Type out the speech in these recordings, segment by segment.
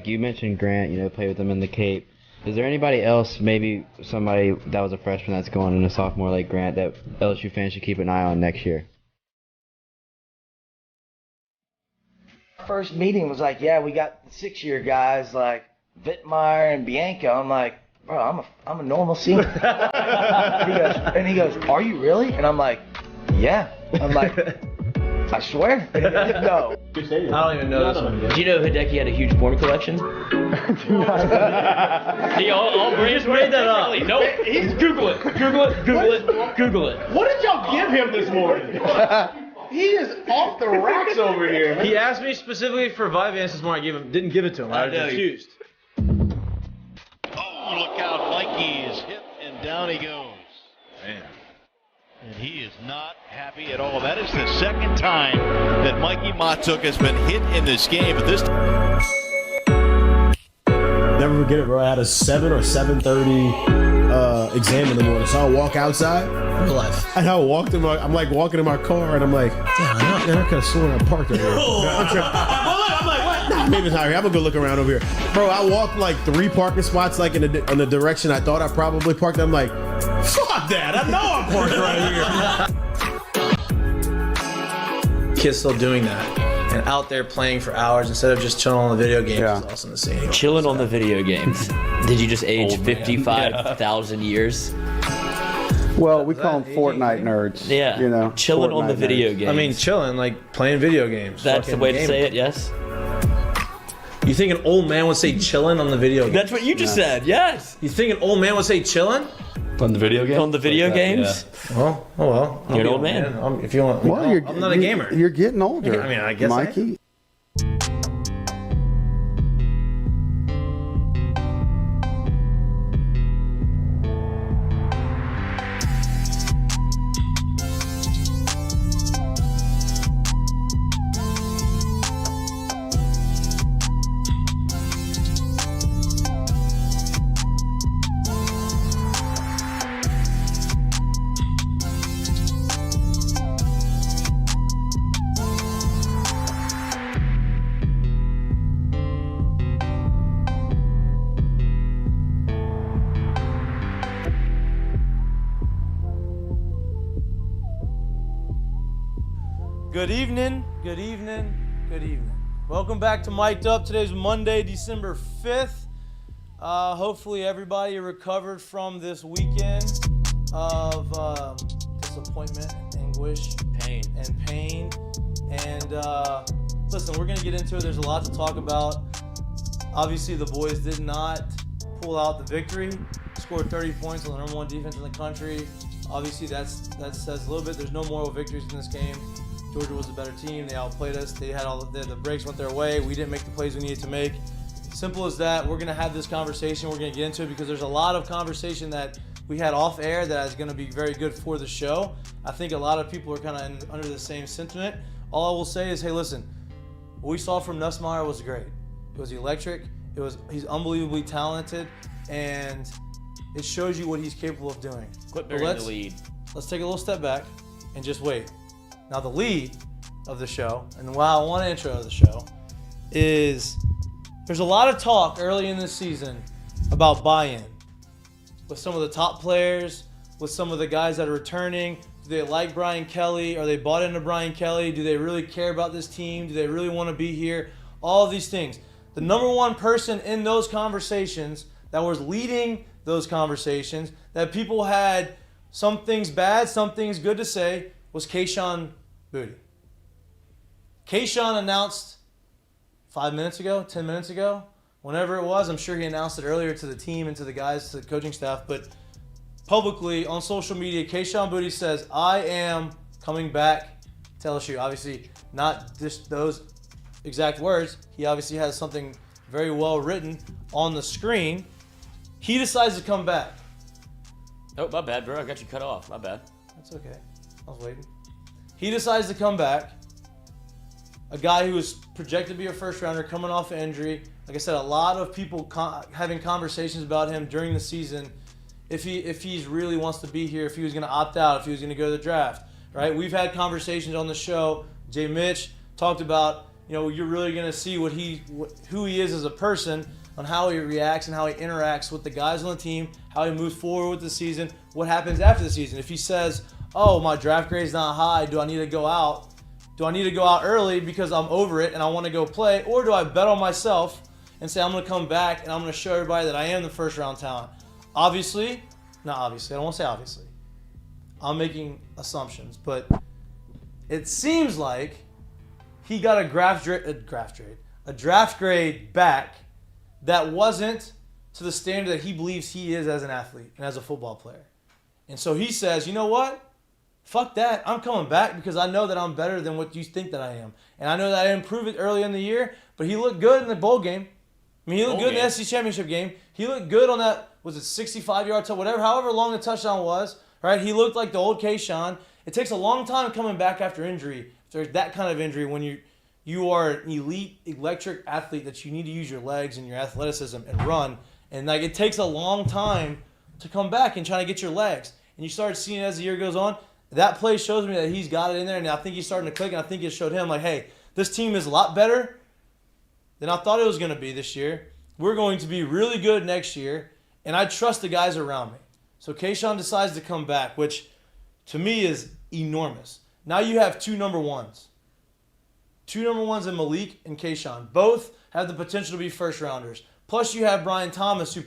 You mentioned Grant, played with him in the Cape. Is there anybody else, maybe somebody that was a freshman that's going in a sophomore like Grant, that LSU fans should keep an eye on next year? First meeting was like, yeah, we got the 6-year guys like Vittmeyer and Bianco. I'm like, bro, I'm a normal senior. he goes, are you really? And I'm like, yeah. I'm like, I swear. And he goes, no. I don't even know this one. Did you know Hideki had a huge porn collection? He just made that up. Nope. Google it. Google it. What did y'all give him this morning? He is off the racks over here. He asked me specifically for Vyvanse this morning. I didn't give it to him. I was confused. Oh, look out. Mikey's hit, and down he goes. Man. And he is not happy at all. That is the second time that Mikie Mahtook has been hit in this game. But this Never forget it, bro. I had a 7 or 7:30 exam in the morning. So I walk outside. Real life. And I'm walking in my car, and I'm like, damn, I could have sworn I parked over here. I'm like, what? Nah, maybe it's not here. I'm gonna go look around over here. Bro, I walked like 3 parking spots like in the direction I thought I probably parked. I'm like, fuck that. I know I'm parked right here. Kids still doing that. And out there playing for hours instead of just chilling on the video games is awesome to see. Chilling on the video games. Did you just age 55,000 years? Well, we call them Fortnite nerds. Yeah. Chilling Fortnite on the video nerds. games. I mean, chilling, like playing video games. That's the way to say it, yes? You think an old man would say chilling on the video games? That's what you just said, yes. You think an old man would say chilling? On the video games? On the video games? Yeah. Well, oh well. You're an old man. If you want, Well, I'm not a gamer. You're getting older. I mean, I guess Mikey. Good evening, good evening, good evening. Welcome back to Mik'd Up. Today's Monday, December 5th. Hopefully everybody recovered from this weekend of disappointment, anguish, Pain. and pain. And listen, we're going to get into it. There's a lot to talk about. Obviously, the boys did not pull out the victory. Scored 30 points on the number 1 defense in the country. Obviously, that says a little bit. There's no moral victories in this game. Georgia was a better team. They outplayed us. They had the breaks went their way. We didn't make the plays we needed to make. Simple as that. We're going to have this conversation. We're going to get into it because there's a lot of conversation that we had off air that is going to be very good for the show. I think a lot of people are kind of under the same sentiment. All I will say is, hey, listen, what we saw from Nussmeyer was great. It was electric. He's unbelievably talented, and it shows you what he's capable of doing. Quit burying the lead. Let's take a little step back and just wait. Now, the lead of the show, and why I want to intro the show, is there's a lot of talk early in this season about buy-in with some of the top players, with some of the guys that are returning. Do they like Brian Kelly? Are they bought into Brian Kelly? Do they really care about this team? Do they really want to be here? All of these things. The number one person in those conversations that was leading those conversations, that people had some things bad, some things good to say, was Kayshon Boutte. Kayshon announced 5 minutes ago, 10 minutes ago, whenever it was. I'm sure he announced it earlier to the team and to the guys, to the coaching staff, but publicly on social media, Kayshon Boutte says, I am coming back to LSU. Obviously, not just those exact words. He obviously has something very well written on the screen. He decides to come back. Oh, my bad, bro. I got you cut off. My bad. That's okay. I was waiting. He decides to come back. A guy who was projected to be a first rounder, coming off an injury. Like I said, a lot of people having conversations about him during the season. If he really wants to be here, if he was going to opt out, if he was going to go to the draft, right? We've had conversations on the show. Mitch talked about you're really going to see who he is as a person, on how he reacts and how he interacts with the guys on the team, how he moves forward with the season, what happens after the season. If he says, oh, my draft grade's not high, do I need to go out? Do I need to go out early because I'm over it and I want to go play? Or do I bet on myself and say I'm going to come back and I'm going to show everybody that I am the first-round talent? Not obviously, I don't want to say obviously. I'm making assumptions, but it seems like he got a draft grade back that wasn't to the standard that he believes he is as an athlete and as a football player. And so he says, you know what? Fuck that. I'm coming back because I know that I'm better than what you think that I am. And I know that I improved it early in the year, but he looked good in the bowl game. I mean, he looked good in the SEC championship game. He looked good on that, was it 65-yard touchdown, however long the touchdown was, right? He looked like the old Kayshon. It takes a long time coming back after injury. If there's that kind of injury when you are an elite, electric athlete that you need to use your legs and your athleticism and run. And it takes a long time to come back and try to get your legs. And you start seeing it as the year goes on. That play shows me that he's got it in there, and I think he's starting to click, and I think it showed him, hey, this team is a lot better than I thought it was going to be this year. We're going to be really good next year, and I trust the guys around me. So Kayshon decides to come back, which to me is enormous. Now you have two number ones. Two number ones in Malik and Kayshon. Both have the potential to be first-rounders. Plus you have Brian Thomas, who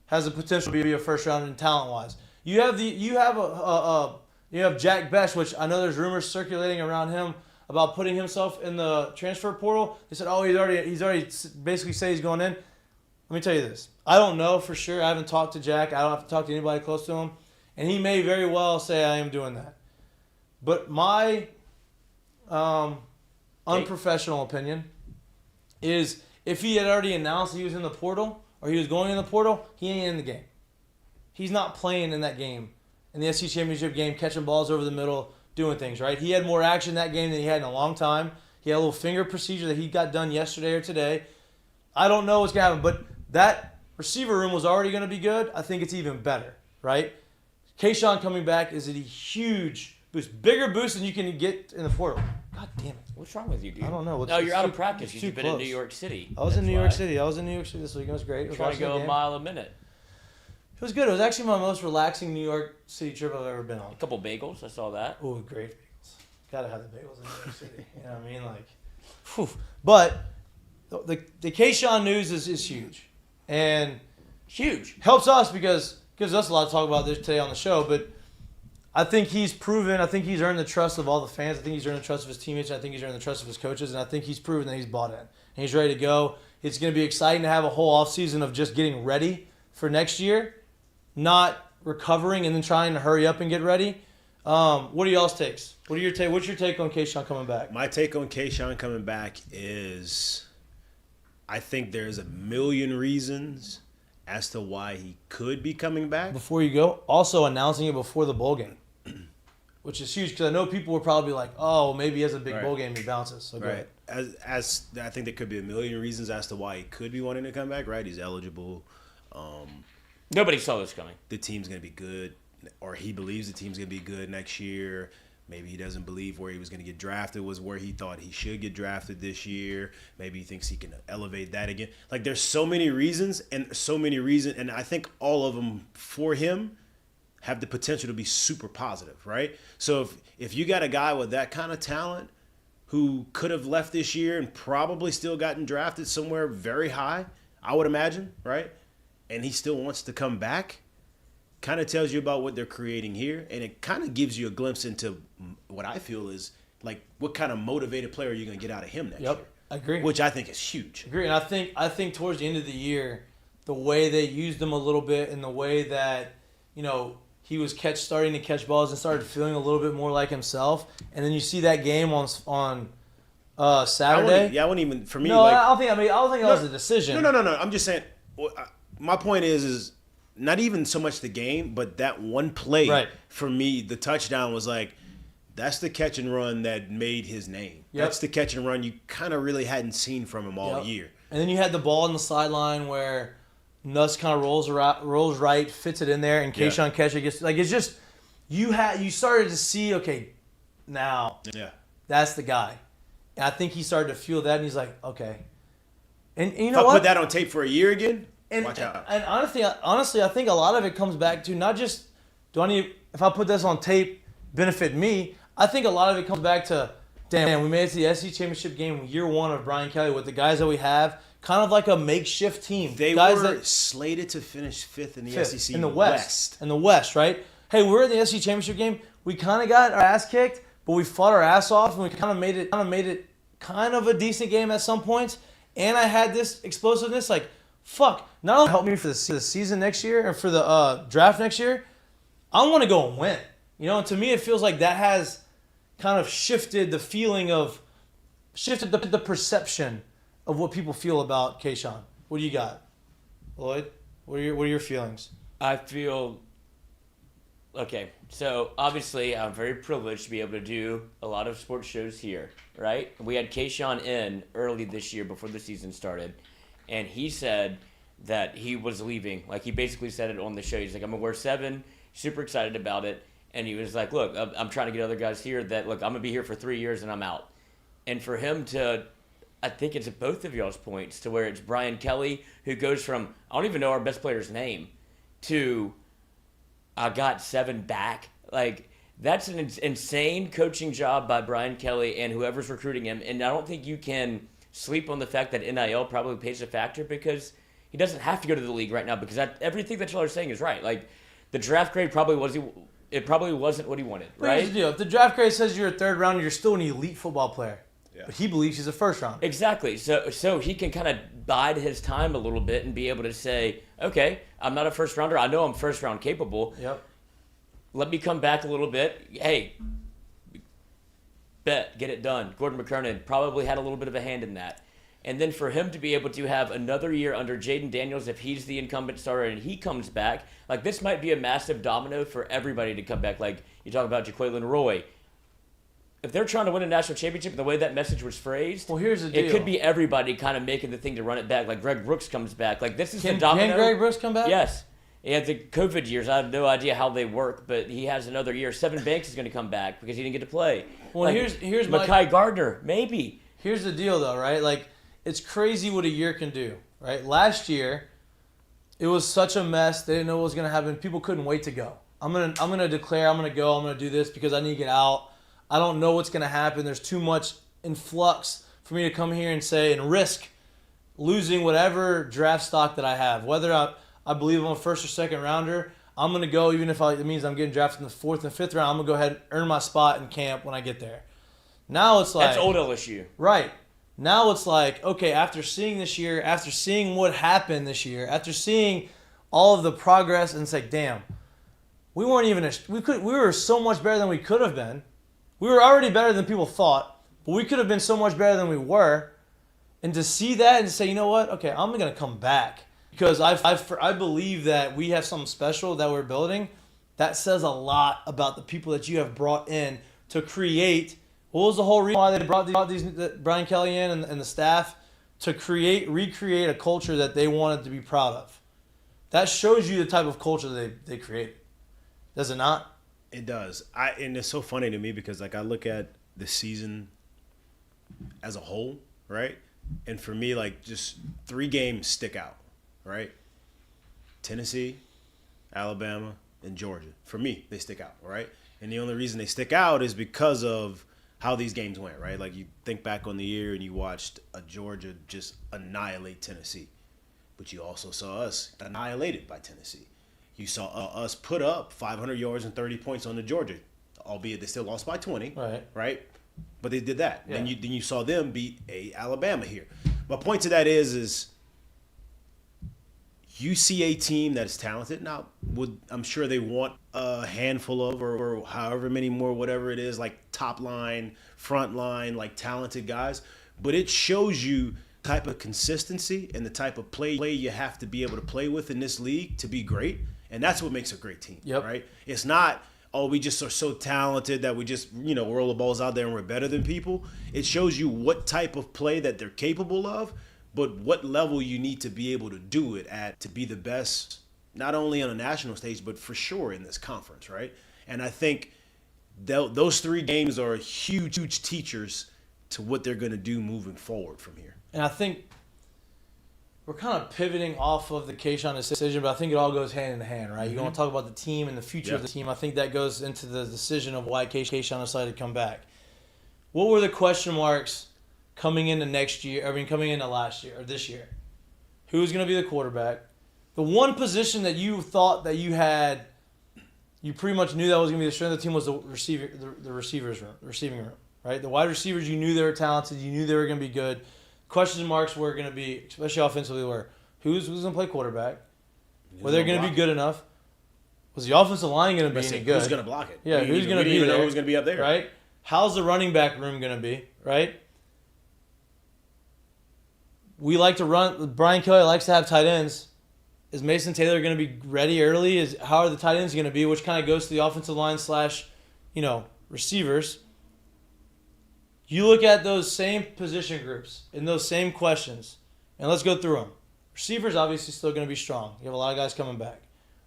has the potential to be a first-rounder in talent-wise. You have Jack Bech, which I know there's rumors circulating around him about putting himself in the transfer portal. They said, oh, he's already basically said he's going in. Let me tell you this. I don't know for sure. I haven't talked to Jack. I don't have to talk to anybody close to him. And he may very well say I am doing that. But my unprofessional opinion is if he had already announced he was in the portal or he was going in the portal, he ain't in the game. He's not playing in that game. In the SEC championship game, catching balls over the middle, doing things, right? He had more action that game than he had in a long time. He had a little finger procedure that he got done yesterday or today. I don't know what's going to happen, but that receiver room was already going to be good. I think it's even better, right? Kayshon coming back is a huge boost. Bigger boost than you can get in the portal. God damn it. What's wrong with you, dude? I don't know. No, you're out of practice. You've been in New York City. I was in New York City. this week. It was great. It was trying to go a mile a minute. It was good. It was actually my most relaxing New York City trip I've ever been on. A couple bagels, I saw that. Oh, great bagels. Gotta have the bagels in New York City. You know what I mean? Whew. But the Kayshon news is huge. And huge. Helps us because gives us a lot to talk about this today on the show. But I think he's proven, I think he's earned the trust of all the fans. I think he's earned the trust of his teammates. I think he's earned the trust of his coaches. And I think he's proven that he's bought in. And he's ready to go. It's going to be exciting to have a whole offseason of just getting ready for next year. Not recovering and then trying to hurry up and get ready. What are y'all's takes? What's your take on Kayshon coming back? My take on Kayshon coming back is I think there's a million reasons as to why he could be coming back. Before you go, also announcing it before the bowl game, which is huge because I know people were probably like, oh, maybe he has a big bowl game, he bounces. So right. As I think there could be a million reasons as to why he could be wanting to come back, right? He's eligible. Nobody saw this coming. The team's going to be good, or he believes the team's going to be good next year. Maybe he doesn't believe where he was going to get drafted was where he thought he should get drafted this year. Maybe he thinks he can elevate that again. There's so many reasons, and I think all of them for him have the potential to be super positive, right? So if you got a guy with that kind of talent who could have left this year and probably still gotten drafted somewhere very high, I would imagine, right? And he still wants to come back, kind of tells you about what they're creating here, and it kind of gives you a glimpse into what I feel is what kind of motivated player you're going to get out of him next year. I agree. Which I think is huge. Agree, and I think towards the end of the year, the way they used him a little bit and the way that he was starting to catch balls and started feeling a little bit more like himself, and then you see that game on Saturday. I wouldn't even for me. No, I don't think that was a decision. No. I'm just saying. My point is not even so much the game, but that one play for me, the touchdown was that's the catch and run that made his name. Yep. That's the catch and run you kind of really hadn't seen from him all year. And then you had the ball on the sideline where Nuss kind of rolls right, fits it in there, and Kayshon catches it. It's just you started to see now that's the guy. And I think he started to feel that, and he's like, okay. And you If know I what? put that on tape for a year again, And, watch out. And honestly, I think a lot of it comes back to not just if I put this on tape, benefit me. I think a lot of it comes back to, damn, we made it to the SEC championship game year 1 of Brian Kelly with the guys that we have, kind of like a makeshift team. They guys were slated to finish 5th in the SEC in the West. In the West, right? Hey, we're in the SEC championship game. We kind of got our ass kicked, but we fought our ass off, and we kind of made it kind of a decent game at some points. And I had this explosiveness, like, fuck, not only help me for the season next year or for the draft next year, I want to go and win. You know, and to me, it feels like that has kind of shifted the perception of what people feel about Kayshon. What do you got, Lloyd? What are your feelings? I feel okay. So obviously, I'm very privileged to be able to do a lot of sports shows here, right? We had Kayshon in early this year before the season started, and he said that he was leaving. Like, he basically said it on the show. He's like, I'm gonna wear 7. Super excited about it. And he was like, look, I'm trying to get other guys here that, look, I'm going to be here for 3 years and I'm out. And for him to, I think it's at both of y'all's points, to where it's Brian Kelly, who goes from, I don't even know our best player's name, to I got 7 back. Like, that's an insane coaching job by Brian Kelly and whoever's recruiting him. And I don't think you can sleep on the fact that NIL probably plays a factor, because he doesn't have to go to the league right now, because everything that y'all are saying is right. Like, the draft grade probably wasn't what he wanted, right? Here's the deal. If the draft grade says you're a 3rd rounder, you're still an elite football player. Yeah. But he believes he's a 1st rounder. Exactly. So he can kind of bide his time a little bit and be able to say, okay, I'm not a 1st rounder. I know I'm 1st round capable. Yep. Let me come back a little bit. Hey, get it done. Gordon McKernan probably had a little bit of a hand in that. And then for him to be able to have another year under Jaden Daniels, if he's the incumbent starter and he comes back, like, this might be a massive domino for everybody to come back. Like, you talk about Jaquelin Roy. If they're trying to win a national championship, the way that message was phrased, well, here's the deal. It could be everybody kind of making the thing to run it back. Like, Greg Brooks comes back. Like, this is the domino. Can Greg Brooks come back? Yes. He had the COVID years. I have no idea how they work, but he has another year. Sevyn Banks is going to come back because he didn't get to play. Well, like, here's Mekhi Gardner, maybe. Here's the deal, though, right? Like, it's crazy what a year can do, right? Last year, it was such a mess. They didn't know what was going to happen. People couldn't wait to go. I'm gonna declare. I'm gonna go. I'm gonna do this because I need to get out. I don't know what's going to happen. There's too much in flux for me to come here and say and risk losing whatever draft stock that I have. Whether I believe I'm a 1st or 2nd rounder, I'm going to go, even if it means I'm getting drafted in the 4th and 5th round. I'm going to go ahead and earn my spot in camp when I get there. Now it's like... That's old LSU. Right. Now it's like, okay, after seeing this year, after seeing what happened this year, after seeing all of the progress, and it's like, damn, we weren't even... We were so much better than we could have been. We were already better than people thought, but we could have been so much better than we were. And to see that and to say, you know what? Okay, I'm going to come back. Because I believe that we have something special that we're building. That says a lot about the people that you have brought in to create. What was the whole reason why they brought these Brian Kelly in and the staff? To recreate a culture that they wanted to be proud of. That shows you the type of culture they created. Does it not? It does. And it's so funny to me because, like, I look at the season as a whole, right? And for me, like, just 3 games stick out, right? Tennessee, Alabama, and Georgia. For me, they stick out, right? And the only reason they stick out is because of how these games went, right? Like, you think back on the year and you watched Georgia just annihilate Tennessee. But you also saw us annihilated by Tennessee. You saw us put up 500 yards and 30 points on the Georgia, albeit they still lost by 20, right? But they did that. Yeah. Then you saw them beat Alabama here. My point to that is you see a team that is talented. Now, I'm sure they want a handful of or however many more, whatever it is, like top line, front line, like talented guys. But it shows you type of consistency and the type of play you have to be able to play with in this league to be great. And that's what makes a great team, right? It's not, we just are so talented that we just, roll the balls out there and we're better than people. It shows you what type of play that they're capable of, but what level you need to be able to do it at to be the best, not only on a national stage, but for sure in this conference, right? And I think those 3 games are huge, huge teachers to what they're going to do moving forward from here. And I think we're kind of pivoting off of the Kayshon decision, but I think it all goes hand in hand, right? You want to talk about the team and the future of the team. I think that goes into the decision of why Kayshon decided to come back. What were the question marks coming into next year? I mean, coming into last year or this year? Who's going to be the quarterback? The one position that you thought that you had, you pretty much knew that was going to be the strength of the team was the receiving room, right? The wide receivers, you knew they were talented. You knew they were going to be good. Question marks were going to be, especially offensively, were who's going to play quarterback? Were they going to be good enough? Was the offensive line going to be any good? Who's going to block it? Yeah, who's going to be there? there? Know who's going to be up there? Right? How's the running back room going to be? Right? We like to run. Brian Kelly likes to have tight ends. Is Mason Taylor going to be ready early? How are the tight ends going to be? Which kind of goes to the offensive line / receivers. You look at those same position groups and those same questions, and let's go through them. Receivers obviously still going to be strong. You have a lot of guys coming back.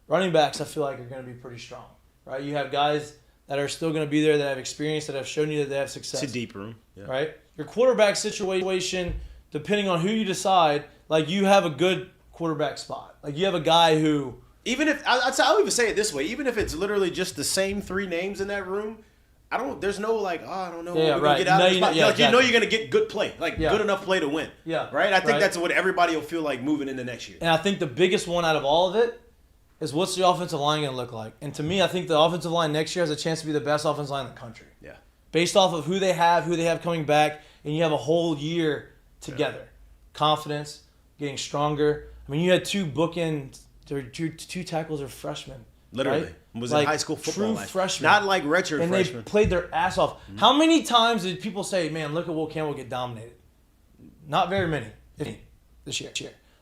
Running backs, I feel like, are going to be pretty strong, right? You have guys that are still going to be there, that have experience, that have shown you that they have success. It's a deep room, right? Your quarterback situation, depending on who you decide, like you have a good quarterback spot. Like you have a guy who, even if I'll even say it this way, even if it's literally just the same 3 names in that room. There's no I don't know. Yeah, we're right. Gonna get out of this spot. Exactly. You know you're gonna get good play, good enough play to win. Yeah, right. I think that's what everybody will feel like moving into next year. And I think the biggest one out of all of it is what's the offensive line going to look like. And to me, I think the offensive line next year has a chance to be the best offensive line in the country. Yeah, based off of who they have coming back, and you have a whole year together. Yeah. Confidence, getting stronger. I mean, you had 2 bookend, two tackles are freshmen. Literally. Right? Was in high school football. True freshmen. Not like redshirt and freshmen. And they played their ass off. Mm-hmm. How many times did people say, man, look at Will Campbell get dominated? Not very many, if any, this year.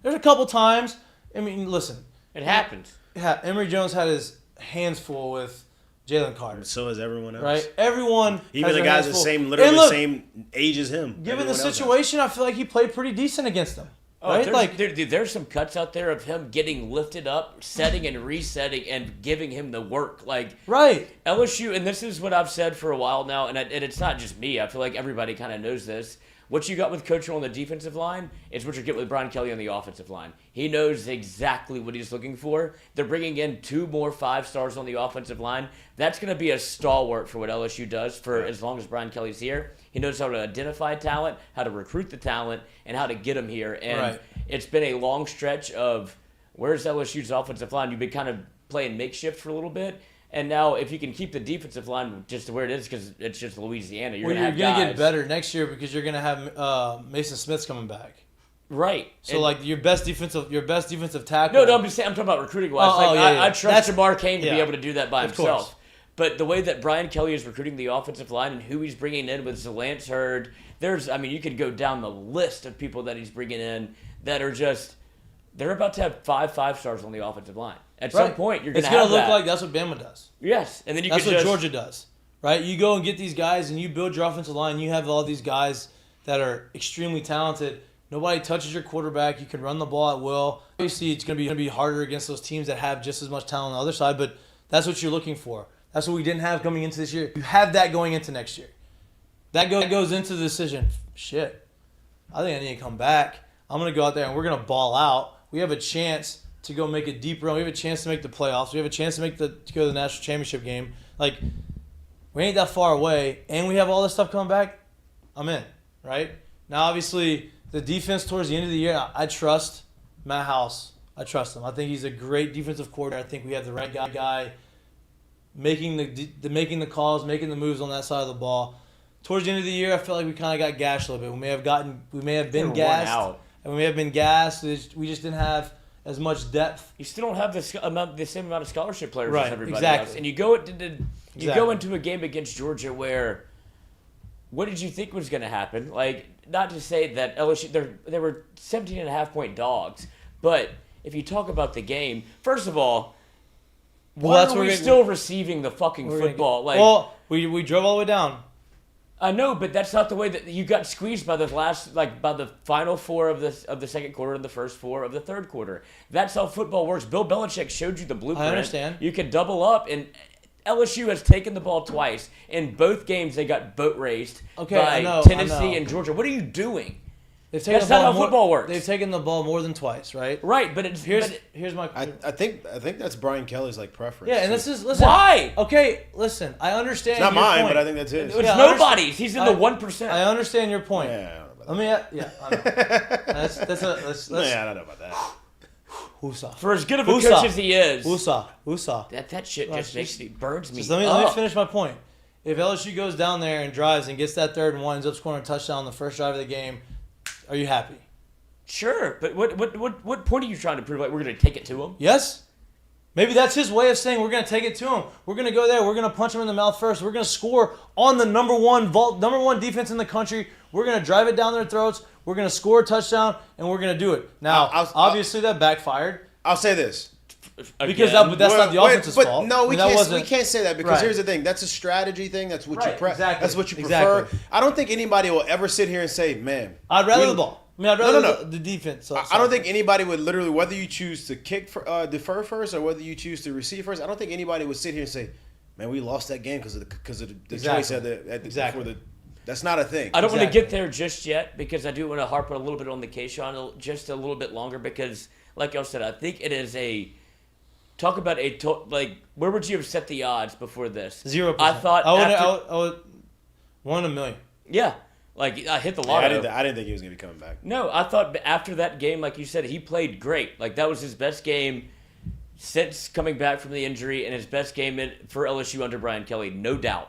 There's a couple times. I mean, listen. It happens. Yeah, Emory Jones had his hands full with Jalen Carter. So has everyone else. Right? Everyone. Even the guys the same age as him. Given the situation, I feel like he played pretty decent against them. Oh, right? There's some cuts out there of him getting lifted up, setting and resetting, and giving him the work. Right. LSU, and this is what I've said for a while now, and it's not just me. I feel like everybody kind of knows this. What you got with Coach on the defensive line is what you get with Brian Kelly on the offensive line. He knows exactly what he's looking for. They're bringing in 2 more 5-stars on the offensive line. That's going to be a stalwart for what LSU does for as long as Brian Kelly's here. He knows how to identify talent, how to recruit the talent, and how to get them here. And It's been a long stretch of where's LSU's offensive line? You've been kind of playing makeshift for a little bit. And now, if you can keep the defensive line just to where it is, because it's just Louisiana, you're going to get better next year because you're going to have Mason Smith's coming back. Right. So, your best defensive tackle. No, I'm just saying. I'm talking about recruiting wise. I trust Jamar Cain to be able to do that by himself. Course. But the way that Brian Kelly is recruiting the offensive line and who he's bringing in with Zalance Hurd, you could go down the list of people that he's bringing in that are just, they're about to have 5-stars on the offensive line. At some point, you're going to have that. It's going to look like that's what Bama does. Yes. And then that's what Georgia does, right? You go and get these guys and you build your offensive line. You have all these guys that are extremely talented. Nobody touches your quarterback. You can run the ball at will. Obviously, it's going to be harder against those teams that have just as much talent on the other side, but that's what you're looking for. That's what we didn't have coming into this year. You have that going into next year. That goes into the decision. Shit, I think I need to come back. I'm going to go out there and we're going to ball out. We have a chance to go make a deep run. We have a chance to make the playoffs. We have a chance to go to the national championship game. We ain't that far away, and we have all this stuff coming back. I'm in, right? Now, obviously, the defense towards the end of the year, I trust Matt House. I trust him. I think he's a great defensive coordinator. I think we have the right guy making the calls, making the moves on that side of the ball. Towards the end of the year, I felt like we kind of got gashed a little bit. We may have been gassed, and we may have been gassed. We just didn't have as much depth. You still don't have the same amount of scholarship players as everybody else. And you go into a game against Georgia where, what did you think was going to happen? Not to say that LSU, they were 17.5-point dogs, but if you talk about the game, first of all, why are we still receiving the fucking football? We drove all the way down. I know, but that's not the way that you got squeezed by the final 4 of the second quarter and the first 4 of the third quarter. That's how football works. Bill Belichick showed you the blueprint. I understand. You can double up, and LSU has taken the ball twice. In both games, they got boat raced by I know. Tennessee and Georgia. What are you doing? That's not how football works. They've taken the ball more than twice, right? Right, but here's my. I think that's Brian Kelly's like preference. Yeah, and this is listen. Why? Okay, listen. I understand. It's not your mine, point. but I think that's his. It's nobody's. He's in the 1%. I understand your point. Yeah, I mean, yeah, I know. Let's yeah, I don't know about that. Woosah. For as good of a coach as he is, Woosah. That shit burns me. Let me finish my point. If LSU goes down there and drives and gets that 3rd and 1, ends up scoring a touchdown on the first drive of the game, are you happy? Sure, but what point are you trying to prove? Like we're going to take it to him? Yes. Maybe that's his way of saying we're going to take it to him. We're going to go there. We're going to punch him in the mouth first. We're going to score on the number one defense in the country. We're going to drive it down their throats. We're going to score a touchdown, and we're going to do it. Now, obviously, that backfired. I'll say this. Because that's not the offense's fault. No, we can't say that because here's the thing. That's a strategy thing. That's what you That's what you prefer. Exactly. I don't think anybody will ever sit here and say, man. I'd rather the ball. I mean, I'd rather the defense. I don't think anybody would literally, whether you choose to defer first or whether you choose to receive first, I don't think anybody would sit here and say, man, we lost that game because of the choice before the. That's not a thing. I don't want to get there just yet because I do want to harp a little bit on the Kayshon just a little bit longer because, like y'all said, I think it is talk about where would you have set the odds before this? 0%. I thought I would 1 in a million. Yeah. Like, I hit the lotto. I didn't think he was going to be coming back. No, I thought after that game, like you said, he played great. Like, that was his best game since coming back from the injury and his best game for LSU under Brian Kelly, no doubt.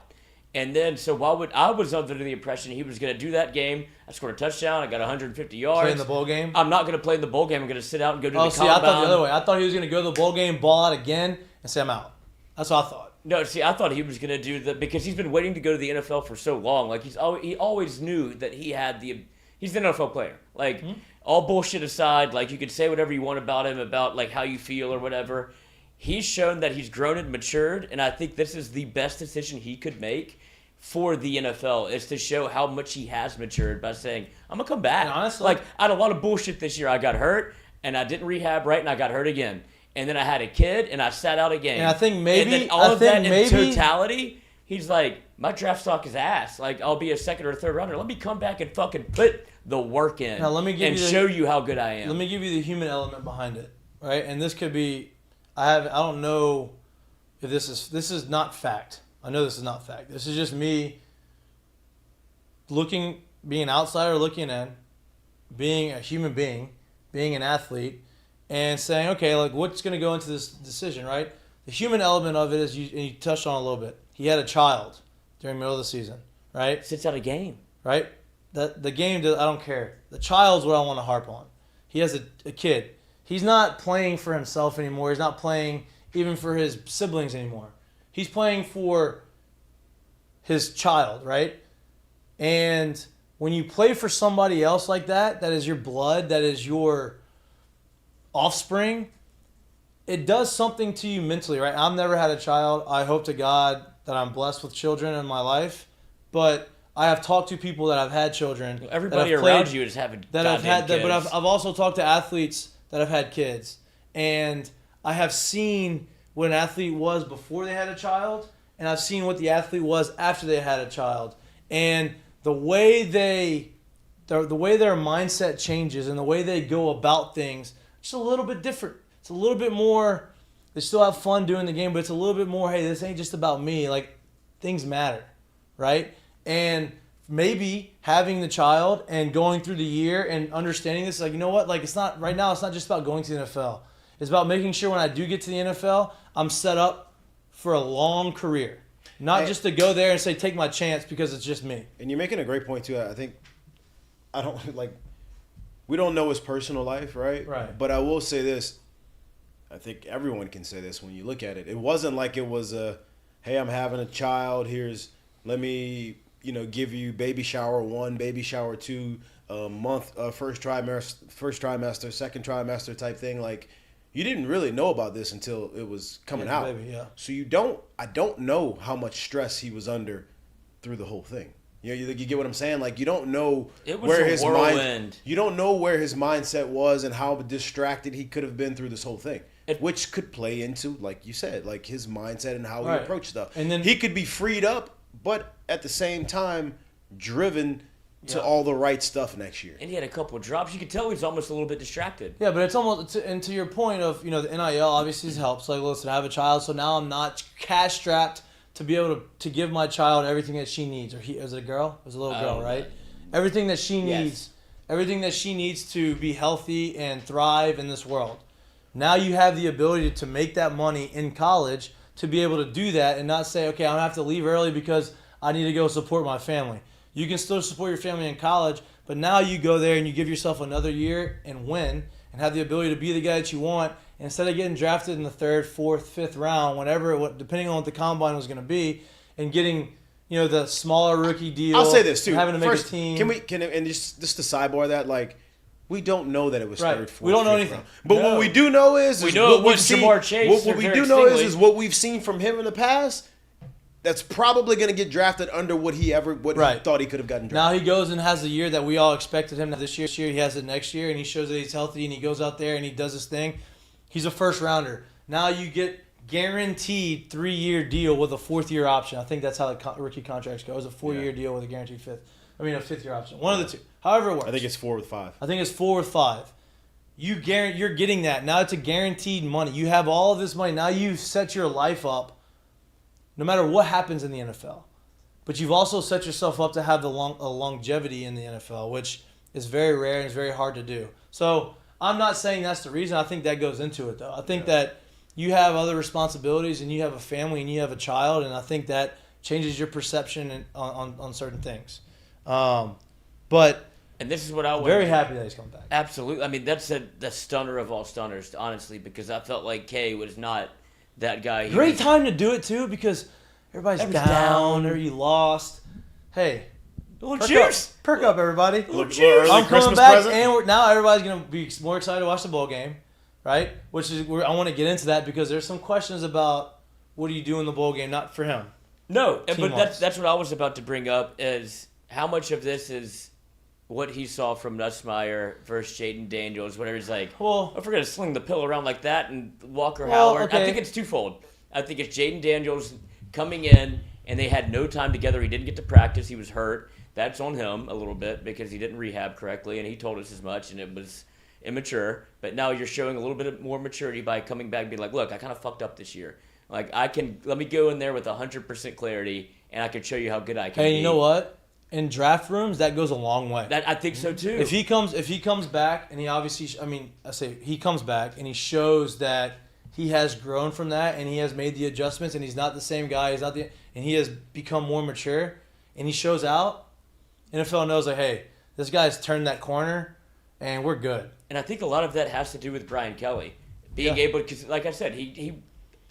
And then, so I was under the impression he was going to do that game. I scored a touchdown. I got 150 yards. Play in the bowl game? I'm not going to play in the bowl game. I'm going to sit out and go to the combine. I thought the other way. I thought he was going to go to the bowl game, ball out again, and say I'm out. That's what I thought. No, see, I thought he was going to do because he's been waiting to go to the NFL for so long. Like, he always knew that he's an NFL player. Like, all bullshit aside, like, you could say whatever you want about him, about, like, how you feel or whatever. He's shown that he's grown and matured, and I think this is the best decision he could make for the NFL, is to show how much he has matured by saying, I'm going to come back. And honestly, like, I had a lot of bullshit this year. I got hurt, and I didn't rehab right, and I got hurt again. And then I had a kid, and I sat out a game. And I think maybe... And then all of that in totality, he's like, my draft stock is ass. Like, I'll be a 2nd or 3rd rounder. Let me come back and fucking put the work in now, let me give show you how good I am. Let me give you the human element behind it, right? And this could be... I don't know if this is not fact. I know this is not fact. This is just me being an outsider looking in, being a human being, being an athlete, and saying, okay, like, what's going to go into this decision, right? The human element of it is, you touched on it a little bit. He had a child during the middle of the season, right? Sits out a game. Right? The game, I don't care. The child's what I want to harp on. He has a kid. He's not playing for himself anymore. He's not playing even for his siblings anymore. He's playing for his child, right? And when you play for somebody else like that is your blood, that is your offspring, it does something to you mentally, right? I've never had a child. I hope to God that I'm blessed with children in my life, but I have talked to people that have had children. Everybody around you is having that have had that, but I've also talked to athletes that have had kids, and I have seen what an athlete was before they had a child, and I've seen what the athlete was after they had a child, and the way their mindset changes and the way they go about things, just a little bit different. It's a little bit more. They still have fun doing the game, but it's a little bit more. Hey, this ain't just about me. Like, things matter, right? And maybe having the child and going through the year and understanding this, like, you know what? Like, it's not right now. It's not just about going to the NFL. It's about making sure when I do get to the NFL, I'm set up for a long career, not just to go there and say take my chance because it's just me. And you're making a great point too. We don't know his personal life, right? Right. But I will say this. I think everyone can say this when you look at it. It wasn't like it was hey, I'm having a child. Let me, give you baby shower 1, baby shower 2, first trimester, second trimester type thing. Like, you didn't really know about this until it was coming out. Baby, yeah. So I don't know how much stress he was under through the whole thing. You get what I'm saying? Like, you don't know where his mindset was and how distracted he could have been through this whole thing. which could play into, like you said, like his mindset and how he Right. approached stuff. And then he could be freed up, but at the same time driven to all the right stuff next year. And he had a couple of drops. You could tell he's almost a little bit distracted. Yeah, but it's almost, and to your point of, the NIL obviously helps. Like, listen, I have a child, so now I'm not cash strapped to be able to give my child everything that she needs. Or is it a girl? It was a little girl, right? Everything that she needs, everything that she needs to be healthy and thrive in this world. Now you have the ability to make that money in college to be able to do that and not say, okay, I'm going to have to leave early because I need to go support my family. You can still support your family in college, but now you go there and you give yourself another year and win and have the ability to be the guy that you want. And instead of getting drafted in the 3rd, 4th, 5th round, depending on what the combine was going to be, and getting the smaller rookie deal. I'll say this too. Having to make First, a team. And just to sidebar that, like, we don't know that it was Right. 3rd, 4th. We don't know 5th anything. round. But No. what we do know is We know it what we've was seen. Jamar Chase What or we Derek do know Stingley. is what we've seen from him in the past. That's probably going to get drafted under what he thought he could have gotten drafted. Now he goes and has the year that we all expected him to have this year. He has it next year, and he shows that he's healthy, and he goes out there and he does his thing. He's a first rounder. Now you get guaranteed 3-year deal with a 4th-year option. I think that's how the rookie contracts go. It's a 4-year deal with a guaranteed 5th-year option. One of the two. However it works. I think it's 4 with 5. I think it's 4 with 5. You're getting that. Now it's a guaranteed money. You have all of this money. Now you've set your life up no matter what happens in the NFL. But you've also set yourself up to have a longevity in the NFL, which is very rare and it's very hard to do. So I'm not saying that's the reason. I think that goes into it, though. I think that you have other responsibilities and you have a family and you have a child, and I think that changes your perception on certain things. But and this is what I was very happy that he's coming back. Absolutely. I mean, that's the stunner of all stunners, honestly, because I felt like Kay was not that guy. Great time to do it, too, because everybody's down or you lost. Hey. A little cheers. Perk up, everybody. A little cheers. I'm coming back, and now everybody's going to be more excited to watch the bowl game, right? Which is I want to get into that because there's some questions about what do you do in the bowl game, not for him. No, but that's what I was about to bring up is how much of this is what he saw from Nussmeyer versus Jaden Daniels, whenever he's like, well, if we're going to sling the pill around like that and Walker Howard. Okay. I think it's twofold. I think it's Jaden Daniels coming in, and they had no time together. He didn't get to practice. He was hurt. That's on him a little bit because he didn't rehab correctly, and he told us as much, and it was immature. But now you're showing a little bit more maturity by coming back and being like, look, I kind of fucked up this year. Like, let me go in there with 100% clarity, and I can show you how good I can be. And you know what? In draft rooms, that goes a long way. I think so too. If he comes back, and he obviously, he comes back and he shows that he has grown from that, and he has made the adjustments, and he's not the same guy. And he has become more mature, and he shows out. NFL knows like, hey, this guy's turned that corner, and we're good. And I think a lot of that has to do with Brian Kelly being able, because like I said, he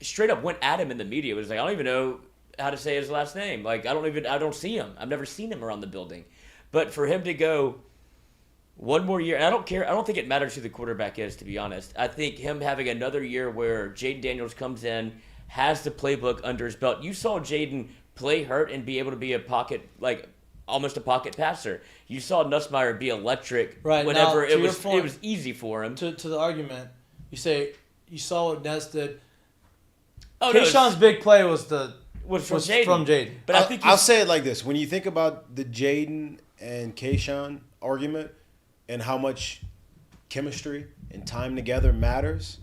straight up went at him in the media. It was like, I don't even know how to say his last name. Like, I don't see him. I've never seen him around the building. But for him to go one more year, and I don't care. I don't think it matters who the quarterback is, to be honest. I think him having another year where Jaden Daniels comes in, has the playbook under his belt. You saw Jaden play hurt and be able to be a pocket, like almost a pocket passer. You saw Nussmeyer be electric whenever it was easy for him. To the argument, you say you saw what Ness did. Oh, Kayshon's big play was from Jaden. But I'll say it like this: when you think about the Jaden and Kayshon argument and how much chemistry and time together matters,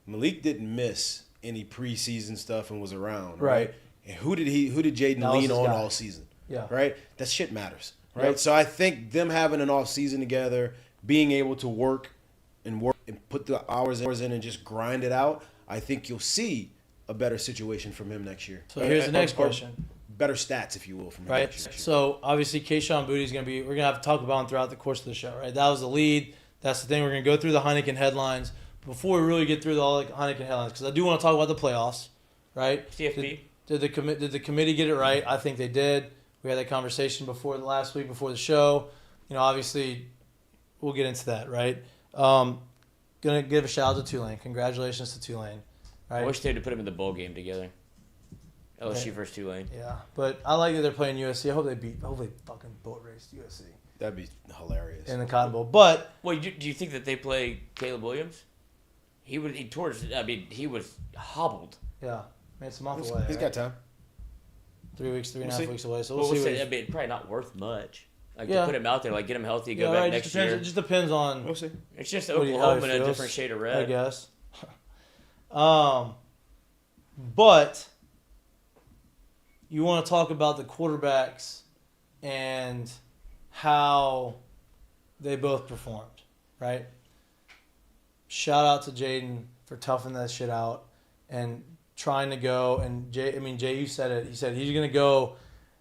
Malik didn't miss any preseason stuff and was around, right? And who did Jaden lean on all season? Yeah. Right? That shit matters. Right? Yep. So I think them having an off season together, being able to work and put the hours in and just grind it out, I think you'll see a better situation from him next year. So here's the next question. Better stats, if you will, from him right. next year. So obviously Kayshon Boutte is we're gonna have to talk about him throughout the course of the show, right? That was the lead. That's the thing. We're gonna go through the Heineken headlines before we really get through all the Heineken headlines, because I do want to talk about the playoffs, right? CFP. Did the committee get it right? I think they did. We had that conversation last week before the show. Obviously, we'll get into that, right? Gonna give a shout out to Tulane. Congratulations to Tulane. Right? I wish they'd have put them in the bowl game together. LSU versus Tulane. Yeah, but I like that they're playing USC. I hope they fucking boat raced USC. That'd be hilarious. In the Cotton Bowl. But do you think that they play Caleb Williams? He was hobbled. Yeah. It's a month away. He's got time. 3 weeks, 3.5 see. weeks away. So Well, we'll see. probably not worth much. Like Yeah. to put him out there, like get him healthy, go Yeah, back right. next It year. just depends on. We'll see. It's just how he Oklahoma in a feels, different shade of I red. guess. But you want to talk about the quarterbacks and how they both performed, right? Shout out to Jaden for toughing that shit out and trying to go. And Jay, you said it. He said he's going to go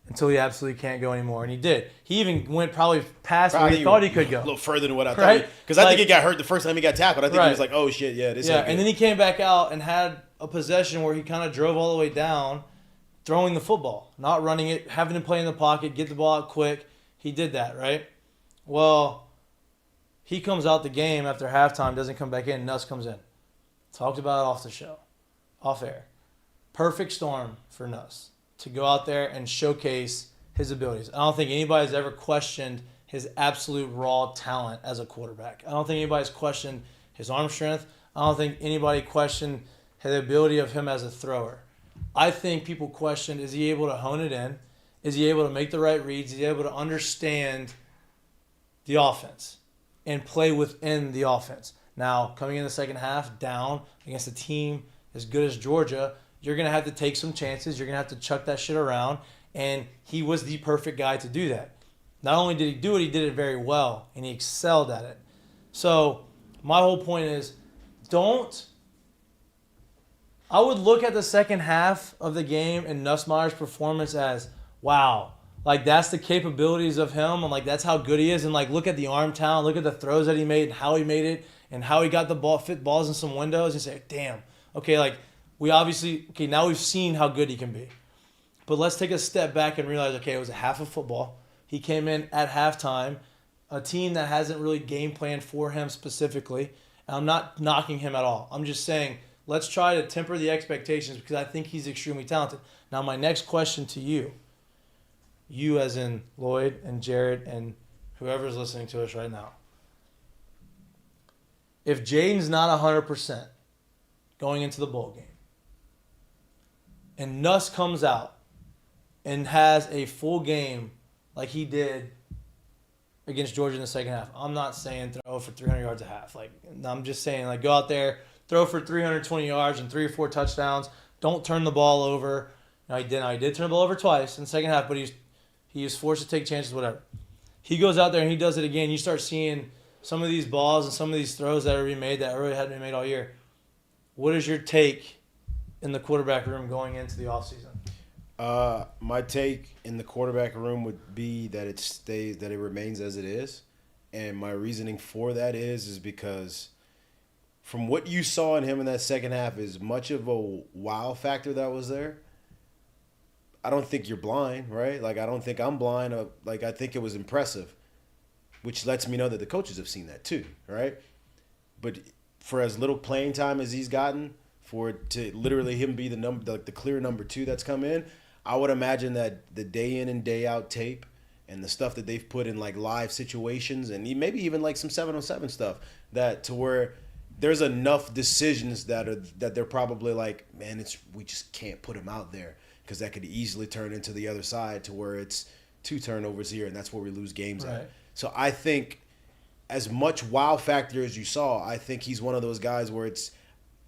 until he absolutely can't go anymore, and he did. He even went probably past where he thought he could go. A little further than what I thought. Right? Because I think he got hurt the first time he got tackled. I think Right. he was like, oh, shit, yeah, this Yeah, ain't good. and then he came back out and had a possession where he kind of drove all the way down, throwing the football, not running it, having to play in the pocket, get the ball out quick. He did that, right? Well, he comes out the game after halftime, doesn't come back in, Nuss comes in. Talked about it off the show, off air. Perfect storm for Nuss to go out there and showcase his abilities. I don't think anybody's ever questioned his absolute raw talent as a quarterback. I don't think anybody's questioned his arm strength. I don't think anybody questioned the ability of him as a thrower. I think people questioned, is he able to hone it in? Is he able to make the right reads? Is he able to understand the offense and play within the offense? Now, coming in the second half, down against a team as good as Georgia, you're going to have to take some chances. You're going to have to chuck that shit around. And he was the perfect guy to do that. Not only did he do it, he did it very well. And he excelled at it. So my whole point is, I would look at the second half of the game and Nussmeyer's performance as, wow, like that's the capabilities of him, and like that's how good he is, and like look at the arm talent, look at the throws that he made and how he made it and how he got the ball, fit balls in some windows, and say, damn, okay, like now we've seen how good he can be. But let's take a step back and realize, okay, it was a half of football. He came in at halftime, a team that hasn't really game planned for him specifically. And I'm not knocking him at all. I'm just saying, let's try to temper the expectations because I think he's extremely talented. Now, my next question to you as in Lloyd and Jared and whoever's listening to us right now. If Jaden's not 100% going into the bowl game and Nuss comes out and has a full game like he did against Georgia in the second half, I'm not saying throw for 300 yards a half. Like, I'm just saying, like, go out there, throw for 320 yards and 3 or 4 touchdowns. Don't turn the ball over. Now, he did turn the ball over twice in the second half, but he was forced to take chances, whatever. He goes out there and he does it again. You start seeing some of these balls and some of these throws that are being made that really hadn't been made all year. What is your take in the quarterback room going into the offseason? My take in the quarterback room would be that it remains as it is. And my reasoning for that is because from what you saw in him in that second half, as much of a wow factor that was there, I don't think you're blind, right? Like, I don't think I'm blind. Like, I think it was impressive, which lets me know that the coaches have seen that too, right? But for as little playing time as he's gotten, for it to literally him be the clear number 2 that's come in, I would imagine that the day in and day out tape and the stuff that they've put in like live situations and maybe even like some 7-on-7 stuff, that to where there's enough decisions that they're probably like, man, we just can't put him out there because that could easily turn into the other side to where it's 2 turnovers here and that's where we lose games at. So I think as much wow factor as you saw, I think he's one of those guys where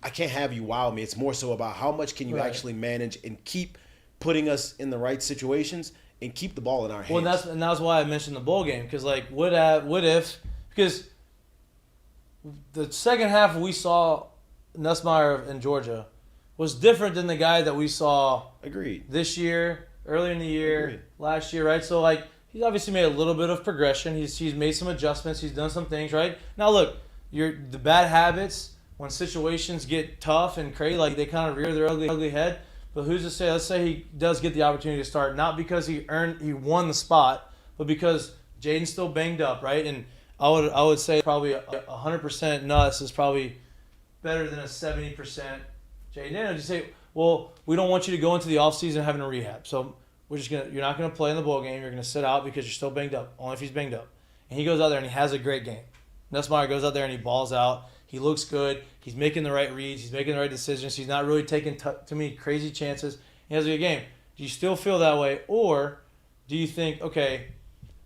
I can't have you wow me. It's more so about how much can you actually manage and keep putting us in the right situations and keep the ball in our hands. Well, that's why I mentioned the bowl game, because like what if because the second half we saw Nussmeyer in Georgia was different than the guy that we saw this year, earlier in the year, last year, right? So like he's obviously made a little bit of progression. He's made some adjustments. He's done some things, right? Now look, the bad habits when situations get tough and crazy, like they kind of rear their ugly head. But who's to say? Let's say he does get the opportunity to start, not because he won the spot, but because Jaden's still banged up, right? And I would say probably 100% Nuss is probably better than a 70% Jaden. You just say, well, we don't want you to go into the offseason having a rehab, so you're not gonna play in the bowl game. You're gonna sit out because you're still banged up. Only if he's banged up. And he goes out there and he has a great game. Nussmeyer goes out there and he balls out. He looks good. He's making the right reads. He's making the right decisions. He's not really taking to me crazy chances. He has a good game. Do you still feel that way, or do you think, okay,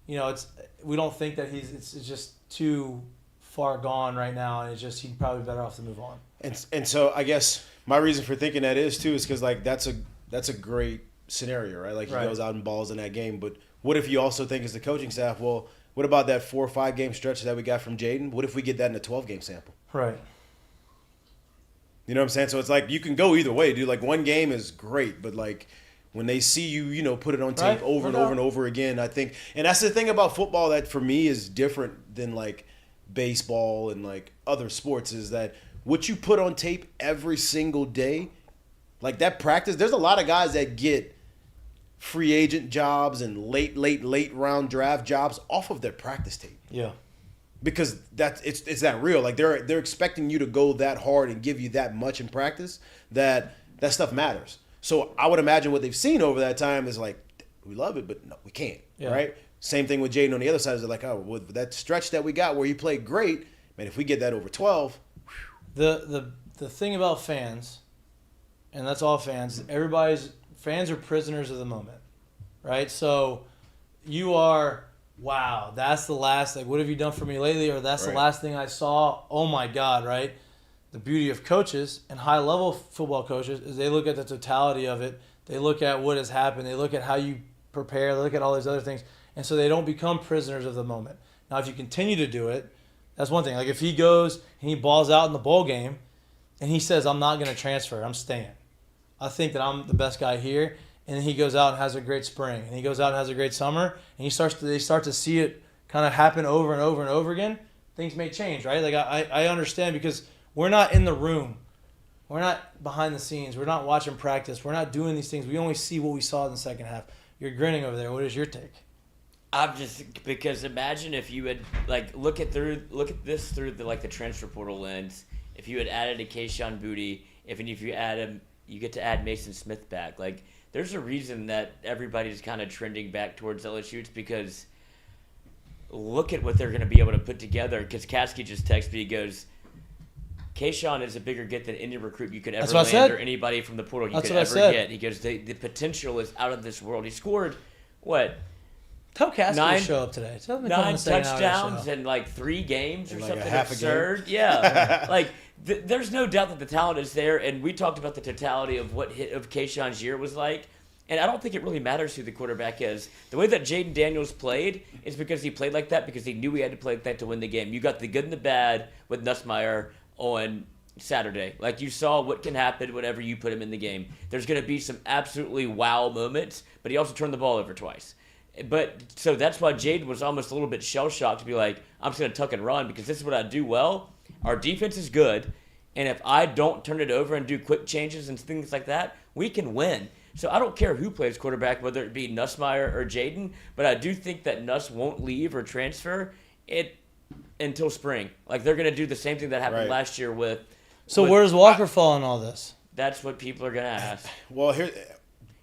we don't think that it's just too far gone right now, and he'd probably better off to move on. And so I guess my reason for thinking that is because like that's a great scenario, right? Like he goes out and balls in that game. But what if you also think as the coaching staff, well, what about that 4 or 5 game stretch that we got from Jaden? What if we get that in a 12-game sample? Right. You know what I'm saying? So it's like you can go either way, dude. Like one game is great, but like when they see you, put it on tape over and over and over again, I think, and that's the thing about football that for me is different than like baseball and like other sports is that what you put on tape every single day, like that practice, there's a lot of guys that get free agent jobs and late round draft jobs off of their practice tape. Yeah. Because it's that real. Like they're expecting you to go that hard and give you that much in practice that stuff matters. So I would imagine what they've seen over that time is like, we love it, but no, we can't. Yeah. Right? Same thing with Jaden on the other side. Is like, oh, with that stretch that we got where he played great, man, if we get that over 12. The thing about fans, and that's all fans, fans are prisoners of the moment, right? So you are, wow, that's the last, like, what have you done for me lately? Or that's the last thing I saw. Oh, my God, right? The beauty of coaches and high-level football coaches is they look at the totality of it. They look at what has happened. They look at how you prepare. They look at all these other things. And so they don't become prisoners of the moment. Now, if you continue to do it, that's one thing. Like if he goes and he balls out in the bowl game and he says, I'm not going to transfer, I'm staying. I think that I'm the best guy here. And then he goes out and has a great spring. And he goes out and has a great summer. And they start to see it kind of happen over and over and over again. Things may change, right? Like I understand because we're not in the room. We're not behind the scenes. We're not watching practice. We're not doing these things. We only see what we saw in the second half. You're grinning over there. What is your take? Because imagine if you had look at this through the transfer portal lens. If you had added a Kayshon Boutte, if you add him, you get to add Mason Smith back. Like there's a reason that everybody's kind of trending back towards LSU. It's because look at what they're going to be able to put together. Because Kasky just texted me, he goes, Kayshon is a bigger get than any recruit you could ever land or anybody from the portal you could ever get. He goes, the potential is out of this world. He scored, what? Tell Kasky to show up today. Tell him to 9 touchdowns in 3 games or something absurd. Yeah. There's no doubt that the talent is there, and we talked about the totality of what of Kayshon's year was like. And I don't think it really matters who the quarterback is. The way that Jaden Daniels played is because he played like that because he knew he had to play like that to win the game. You got the good and the bad with Nussmeyer on Saturday. Like you saw what can happen whenever you put him in the game. There's going to be some absolutely wow moments, but he also turned the ball over twice. But so that's why Jaden was almost a little bit shell-shocked to be like, I'm just going to tuck and run because this is what I do well. Our defense is good, and if I don't turn it over and do quick changes and things like that, we can win. So I don't care who plays quarterback, whether it be Nussmeyer or Jaden, but I do think that Nuss won't leave or transfer it until spring. Like they're going to do the same thing that happened last year with. So where does Walker fall in all this? That's what people are going to ask. Well, here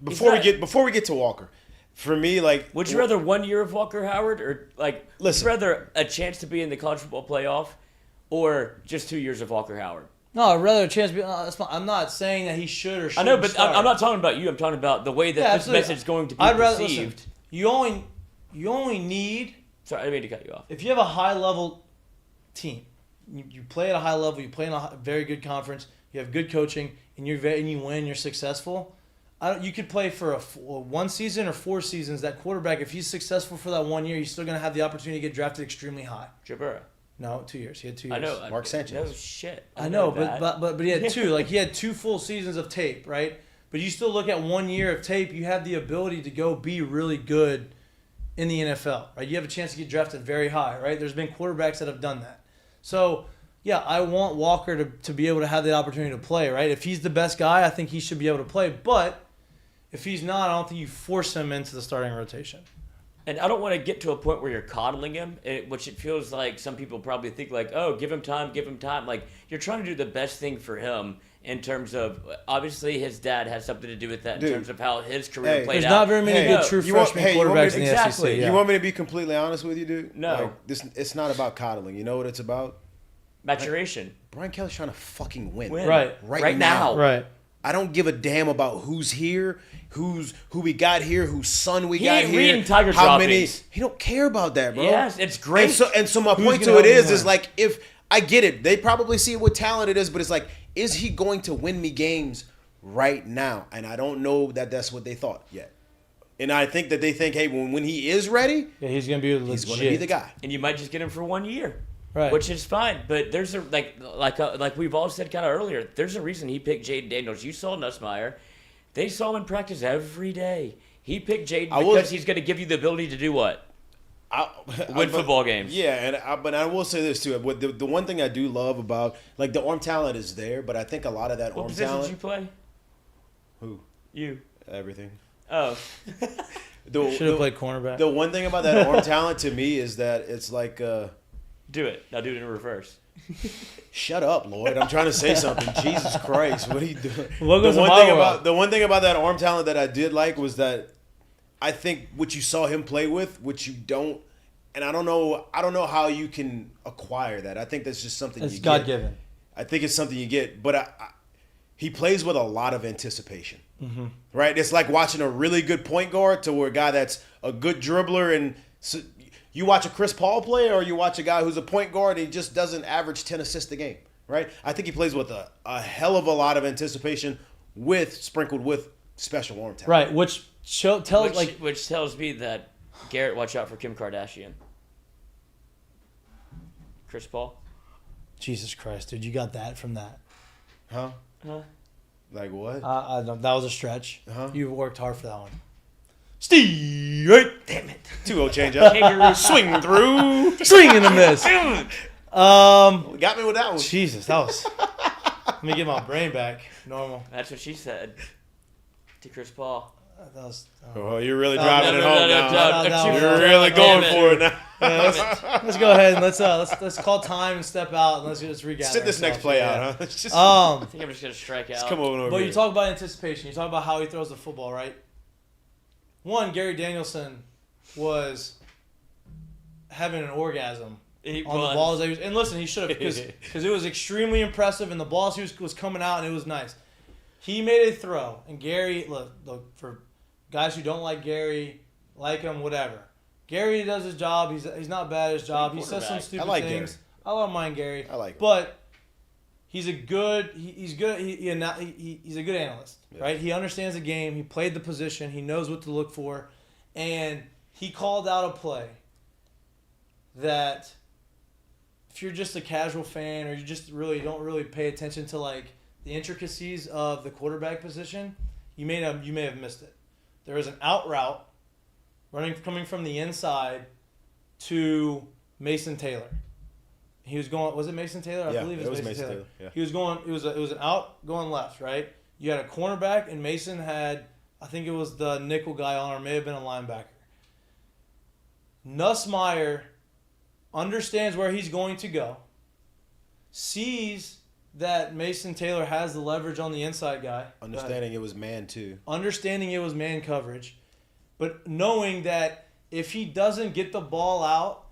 before we get to Walker. For me, would you rather 1 year of Walker Howard or would you rather a chance to be in the college football playoff or just 2 years of Walker Howard? No, I'd rather a chance to be. I'm not saying that he should or shouldn't. I know, but I'm not talking about you. I'm talking about the way that this message is going to be perceived. Listen, you only need. Sorry, I didn't mean to cut you off. If you have a high level team, you play at a high level, you play in a very good conference, you have good coaching, and you win, you're successful. You could play for a 1 season or 4 seasons. That quarterback, if he's successful for that 1 year, you're still going to have the opportunity to get drafted extremely high. Burrow. No, 2 years. He had 2 years. I know. Mark Sanchez. No shit. I know, but he had 2. He had 2 full seasons of tape, right? But you still look at 1 year of tape. You have the ability to go be really good in the NFL, right? You have a chance to get drafted very high, right? There's been quarterbacks that have done that. So, yeah, I want Walker to be able to have the opportunity to play, right? If he's the best guy, I think he should be able to play. But if he's not, I don't think you force him into the starting rotation. And I don't want to get to a point where you're coddling him, which it feels like some people probably think oh, give him time. Like, you're trying to do the best thing for him in terms of, obviously, his dad has something to do with that in terms of how his career played out. There's not very many good true freshman quarterbacks in the SEC. You want me to be completely honest with you, dude? No. It's not about coddling. You know what it's about? Maturation. Brian Kelly's trying to fucking win. Right now. Right. I don't give a damn about who's here, who we got here, whose son we He got ain't here. reading Tiger how droppings. many? He don't care about that, bro. Yes, it's great. And so my Who's point gonna to it help him is win? like, if I get it, they probably see what talent it is, but it's like, is he going to win me games right now? And I don't know that that's what they thought yet. And I think that they think, hey, when he is ready, Yeah, he's gonna be legit. he's going to be the guy. And you might just get him for 1 year. Right. Which is fine, but there's a like we've all said kind of earlier. There's a reason he picked Jaden Daniels. You saw Nussmeyer; they saw him in practice every day. He picked Jaden because he's going to give you the ability to do what? Win football games. Yeah, but I will say this too. The one thing I do love about, like, the arm talent is there, but I think a lot of that What arm position talent. did you play? Who? You. Everything. Oh. Should have played cornerback. The one thing about that arm talent to me is that it's like. Do it. Now do it in reverse. Shut up, Lloyd. I'm trying to say something. Jesus Christ, what are you doing? Welcome to my world. The one thing about that arm talent that I did like was that I think what you saw him play with, which you don't, and I don't know how you can acquire that. I think that's just something It's you God get. given. I think it's something you get, but he plays with a lot of anticipation. Mm-hmm. Right? It's like watching a really good point guard to a guy that's a good dribbler, and so you watch a Chris Paul play, or you watch a guy who's a point guard and he just doesn't average 10 assists a game, right? I think he plays with a hell of a lot of anticipation sprinkled with special arm talent. Right, which tells me that Garrett, watch out for Kim Kardashian. Chris Paul. Jesus Christ, dude, you got that from that. Huh? Like what? I don't, that was a stretch. You worked hard for that one. Steve, damn it. 2-0 change up. Kangaroo swing through. Swing and a miss. Got me with that one. Jesus, that was. Let me get my brain back. Normal. That's what she said to Chris Paul. That was. Oh, you're really driving it home now. no, You're really going for it now. Yeah, let's go ahead and let's call time and step out and let's just regather. Sit this next play out, huh? I think I'm just gonna strike out. Come over But here. you talk about anticipation. You talk about how he throws the football, right? One, Gary Danielson was having an orgasm on the balls that he was, and listen, he should have, because it was extremely impressive, and the balls he was coming out, and it was nice. He made a throw, and Gary, look for guys who don't like Gary, like him, whatever. Gary does his job. He's not bad at his job. He says some stupid things. Gary. I don't mind Gary. I like him. But he's a good. He's good. He's a good analyst, right? He understands the game. He played the position. He knows what to look for, and he called out a play that, if you're just a casual fan or you just don't really pay attention to like the intricacies of the quarterback position, you may have missed it. There was an out route coming from the inside to Mason Taylor. He was going. Was it Mason Taylor? I believe it was Mason Taylor. Yeah. He was going. It was an out going left, right? You had a cornerback, and Mason had, I think it was the nickel guy on, or may have been a linebacker. Nussmeyer understands where he's going to go, sees that Mason Taylor has the leverage on the inside guy. Understanding it was man too. Understanding it was man coverage, but knowing that if he doesn't get the ball out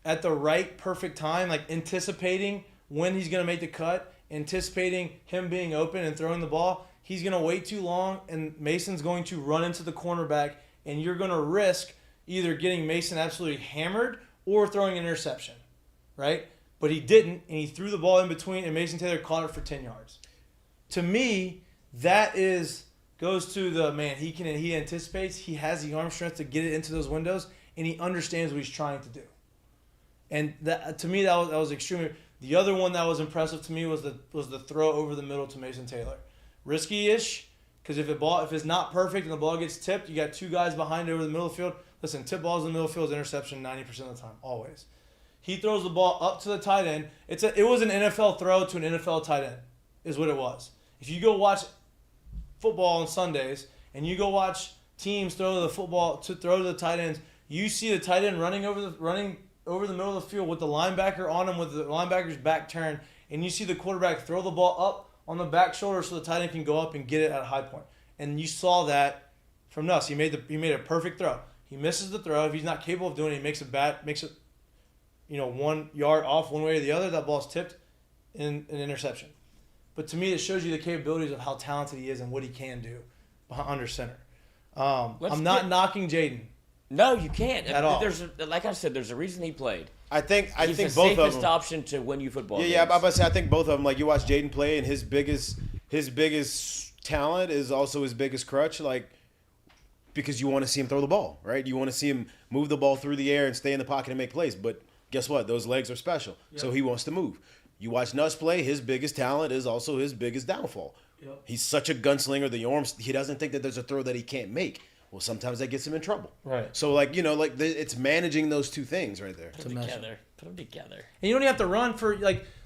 at the right perfect time, like anticipating when he's going to make the cut, anticipating him being open and throwing the ball, he's going to wait too long, and Mason's going to run into the cornerback, and you're going to risk either getting Mason absolutely hammered or throwing an interception, right? But he didn't, and he threw the ball in between, and Mason Taylor caught it for 10 yards. To me, that goes to the man. He anticipates, he has the arm strength to get it into those windows, and he understands what he's trying to do. And that, to me, that was extremely. The other one that was impressive to me was the throw over the middle to Mason Taylor. Risky-ish, because if it's not perfect and the ball gets tipped, you got two guys behind over the middle of the field. Listen, tip balls in the middle of the field is interception 90% of the time, always. He throws the ball up to the tight end. It was an NFL throw to an NFL tight end, is what it was. If you go watch football on Sundays and you go watch teams throw to the tight ends, you see the tight end running over the middle of the field with the linebacker on him, with the linebacker's back turned, and you see the quarterback throw the ball up on the back shoulder so the tight end can go up and get it at a high point. And you saw that from Nuss. He made a perfect throw. He misses the throw. If he's not capable of doing it, he makes a 1 yard off one way or the other, that ball's tipped in an interception. But to me, it shows you the capabilities of how talented he is and what he can do under center. I'm not knocking Jaden. No, you can't. At all. Like I said, there's a reason he played. I think He's both the of them. safest option to win you football games. I'm about to say I think both of them. Like you watch Jaden play, and his biggest talent is also his biggest crutch. Like because you want to see him throw the ball, right? You want to see him move the ball through the air and stay in the pocket and make plays. But guess what? Those legs are special, so he wants to move. You watch Nuss play, his biggest talent is also his biggest downfall. Yep. He's such a gunslinger, the arms, he doesn't think that there's a throw that he can't make. Well, sometimes that gets him in trouble. Right. So, it's managing those two things right there. Put them together. And you don't have to run for,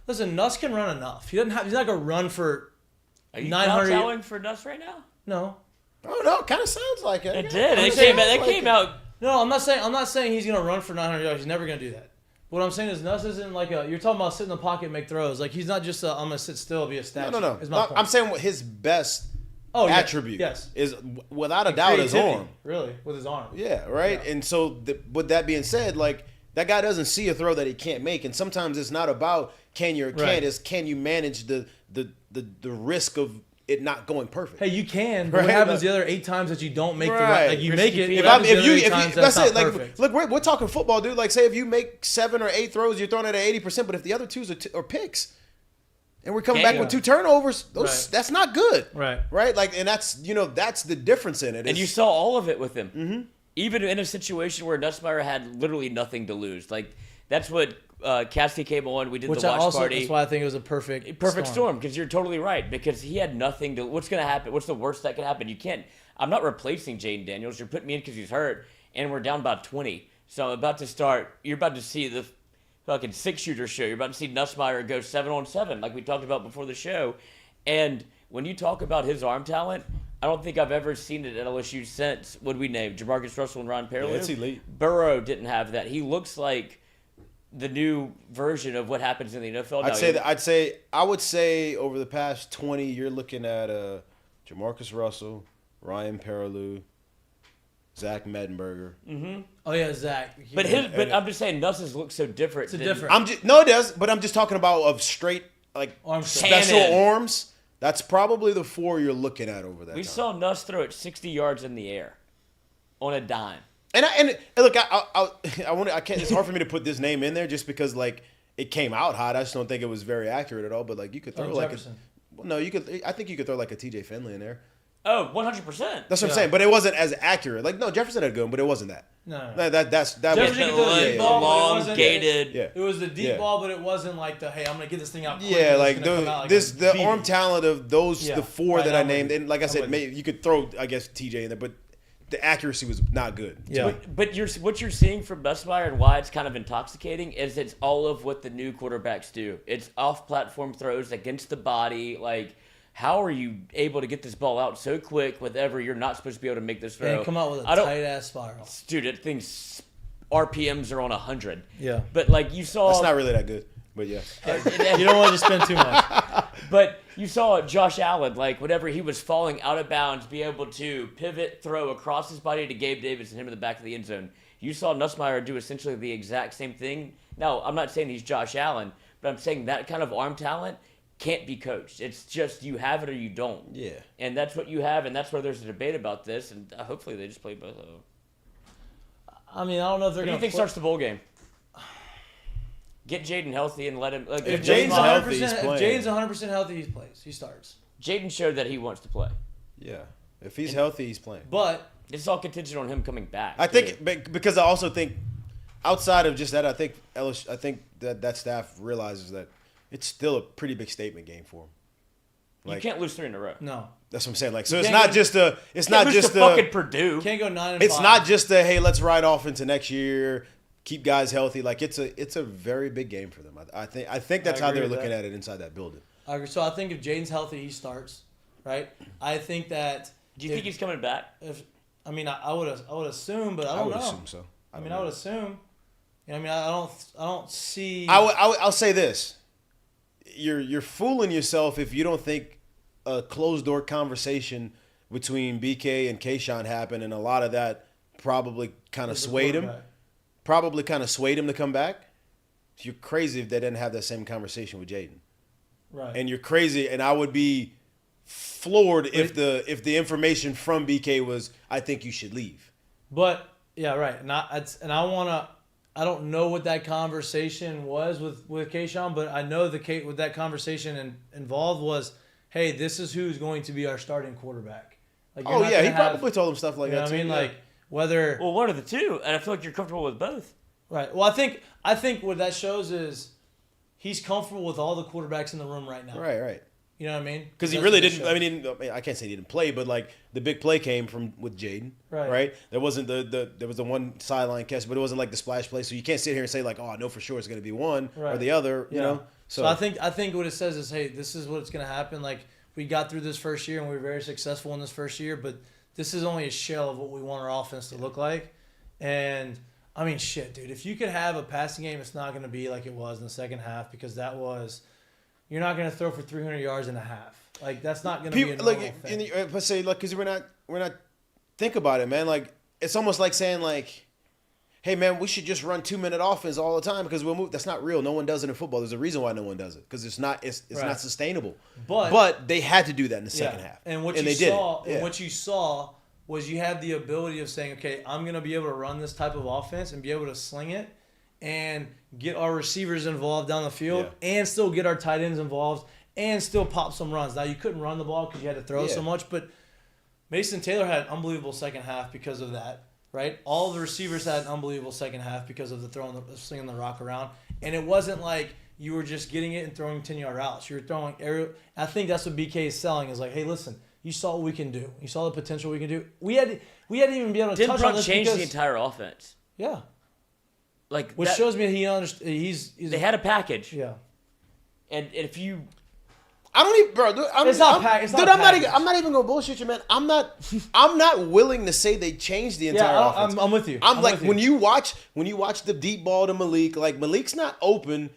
listen, Nuss can run enough. He's not going to run for 900. Are you for Nuss right now? No. Oh, no, it kind of sounds like it. It did. It came out. No, I'm not saying he's going to run for 900 yards. He's never going to do that. What I'm saying is Nuss isn't you're talking about sit in the pocket and make throws. Like, he's not just I'm going to sit still, be a statue. No. Is my point. I'm saying what his best attribute is, without a doubt, his arm. Really, with his arm. Yeah, right? Yeah. And so, with that being said, that guy doesn't see a throw that he can't make. And sometimes it's not about can you or can't. It's can you manage the risk of it not going perfect. Hey, you can. But what happens the other 8 times that you don't make the right? You make it. That's it. Look, we're talking football, dude. Like, say if you make 7 or 8 throws, you're throwing it at 80%. But if the other 2s are picks, and we're coming back with 2 turnovers, that's not good. Right. Right. And that's the difference in it. And you saw all of it with him. Mm-hmm. Even in a situation where Nussmeyer had literally nothing to lose. Like that's what. Cassidy came on. We did the watch party. That's why I think it was a perfect storm. Because you're totally right. Because he had nothing to. What's going to happen? What's the worst that can happen? You can't. I'm not replacing Jaden Daniels. You're putting me in because he's hurt, and we're down about 20. So I'm about to start. You're about to see the fucking 6-shooter show. You're about to see Nussmeyer go 7-on-7, like we talked about before the show. And when you talk about his arm talent, I don't think I've ever seen it at LSU since what we named Jamarcus Russell and Ron Perrilloux. Yeah, it's elite. Burrow didn't have that. He looks like the new version of what happens in the NFL now. I would say over the past 20, you're looking at Jamarcus Russell, Ryan Perrilloux, Zach Mettenberger. Mm-hmm. Oh yeah, Zach. But I'm just saying, Nuss's looks so different. It's different. It does. But I'm just talking about of straight special arms. That's probably the 4 you're looking at over that. We saw Nuss throw it 60 yards in the air on a dime. And look, I can't. It's hard for me to put this name in there just because it came out hot. I just don't think it was very accurate at all. But you could throw you could. I think you could throw a TJ Finley in there. Oh, 100%. That's what I'm saying. But it wasn't as accurate. Jefferson had a good one, but it wasn't that. No. That was elongated. Yeah. It was the deep ball, but it wasn't like hey, I'm gonna get this thing out. Quick the arm talent of those the 4 that I named, and like I said, maybe you could throw TJ in there, but the accuracy was not good. Yeah. But what you're seeing from Nussmeyer and why it's kind of intoxicating is it's all of what the new quarterbacks do. It's off-platform throws against the body. How are you able to get this ball out so quick whenever you're not supposed to be able to make this throw? And come out with a tight-ass spiral. Dude, that thing's RPMs are on 100. Yeah. But you saw... That's not really that good. But yeah. You don't want to spend too much. But you saw Josh Allen, whenever he was falling out of bounds, be able to pivot, throw across his body to Gabe Davis and him in the back of the end zone. You saw Nussmeyer do essentially the exact same thing. Now, I'm not saying he's Josh Allen, but I'm saying that kind of arm talent can't be coached. It's just you have it or you don't. Yeah. And that's what you have, and that's where there's a debate about this, and hopefully they just play both of them. I mean, I don't know if they're going to... Who do you think starts the bowl game? Get Jaden healthy and let him... if Jaden's 100% healthy, he plays. He starts. Jaden showed that he wants to play. Yeah. If he's healthy, he's playing. But... it's all contingent on him coming back. I think... because I also think, outside of just that, I think that staff realizes that it's still a pretty big statement game for him. You can't lose 3 in a row. No. That's what I'm saying. So it's not just a... It's not just a... fucking Purdue. Can't go 9-5. It's not just a, hey, let's ride off into next year... keep guys healthy. It's a very big game for them. I think that's how they're looking at it inside that building. I agree. So I think if Jaden's healthy, he starts, right? I think that. Do you think he's coming back? I would assume, but I don't know. I would assume so. I would assume. I don't see. I'll say this: you're fooling yourself if you don't think a closed door conversation between BK and Kayshon happened, and a lot of that probably kind of swayed him. Probably kind of swayed him to come back. you're crazy if they didn't have that same conversation with Jaden. Right. And you're crazy, and I would be floored if the information from BK was, I think you should leave. But yeah, right. I don't know what that conversation was with Kayshon, but I know what that conversation involved was, hey, this is who's going to be our starting quarterback. Like, he probably told him stuff like that. I mean, too, like whether one of the two, and I feel like you're comfortable with both. Right. Well, I think what that shows is he's comfortable with all the quarterbacks in the room right now. Right. You know what I mean? Because he really didn't. I mean, I can't say he didn't play, but like the big play came with Jaden, right? There wasn't there was the one sideline catch, but it wasn't like the splash play. So you can't sit here and say like, oh, I know for sure it's going to be one or the other. You know. So I think what it says is, hey, this is what's going to happen. Like we got through this first year and we were very successful in this first year, but this is only a shell of what we want our offense to look like. And I mean, shit, dude, if you could have a passing game, it's not going to be like it was in the second half because you're not going to throw for 300 yards and a half. Like that's not going to be a normal thing. Let's say, like, because we're not think about it, man. Like it's almost like saying like, hey, man, we should just run 2-minute offense all the time because we'll move. That's not real. No one does it in football. There's a reason why no one does it because it's not sustainable. But they had to do that in the second half, and what you saw was you had the ability of saying, okay, I'm going to be able to run this type of offense and be able to sling it and get our receivers involved down the field and still get our tight ends involved and still pop some runs. Now, you couldn't run the ball because you had to throw so much, but Mason Taylor had an unbelievable second half because of that, right? All the receivers had an unbelievable second half because of the slinging the rock around. And it wasn't like you were just getting it and throwing 10-yard routes. You were throwing aerial. I think that's what BK is selling is like, hey, listen, you saw what we can do. You saw the potential we can do. We hadn't even been able to touch on this change the entire offense. Yeah. Like which shows me that they had a package. Yeah. And if you I don't even, bro. Dude, I'm not even gonna bullshit you, man. I'm not willing to say they changed the entire offense. I'm with you. I'm like when you watch the deep ball to Malik, like Malik's not open.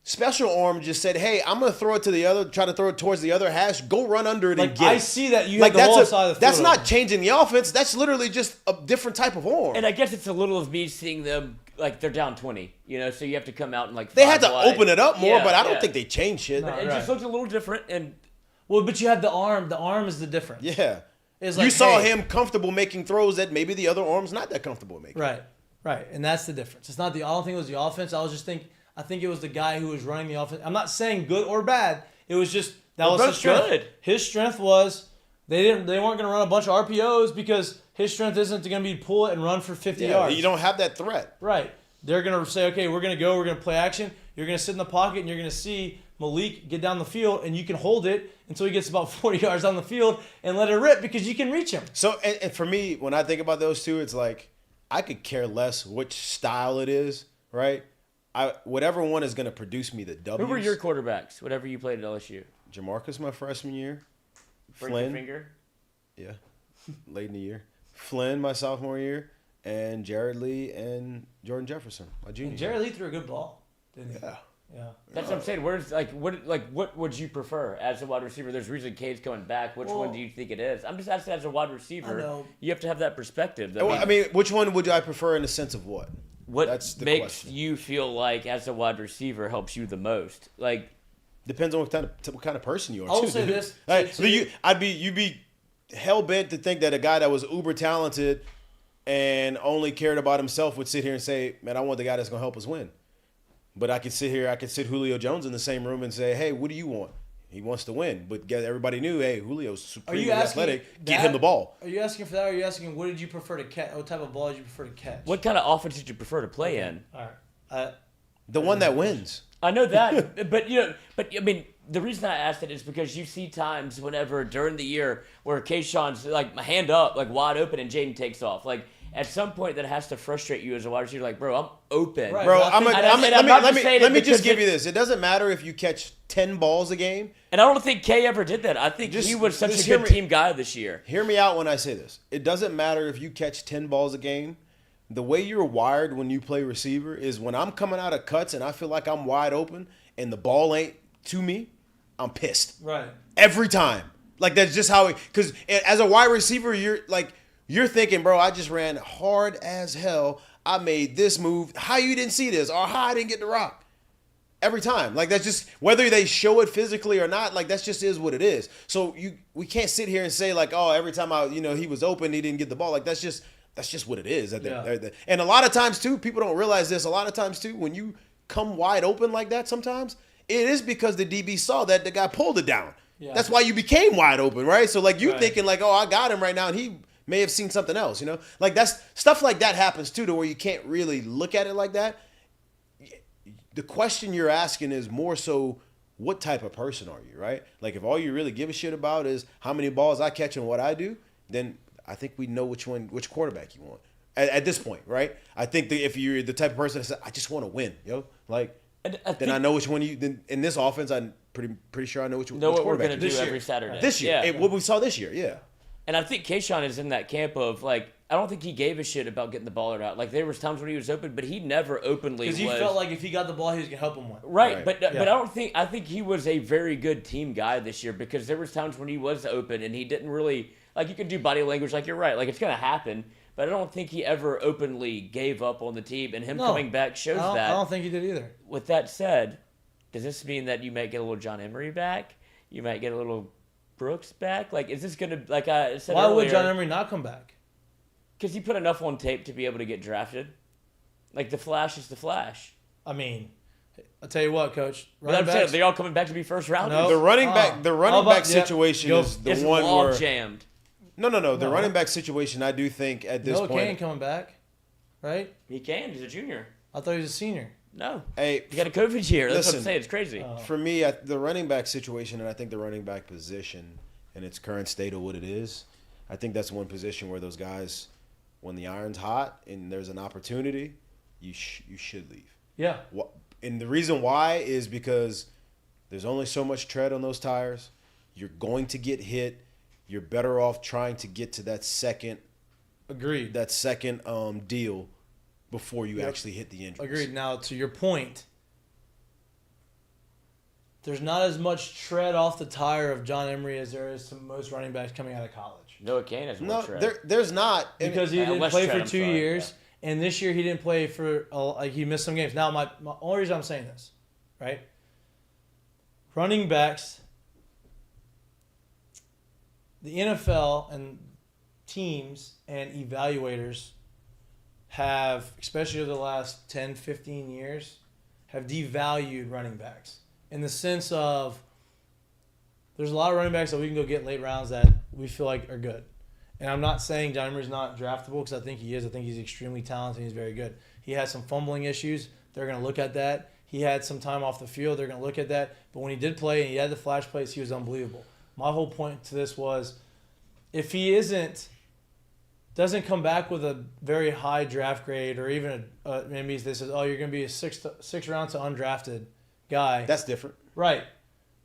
Special arm just said, "Hey, I'm gonna throw it to the other, try to throw it towards the other hash. Go run under it and get it." I see that you have the whole side of the field. That's not changing the offense. That's literally just a different type of arm. And I guess it's a little of me seeing them like they're down 20, so you have to come out and like. They had to open it up more, but I don't think they changed shit. It just looked a little different, and but you have the arm. The arm is the difference. Yeah, you saw him comfortable making throws that maybe the other arm's not that comfortable making. Right, and that's the difference. It's not I don't think it was the offense. I think it was the guy who was running the offense. I'm not saying good or bad. It was just was his strength. Good. His strength was they weren't going to run a bunch of RPOs because his strength isn't going to be pull it and run for 50 yards. You don't have that threat. Right. They're going to say, okay, we're going to play action. You're going to sit in the pocket and you're going to see Malik get down the field and you can hold it until he gets about 40 yards on the field and let it rip because you can reach him. So, and for me, when I think about those two, it's like I could care less which style it is, right? Whatever one is going to produce me the W's. Who were your quarterbacks? Whatever you played at LSU. Jamarcus my freshman year. Break Flynn. your finger? Yeah. Late in the year. Flynn my sophomore year. And Jared Lee and Jordan Jefferson my junior year. Jared Lee threw a good ball, didn't he? Yeah. That's what I'm saying. What would you prefer as a wide receiver? There's reason Cade's coming back. Which one do you think it is? I'm just asking as a wide receiver. I know. You have to have that perspective. I mean, which one would I prefer in the sense of what? What That's the makes question. you feel like as a wide receiver helps you the most? Like depends on what kind of person you are. I will say this. You'd be hell bent to think that a guy that was uber talented and only cared about himself would sit here and say, "Man, I want the guy that's gonna help us win." But I could sit Julio Jones in the same room and say, "Hey, what do you want?" He wants to win, but everybody knew, hey, Julio's supremely athletic. Get him the ball. Are you asking for that, or are you asking what did you prefer to catch? What type of ball did you prefer to catch? What kind of offense did you prefer to play in? All right. The one that wins. I know that, but I mean, the reason I asked it is because you see times whenever during the year where Kayshon's like hand up, like wide open, and Jaden takes off, like. At some point, that has to frustrate you as a wide receiver. Like, bro, I'm open. Right, bro, let me just give you this. It doesn't matter if you catch 10 balls a game. And I don't think Kay ever did that. I think he was such a good team guy this year. Hear me out when I say this. It doesn't matter if you catch 10 balls a game. The way you're wired when you play receiver is when I'm coming out of cuts and I feel like I'm wide open and the ball ain't to me, I'm pissed. Right. Every time. Like, that's just how – because as a wide receiver, you're thinking, bro, I just ran hard as hell. I made this move. How you didn't see this or how I didn't get the rock. every time. Like, that's just, whether they show it physically or not, like, that's just is what it is. So we can't sit here and say, like, oh, every time he was open, he didn't get the ball. Like, that's just what it is. And a lot of times, too, people don't realize this. A lot of times, too, when you come wide open like that sometimes, it is because the DB saw that the guy pulled it down. Yeah. That's why you became wide open, right? So, like, you're thinking, like, oh, I got him right now, and he may have seen something else, you know? Like, that's stuff like that happens, too, to where you can't really look at it like that. The question you're asking is more so, what type of person are you, right? Like, if all you really give a shit about is how many balls I catch and what I do, then I think we know which quarterback you want at this point, right? I think that if you're the type of person that says, I just want to win, like, then I know which one then in this offense, I'm pretty sure I know which quarterback we're going to do every Saturday. This year. What we saw this year, yeah. And I think Kayshon is in that camp of, like, I don't think he gave a shit about getting the ball or not. Like, there was times when he was open, but he never openly was. Because he felt like if he got the ball, he was going to help him win. Right. But I think he was a very good team guy this year, because there was times when he was open and he didn't really, like, you could do body language, like, you're right, like, it's going to happen. But I don't think he ever openly gave up on the team, and him coming back shows that. I don't think he did either. With that said, does this mean that you might get a little John Emery back? You might get a little Brooks back? Like, is this going to, like I said earlier, why would John Emery not come back? Because he put enough on tape to be able to get drafted. Like, the Flash is the Flash. I mean, I'll tell you what, Coach. I'm saying, they're all coming back to be first rounders. No. The running back situation is the one where jammed. No. The running back situation, I do think at this point. Noah Kane coming back, right? He can. He's a junior. I thought he was a senior. No. Hey, you got a COVID year. That's what I'm saying. It's crazy. For me, the running back situation, and I think the running back position in its current state of what it is, I think that's one position where those guys, when the iron's hot and there's an opportunity, you should leave. Yeah. And the reason why is because there's only so much tread on those tires. You're going to get hit. You're better off trying to get to that second. Agreed. That second deal before you actually hit the injuries. Agreed. Now, to your point, there's not as much tread off the tire of John Emery as there is to most running backs coming out of college. Noah Kane has more tread. There's not. Because he didn't play for 2 years, and this year he didn't play for, he missed some games. Now, my only reason I'm saying this, right? Running backs, the NFL and teams and evaluators have, especially over the last 10, 15 years, have devalued running backs in the sense of there's a lot of running backs that we can go get late rounds that we feel like are good. And I'm not saying John Emery's not draftable, because I think he is. I think he's extremely talented and he's very good. He has some fumbling issues. They're going to look at that. He had some time off the field. They're going to look at that. But when he did play and he had the flash plays, he was unbelievable. My whole point to this was, if he doesn't come back with a very high draft grade, or even maybe this is, you're going to be a six round to undrafted guy. That's different. Right.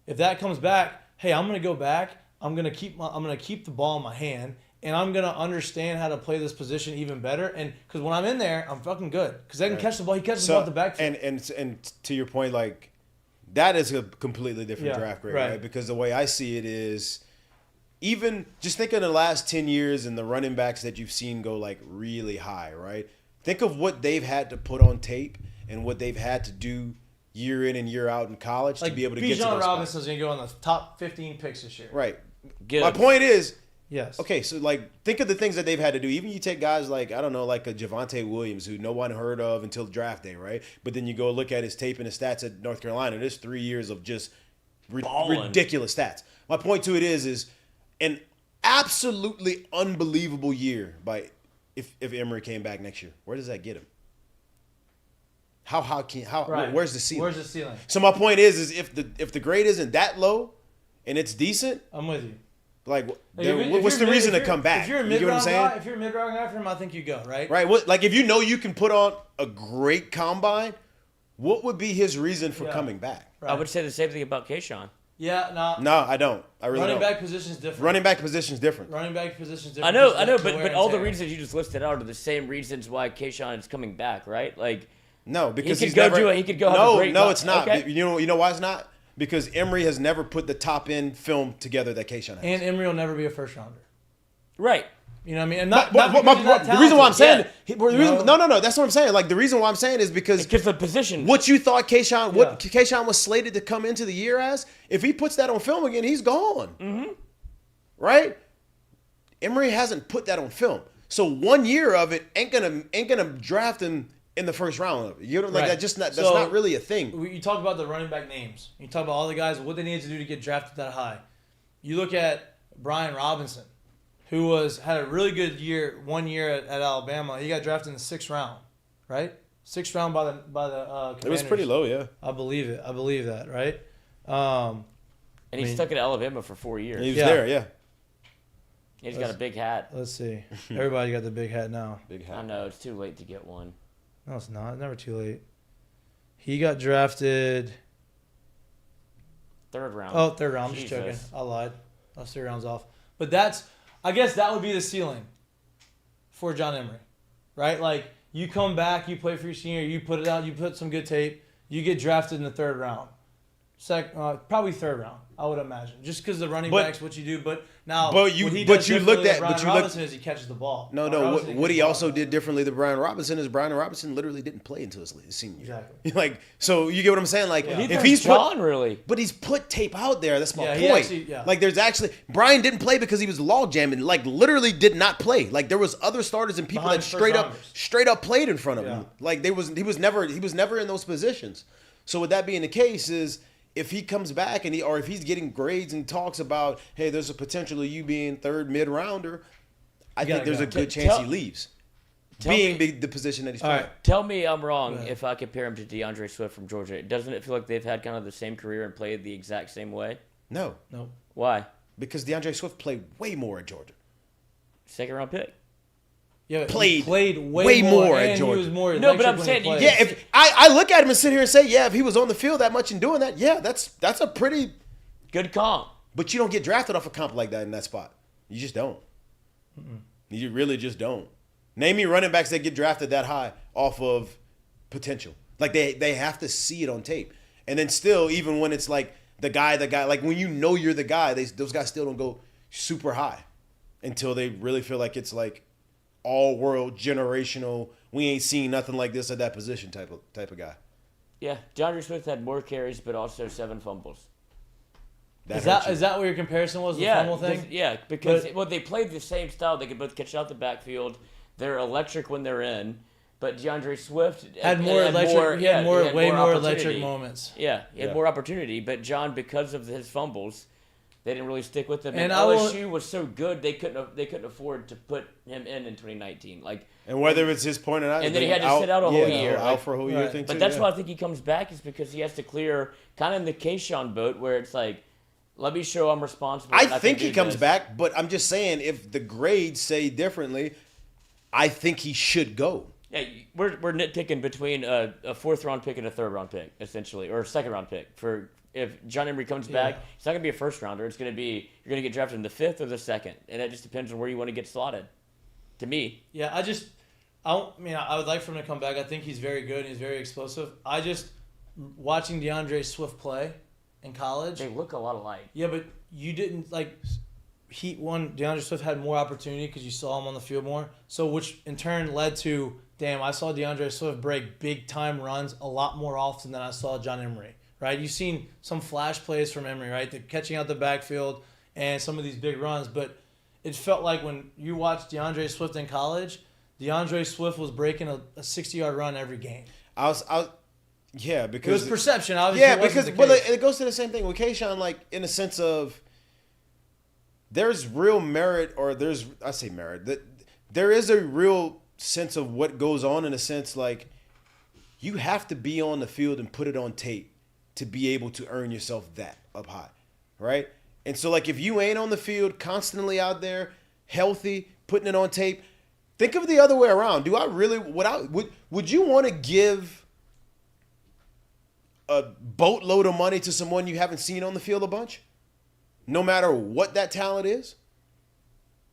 If that comes back, hey, I'm going to go back. I'm going to keep the ball in my hand, and I'm going to understand how to play this position even better. And because when I'm in there, I'm fucking good. Because I can catch the ball. He catches the ball at the backfield. And to your point, like, that is a completely different draft grade, right? Because the way I see it is, even just think of the last 10 years and the running backs that you've seen go, like, really high, right? Think of what they've had to put on tape and what they've had to do year in and year out in college to be able to get to those Bijan Robinson's going to go on the top 15 picks this year. Right. Good. My point is, yes. Okay, so, like, think of the things that they've had to do. Even you take guys like, I don't know, like a Javonte Williams, who no one heard of until draft day, right? But then you go look at his tape and his stats at North Carolina. There's 3 years of just ridiculous stats. My point to it is an absolutely unbelievable year by if Emery came back next year. Where does that get him? Where's the ceiling? Where's the ceiling? So my point is if the grade isn't that low and it's decent, I'm with you. Like, what's the reason to come back? If you're a mid-round guy, if you're a mid-round guy for him, I think you go, right? Right. Like, if you know you can put on a great combine, what would be his reason for coming back? Right. I would say the same thing about Kayshon. Yeah, no, I don't. I really don't. Running back position is different. Running back position is different. I know, but all the reasons you just listed out are the same reasons why Kayshon is coming back, right? Like, no, because he could go have a great. No, it's not. Okay. You know why it's not? Because Emery has never put the top end film together that Kayshon has. And Emery will never be a first rounder. Right. You know what I mean? And the reason why I'm saying no. that's what I'm saying. Like the reason why I'm saying is because the position. What you thought Kayshon was slated to come into the year as, if he puts that on film again, he's gone. Mm-hmm. Right? Emory hasn't put that on film. So 1 year of it ain't gonna draft him in the first round of it. You know, like that's not really a thing. You talk about the running back names. You talk about all the guys, what they needed to do to get drafted that high. You look at Brian Robinson, who had a really good year 1 year at Alabama. He got drafted in the 6th round, right? 6th round by the Commanders. It was pretty low, yeah. I believe it. I believe that, right? And he stuck at Alabama for 4 years. He was there, yeah. He's got a big hat. Let's see. Everybody got the big hat now. Big hat. I know, it's too late to get one. No, it's not. It's never too late. He got drafted 3rd round. Oh, 3rd round. I'm just joking. I lied. I was 3 rounds off. But I guess that would be the ceiling for John Emery, right? Like, you come back, you play for your senior, you put it out, you put some good tape, you get drafted in the 3rd round. Probably 3rd round, I would imagine, just because the running back's what you do. But now, he catches the ball. What he also did differently than Brian Robinson is Brian Robinson literally didn't play until his senior year. Exactly. Like, so you get what I'm saying? Like, if he's really, but he's put tape out there. That's my point. Like, there's actually Brian didn't play because he was log jamming. Like, literally did not play. Like, there was other starters and people that straight up played in front of him. Like, he was never in those positions. So with that being the case is, if he comes back or if he's getting grades and talks about, hey, there's a potential of you being 3rd mid-rounder, I think there's a good chance he leaves. The position that he's playing. Right. Tell me I'm wrong if I compare him to DeAndre Swift from Georgia. Doesn't it feel like they've had kind of the same career and played the exact same way? No. Why? Because DeAndre Swift played way more at Georgia. 2nd round pick. Yeah, played way more at Georgia. He was more but I'm saying, if I look at him and sit here and say, if he was on the field that much and doing that, that's a pretty good comp. But you don't get drafted off a comp like that in that spot. You just don't. You really just don't. Name me running backs that get drafted that high off of potential. Like they have to see it on tape, and then still, even when it's like the guy, like when you know you're the guy, those guys still don't go super high until they really feel like it's like all-world, generational, we ain't seen nothing like this at that position type of guy. Yeah, DeAndre Swift had more carries, but also 7 fumbles. Is that what your comparison was, the fumble thing? Because they played the same style. They could both catch out the backfield. They're electric when they're in. But DeAndre Swift had more electric moments. Yeah, he had more opportunity. But John, because of his fumbles, they didn't really stick with him. And LSU was so good they couldn't afford to put him in 2019. And whether it's his point or not, and then he had to sit out a whole year. Out for a whole year thing too. But that's why I think he comes back is because he has to clear kind of in the Kayshon boat where it's like, let me show I'm responsible. I think he comes back, but I'm just saying if the grades say differently, I think he should go. Yeah, we're nitpicking between a 4th round pick and a 3rd round pick, essentially, or a 2nd round pick. For if John Emery comes back, it's not gonna be a 1st rounder. It's gonna be you're gonna get drafted in the 5th or the 2nd, and it just depends on where you want to get slotted. To me, yeah, I would like for him to come back. I think he's very good. And he's very explosive. Watching DeAndre Swift play in college, they look a lot alike. Yeah, but you didn't DeAndre Swift had more opportunity because you saw him on the field more. So which in turn led to, I saw DeAndre Swift break big time runs a lot more often than I saw John Emery. Right? You've seen some flash plays from Emery, right? They're catching out the backfield and some of these big runs, but it felt like when you watched DeAndre Swift in college, DeAndre Swift was breaking a 60-yard run every game. Because it was perception. Obviously, it goes to the same thing with Kayshon, like in a sense of there's real merit, or there is a real sense of what goes on in a sense like you have to be on the field and put it on tape to be able to earn yourself that up high, right? And so, like, if you ain't on the field constantly out there, healthy, putting it on tape, think of the other way around. Do I really would you want to give a boatload of money to someone you haven't seen on the field a bunch, no matter what that talent is?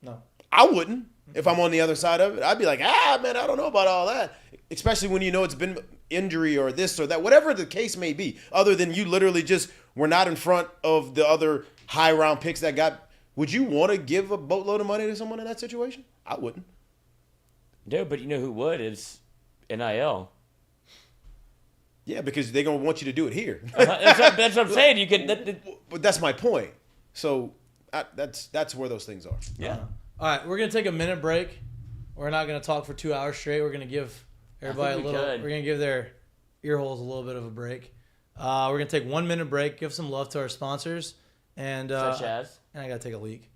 No, I wouldn't. If I'm on the other side of it, I'd be like, man, I don't know about all that. Especially when you know it's been injury or this or that, whatever the case may be, other than you literally just were not in front of the other high round picks that got Would you want to give a boatload of money to someone in that situation? I wouldn't. No, but you know who would? It's NIL. Yeah, because they're going to want you to do it here. That's what I'm saying. You can. But that's my point. So that's where those things are. Yeah. All right, we're gonna take a minute break. We're not gonna talk for 2 hours straight. We're gonna give everybody a little. We're gonna give their ear holes a little bit of a break. We're gonna take 1 minute break. Give some love to our sponsors, and such as. And I gotta take a leak.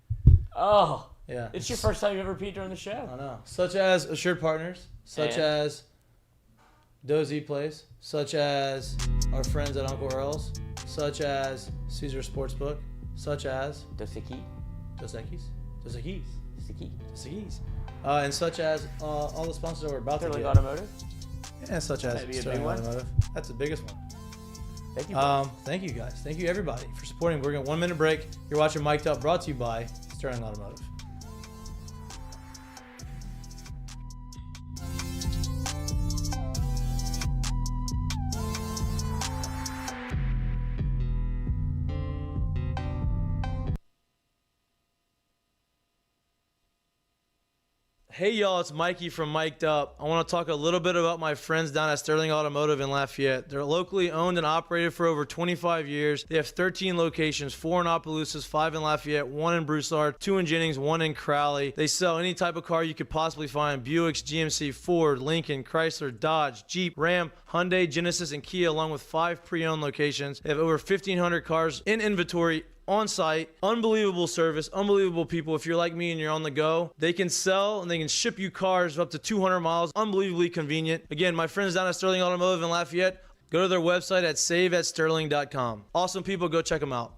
Oh. Yeah. It's your first time you ever peed during the show. I know. Such as Assured Partners. Such as Dozy Place. Such as our friends at Uncle Earl's. Such as Caesar Sportsbook. Such as Dos Equis. And such as all the sponsors that we're about Sterling to get. Automotive. And such as Sterling Automotive. That's the biggest one. Thank you. Thank you guys. Thank you everybody for supporting. We're going 1 minute break. You're watching Mik'd Up, brought to you by Sterling Automotive. Hey y'all, it's Mikey from Mik'd Up. I want to talk a little bit about my friends down at Sterling Automotive in Lafayette. They're locally owned and operated for over 25 years. They have 13 locations, 4 in Opelousas, 5 in Lafayette, 1 in Broussard, 2 in Jennings, 1 in Crowley. They sell any type of car you could possibly find: Buicks, GMC, Ford, Lincoln, Chrysler, Dodge, Jeep, Ram, Hyundai, Genesis, and Kia, along with 5 pre-owned locations. They have over 1,500 cars in inventory on site. Unbelievable service, unbelievable people. If you're like me and you're on the go, they can sell and they can ship you cars up to 200 miles. Unbelievably convenient. Again, my friends down at Sterling Automotive in Lafayette, go to their website at saveatsterling.com. Awesome people, go check them out.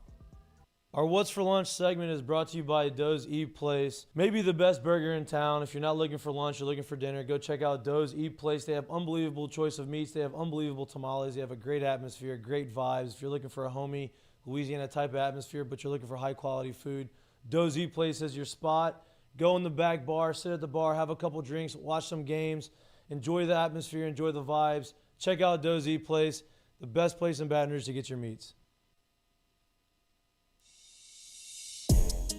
Our What's for Lunch segment is brought to you by Doe's Eat Place. Maybe the best burger in town. If you're not looking for lunch, you're looking for dinner, go check out Doe's Eat Place. They have unbelievable choice of meats. They have unbelievable tamales. They have a great atmosphere, great vibes. If you're looking for a homey Louisiana type of atmosphere, but you're looking for high quality food, Doe's Eat Place is your spot. Go in the back bar, sit at the bar, have a couple drinks, watch some games, enjoy the atmosphere, enjoy the vibes. Check out Doe's Eat Place, the best place in Baton Rouge to get your meats.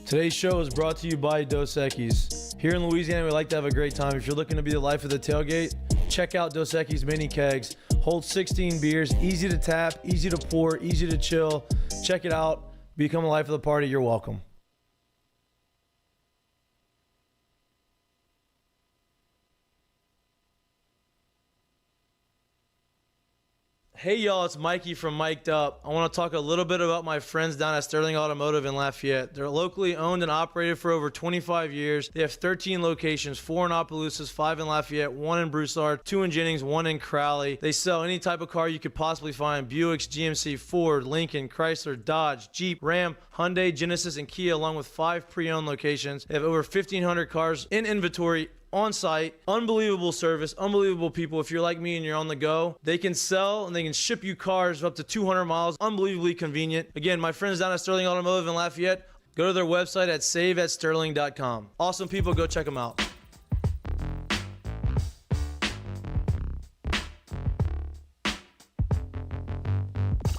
Today's show is brought to you by Dos Equis. Here in Louisiana, we like to have a great time. If you're looking to be the life of the tailgate, check out Dos Equis mini kegs. Hold 16 beers, easy to tap, easy to pour, easy to chill. Check it out. Become a life of the party. You're welcome. Hey y'all, it's Mikey from Mik'd Up. I want to talk a little bit about my friends down at Sterling Automotive in Lafayette. They're locally owned and operated for over 25 years. They have 13 locations, 4 in Opelousas, 5 in Lafayette, 1 in Broussard, 2 in Jennings, 1 in Crowley. They sell any type of car you could possibly find: Buicks, GMC, Ford, Lincoln, Chrysler, Dodge, Jeep, Ram, Hyundai, Genesis, and Kia, along with 5 pre-owned locations. They have over 1,500 cars in inventory on site. Unbelievable service, unbelievable people. If you're like me and you're on the go, they can sell and they can ship you cars up to 200 miles. Unbelievably convenient. Again, my friends down at Sterling Automotive in Lafayette, go to their website at saveatsterling.com. Awesome people, go check them out.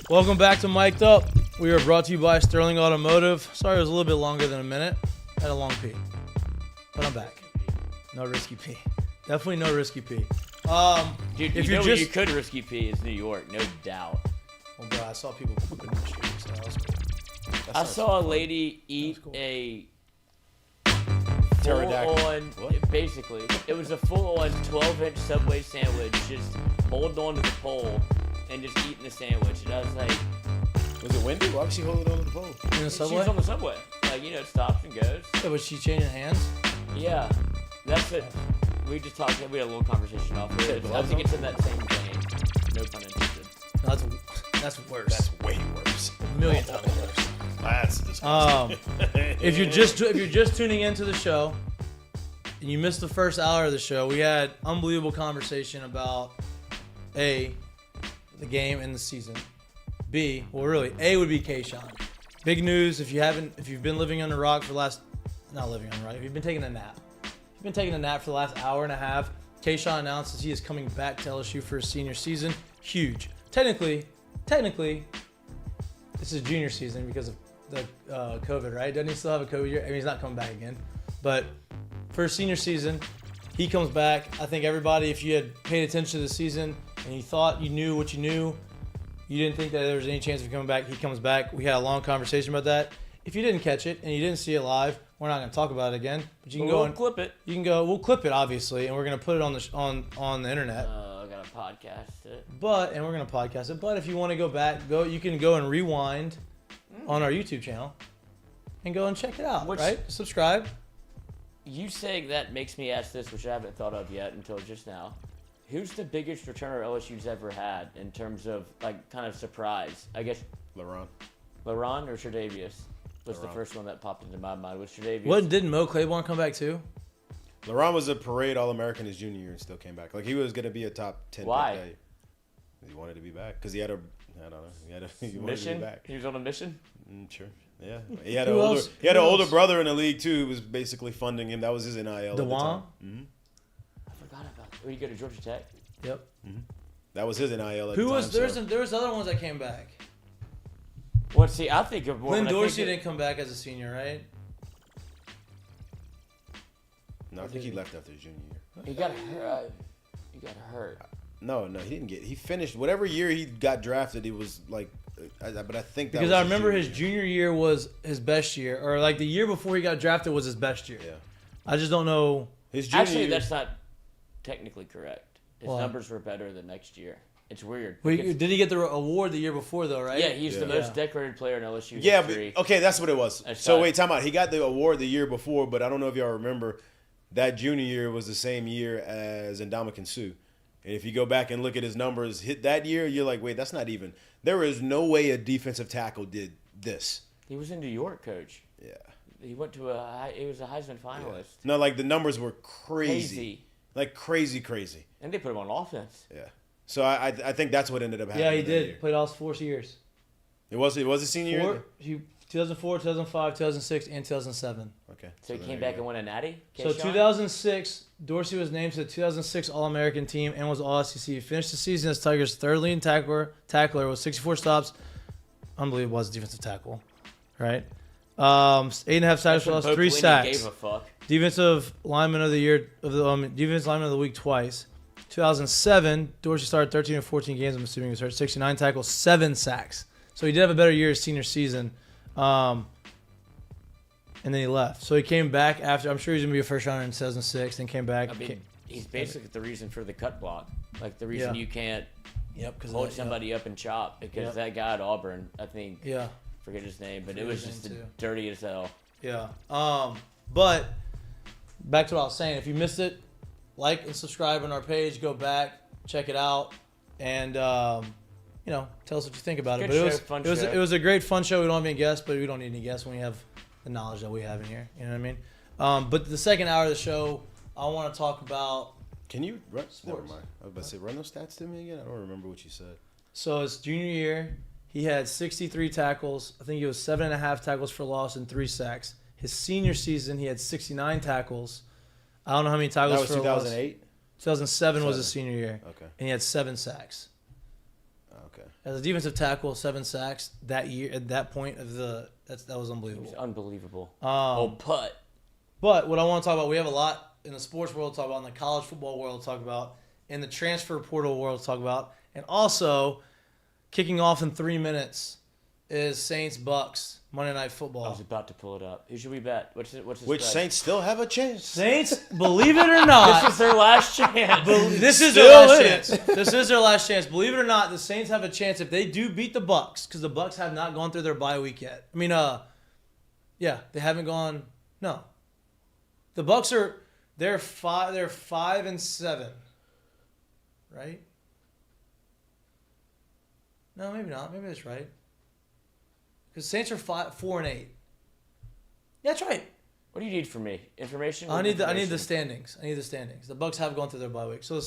Welcome back to Mik'd Up. We are brought to you by Sterling Automotive. Sorry it was a little bit longer than a minute. I had a long pee, but I'm back. No risky pee. Definitely no risky pee. Dude, if you know where you could risky pee is New York, no doubt. Well, bro, I saw people pooping in the street, so that was cool. I saw a lady eat a Pterodactyl. full-on, basically, it was a full-on 12-inch Subway sandwich, just holding on to the pole and just eating the sandwich. And I was like, was it windy? Why was she holding on to the pole? In the subway? She was on the subway. Like, you know, it stops and goes. Yeah, was she changing hands? Yeah. That's it. We just talked, we had a little conversation off of it. I think it's in that same vein. No pun intended. No, that's worse. That's way worse. A million times worse. That's disgusting. If you're just tuning into the show and you missed the first hour of the show, we had unbelievable conversation about A, the game and the season. B, well really, A would be Kayshon. Big news if you've been living under a rock for the last, not living under a rock, if you've been taking a nap. Been taking a nap for the last hour and a half. Kayshon announces he is coming back to LSU for his senior season. Huge. Technically, this is junior season because of COVID, right? Doesn't he still have a COVID year? I mean, he's not coming back again. But for his senior season, he comes back. I think everybody, if you had paid attention to the season and you thought you knew what you knew, you didn't think that there was any chance of coming back. He comes back. We had a long conversation about that. If you didn't catch it and you didn't see it live, we're not going to talk about it again. But you can go and clip it. You can go. We'll clip it, obviously, and we're going to put it on the internet. I got to podcast it. And we're going to podcast it. But if you want to go back, you can go and rewind on our YouTube channel and go and check it out. Right? Subscribe. You saying that makes me ask this, which I haven't thought of yet until just now. Who's the biggest returner LSU's ever had in terms of like kind of surprise? I guess LaRon or Tre'Davious was the first one that popped into my mind. Was Tre'Davious? Didn't Mo Claiborne come back too? LaRon was a parade All-American his junior year and still came back. Like he was going to be a top 10 Why? pick. He wanted to be back because he had he wanted mission. To be back. He was on a mission. Sure. Yeah. He had an older brother in the league too who was basically funding him. That was his NIL at the time. I forgot about that. Where you go to Georgia Tech? Yep. That was his NIL at the time. There was other ones that came back. Well, see, I think of more. Glenn Dorsey didn't come back as a senior, right? No, I think he left after his junior year. He got hurt. He got hurt. No, he didn't get. He finished whatever year he got drafted. It was like, but I think that because was I remember his junior year was his best year, or like the year before he got drafted was his best year. Yeah. I just don't know. His junior Actually, year, that's not technically correct. His numbers were better the next year. It's weird. Wait, did he get the award the year before though? Right? Yeah, he's the most decorated player in LSU yeah, history. but, okay, that's what it was. So wait, time out. He got the award the year before, but I don't know if y'all remember. That junior year was the same year as Ndamukong Suh. And if you go back and look at his numbers, hit that year, you're like, wait, that's not even. There is no way a defensive tackle did this. He was in New York, coach. Yeah. He went to he was a Heisman finalist. Yeah. No, like the numbers were crazy. Like crazy. And they put him on offense. Yeah. So I think that's what ended up happening. Yeah, he did. Year. Played all 4 years. It was a senior year? 2004, 2005, 2006, and 2007. Okay. So he came back and won a natty? So 2006, Dorsey was named to the 2006 All-American team and was All-SEC. He finished the season as Tigers' third leading tackler with 64 stops. Unbelievable as a defensive tackle, right? 8.5 sacks for loss, 3 sacks. Gave a fuck. Defensive lineman of the year, defensive lineman of the week twice. 2007, Dorsey started 13 or 14 games. I'm assuming he was hurt. 69 tackles, 7 sacks. So he did have a better year his senior season. And then he left. So he came back after. I'm sure he's going to be a first rounder in 2006. Then came back. I mean, he's basically the reason for the cut block. Like the reason you can't hold somebody up and chop. Because that guy at Auburn, I think. Yeah. Forget his name, but it was just dirty as hell. Yeah. But back to what I was saying. If you missed it, like and subscribe on our page. Go back, check it out, and tell us what you think about it. But it was a great fun show. We don't have any guests, but we don't need any guests when we have the knowledge that we have in here. You know what I mean? But the second hour of the show, I want to talk about. Can you run? Sports. Never mind. I was about to say, run those stats to me again. I don't remember what you said. So his junior year, he had 63 tackles. I think he was 7.5 tackles for loss and 3 sacks. His senior season, he had 69 tackles. I don't know how many tackles for loss. 2008? 2007 was his senior year. Okay. And he had 7 sacks. Okay. As a defensive tackle, 7 sacks that year. At that point of that was unbelievable. It was unbelievable. But what I want to talk about, we have a lot in the sports world to talk about, in the college football world to talk about, in the transfer portal world to talk about, and also kicking off in 3 minutes is Saints-Bucks Monday Night Football. I was about to pull it up. Who should we bet? What's Which spread? Saints still have a chance? Saints, believe it or not, this is their last chance. This is their last chance. This is their last chance. Believe it or not, the Saints have a chance if they do beat the Bucks, because the Bucks have not gone through their bye week yet. I mean, they haven't gone. No, the Bucks they're 5-7, right? No, maybe not. Maybe that's right. Because Saints are 4-8. Yeah, that's right. What do you need from me? Information? I need the standings. The Bucks have gone through their bye week. So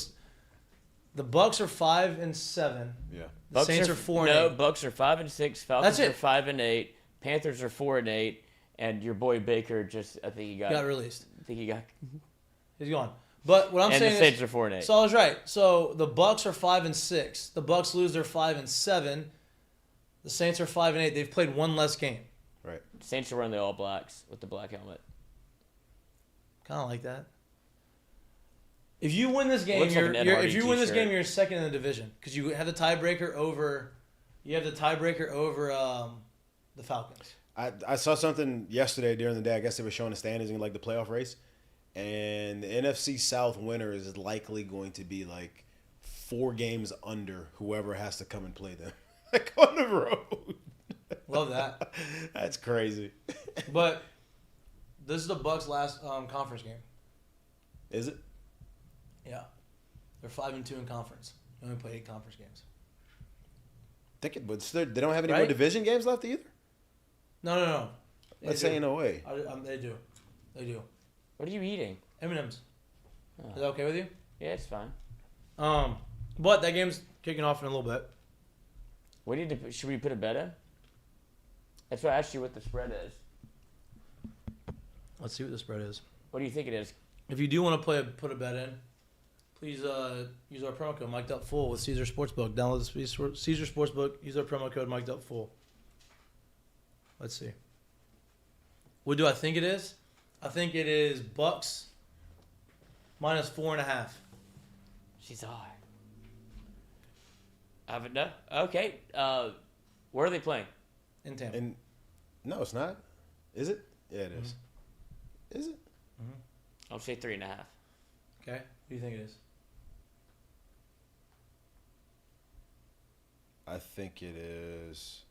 the Bucks are 5-7. Yeah. The Saints are 4-8. No, Bucks are 5-6. Falcons That's are 5-8. Panthers are 4-8. And your boy Baker I think he got released. He's gone. But what I'm saying is, the Saints are 4-8. So I was right. So the Bucks are 5-6. The Bucks lose their 5-7. The Saints are 5-8. They've played one less game. Right. Saints are wearing the all blacks with the black helmet. Kind of like that. If you win this game, Looks like an Ed Hardy if you win this t-shirt. game, you're second in the division because you have the tiebreaker over. You have the tiebreaker over the Falcons. I saw something yesterday during the day. I guess they were showing the standings in like the playoff race, and the NFC South winner is likely going to be like 4 games under whoever has to come and play them, like on the road. Love that. That's crazy. But this is the Bucs' last conference game. Is it? Yeah, they're 5-2 in conference. They only play 8 conference games. But still, they don't have any more Right? division games left either. No. Let's say no way. They do. What are you eating? M&M's. Oh. Is that okay with you? Yeah, it's fine. But that game's kicking off in a little bit. We need to. Should we put a bet in? That's why I asked you what the spread is. Let's see what the spread is. What do you think it is? If you do want to put a bet in, please use our promo code Mik'd Full with Caesar Sportsbook. Download the Caesar Sportsbook. Use our promo code Mik'd Full. Let's see. What do I think it is? I think it is Bucs minus 4.5. She's high. I haven't no. Okay. Where are they playing? In Tampa. No, it's not. Is it? Yeah, it is. Is it? I'll say 3.5. Okay. What do you think it is? I think it is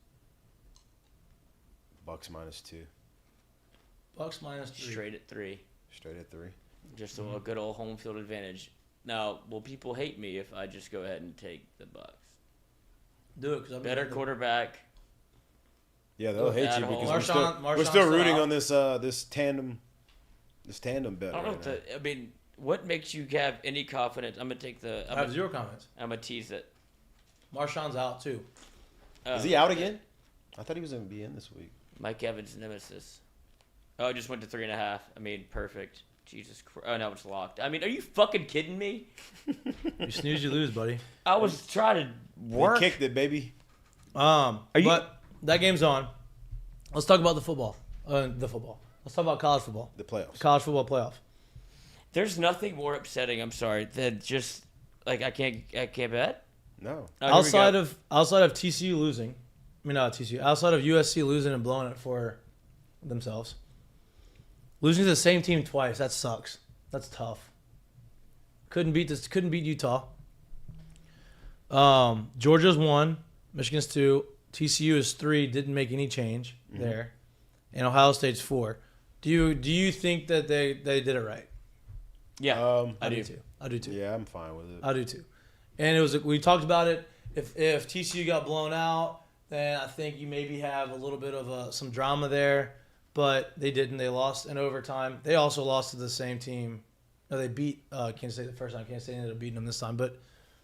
Bucs minus 2. Bucs minus 3. Straight at 3. Straight at 3. Just a good old home field advantage. Now, will people hate me if I just go ahead and take the Bucs? Do it, because Better quarterback. Yeah, they'll hate you because we're Marshawn's still rooting out. on this this tandem bet. I don't know right I mean, what makes you have any confidence? I'm gonna take the. I have 0 comments. I'm gonna tease it. Marshawn's out too. Is he out again? I thought he was gonna be in this week. Mike Evans' nemesis. Oh, it just went to 3.5. I mean, perfect. Jesus Christ. Oh, now it's locked. I mean, are you fucking kidding me? You snooze, you lose, buddy. I was trying to work. He kicked it, baby. But that game's on. Let's talk about the football. Let's talk about college football. The playoffs. College football playoff. There's nothing more upsetting. I'm sorry than just like I can't bet. No. Oh, outside of TCU losing, I mean not TCU. Outside of USC losing and blowing it for themselves, losing to the same team twice. That sucks. That's tough. Couldn't beat Utah. Georgia's 1, Michigan's 2, TCU is 3. Didn't make any change there, and Ohio State's 4. Do you think that they did it right? Yeah, I do too. I do too. Yeah, I'm fine with it. I do too. And we talked about it. If TCU got blown out, then I think you maybe have a little bit of some drama there. But they didn't. They lost in overtime. They also lost to the same team. No, they beat Kansas State the first time. Kansas State ended up beating them this time. But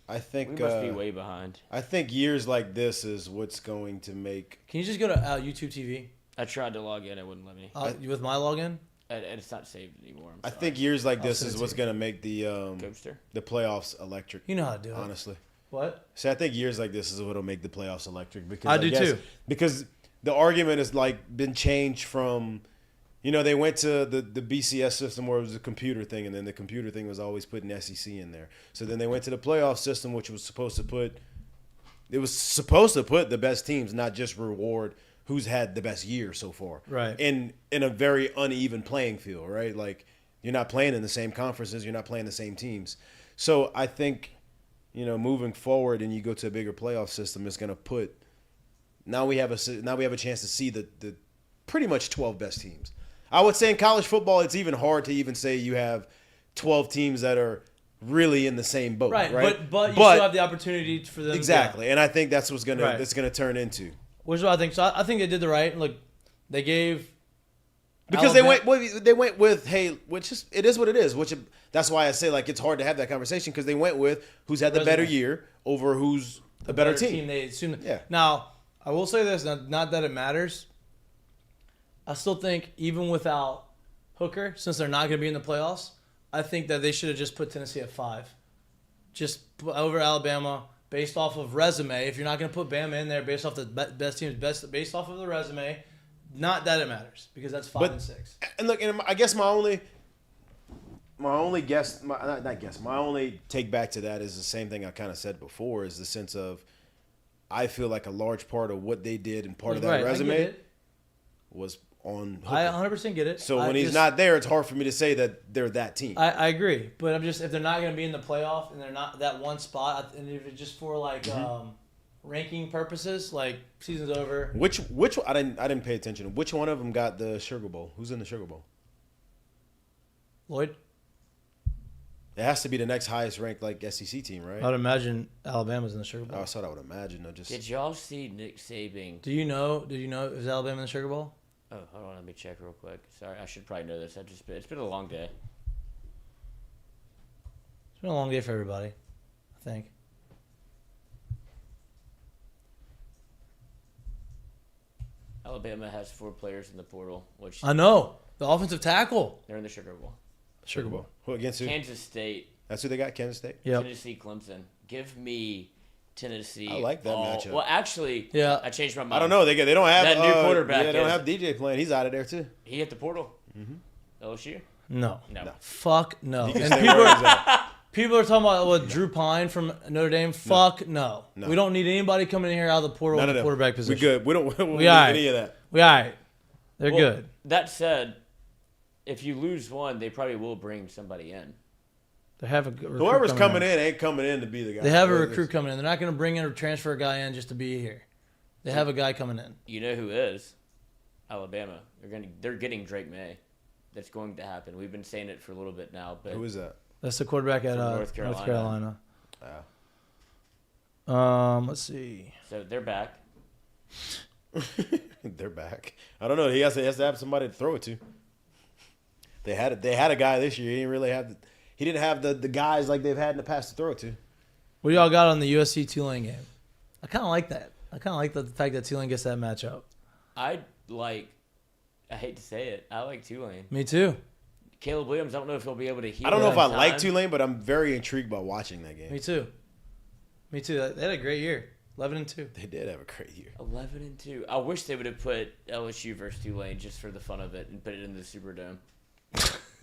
I think we must be way behind. I think years like this is what's going to make. Can you just go to YouTube TV? I tried to log in. It wouldn't let me. With my login? And it's not saved anymore. I think years like this is what's going to make the playoffs electric. You know how to do it. Honestly. What? See, I think years like this is what'll make the playoffs electric. Because I do too. Because the argument has been changed from, they went to the BCS system where it was a computer thing, and then the computer thing was always putting SEC in there. So then they went to the playoff system, which was supposed to put the best teams, not just reward who's had the best year so far. Right. In a very uneven playing field, right? Like, you're not playing in the same conferences, you're not playing the same teams. So I think, moving forward and you go to a bigger playoff system, it's going to put now we have a chance to see the pretty much 12 best teams. I would say in college football, it's even hard to even say you have 12 teams that are really in the same boat, right? But you still have the opportunity for them. Exactly, and I think that's what's that's gonna turn into. Which is what I think. So I think they did the right. Look, they gave because they went with it is what it is. That's why I say it's hard to have that conversation because they went with who's had the better year over who's the better team. They assumed. Yeah. Now I will say this, not that it matters. I still think even without Hooker, since they're not going to be in the playoffs, I think that they should have just put Tennessee at 5, just over Alabama based off of resume. If you're not going to put Bama in there based off the best teams, based off of the resume, Not that it matters because that's 5 and 6. And look, and I guess my only take back to that is the same thing I kind of said before, is the sense of I feel like a large part of what they did and part of that resume was on Hooker. I 100% get it. So when he's not there, it's hard for me to say that they're that team. I agree, but I'm just, if they're not going to be in the playoff and they're not that one spot, and if it's just for like ranking purposes, like season's over. Which I didn't pay attention. Which one of them got the Sugar Bowl? Who's in the Sugar Bowl? Lloyd. It has to be the next highest ranked like SEC team, right? I would imagine Alabama's in the Sugar Bowl. I thought I would imagine. Did y'all see Nick Saban? Did you know? Is Alabama in the Sugar Bowl? Oh, hold on. Let me check real quick. Sorry, I should probably know this. It's been a long day. It's been a long day for everybody, I think. Alabama has 4 players in the portal, which I know. The offensive tackle. They're in the Sugar Bowl. Sugar Bowl. Who against who? Kansas State. That's who they got, Kansas State? Yeah. Tennessee, Clemson. Give me Tennessee. I like that matchup. Well, actually, yeah. I changed my mind. I don't know. They don't have that new quarterback. Yeah, they don't have DJ playing. He's out of there too. He hit the portal. LSU. No. Fuck no. He can And stay where he's at. people are talking about Drew Pine from Notre Dame. Fuck no. We don't need anybody coming in here out of the portal in the quarterback position. We good. We don't need any of that. We all right. They're good. That said, if you lose one, they probably will bring somebody in. They have a recruit whoever's coming in ain't coming in to be the guy. They have a recruit coming in. They're not going to bring in or transfer a guy in just to be here. They have a guy coming in. You know who is? Alabama. They're getting Drake May. That's going to happen. We've been saying it for a little bit now. But who is that? That's the quarterback at North Carolina. Let's see. So they're back. They're back. I don't know. He has to have somebody to throw it to. They had a guy this year. He didn't really have the guys like they've had in the past to throw it to. What do y'all got on the USC Tulane game? I kind of like that. I kind of like the fact that Tulane gets that matchup. I hate to say it, I like Tulane. Me too. Caleb Williams, I don't know if he'll be able to heal. I don't know if I like Tulane, but I'm very intrigued by watching that game. Me too. They had a great year. 11-2. They did have a great year. 11-2. I wish they would have put LSU versus Tulane just for the fun of it and put it in the Superdome.